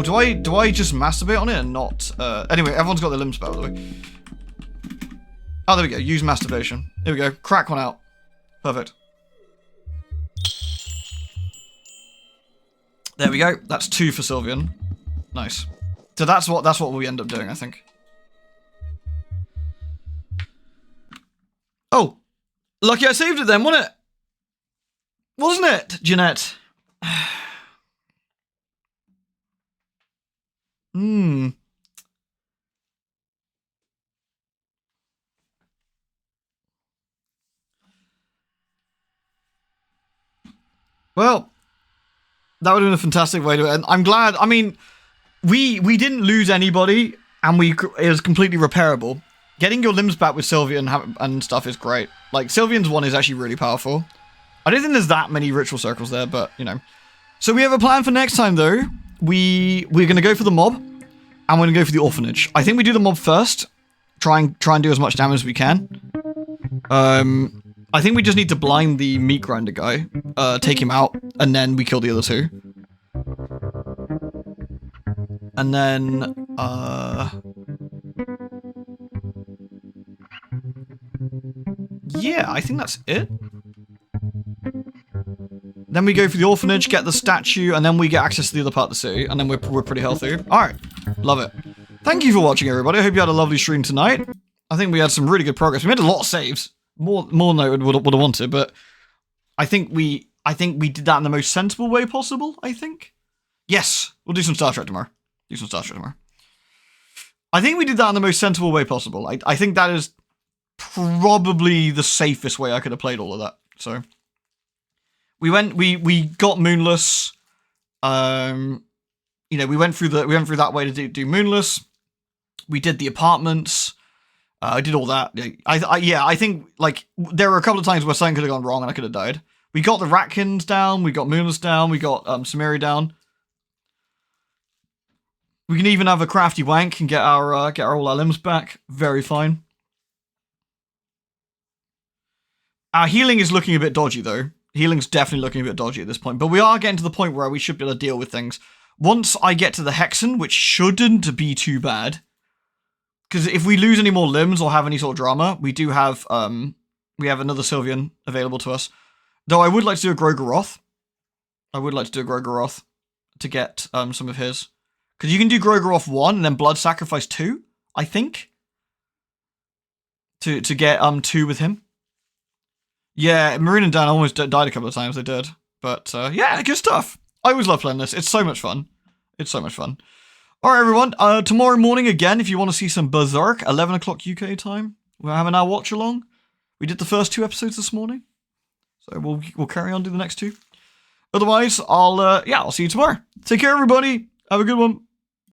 [SPEAKER 1] do I just masturbate on it and not... Anyway, everyone's got their limbs back, by the way. Oh, there we go. Use masturbation. Here we go. Crack one out. Perfect. There we go. That's 2 for Sylvian. Nice. So that's what we end up doing, I think. Oh, lucky I saved it then, wasn't it? Wasn't it, Jeanette? Well, that would have been a fantastic way to end. I'm glad. I mean, we didn't lose anybody, and it was completely repairable. Getting your limbs back with Sylvian and stuff is great. Like, Sylvian's one is actually really powerful. I don't think there's that many ritual circles there, but, you know. So we have a plan for next time, though. We're going to go for the mob, and we're going to go for the orphanage. I think we do the mob first. Try and do as much damage as we can. I think we just need to blind the meat grinder guy, take him out, and then we kill the other two. And then, yeah, I think that's it. Then we go for the orphanage, get the statue, and then we get access to the other part of the city, and then we're pretty healthy. Alright, love it. Thank you for watching, everybody. I hope you had a lovely stream tonight. I think we had some really good progress. We made a lot of saves. More than I would have wanted, but I think we did that in the most sensible way possible, I think. Yes, we'll do some Star Trek tomorrow. I think we did that in the most sensible way possible. I think that is probably the safest way I could have played all of that. So we got Moonless. You know, we went through that way to do Moonless. We did the apartments. I did all that. I think, like, there were a couple of times where something could have gone wrong and I could have died. We got the Ratkins down, we got Moonless down, we got Samiri down. We can even have a crafty wank and get all our limbs back. Very fine. Our healing is looking a bit dodgy, though. Healing's definitely looking a bit dodgy at this point, but we are getting to the point where we should be able to deal with things. Once I get to the Hexen, which shouldn't be too bad, because if we lose any more limbs or have any sort of drama, we do have another Sylvian available to us. Though I would like to do a Grogoroth. To get some of his. Because you can do Grogoroth 1 and then Blood Sacrifice 2, I think. To get 2 with him. Yeah, Marine and Dan almost died a couple of times, they did. But yeah, good stuff. I always love playing this. It's so much fun. Alright, everyone. Tomorrow morning, again, if you want to see some Berserk, 11 o'clock UK time, we're having our watch along. We did the first 2 episodes this morning. So we'll carry on, do the next 2. Otherwise, I'll see you tomorrow. Take care, everybody. Have a good one.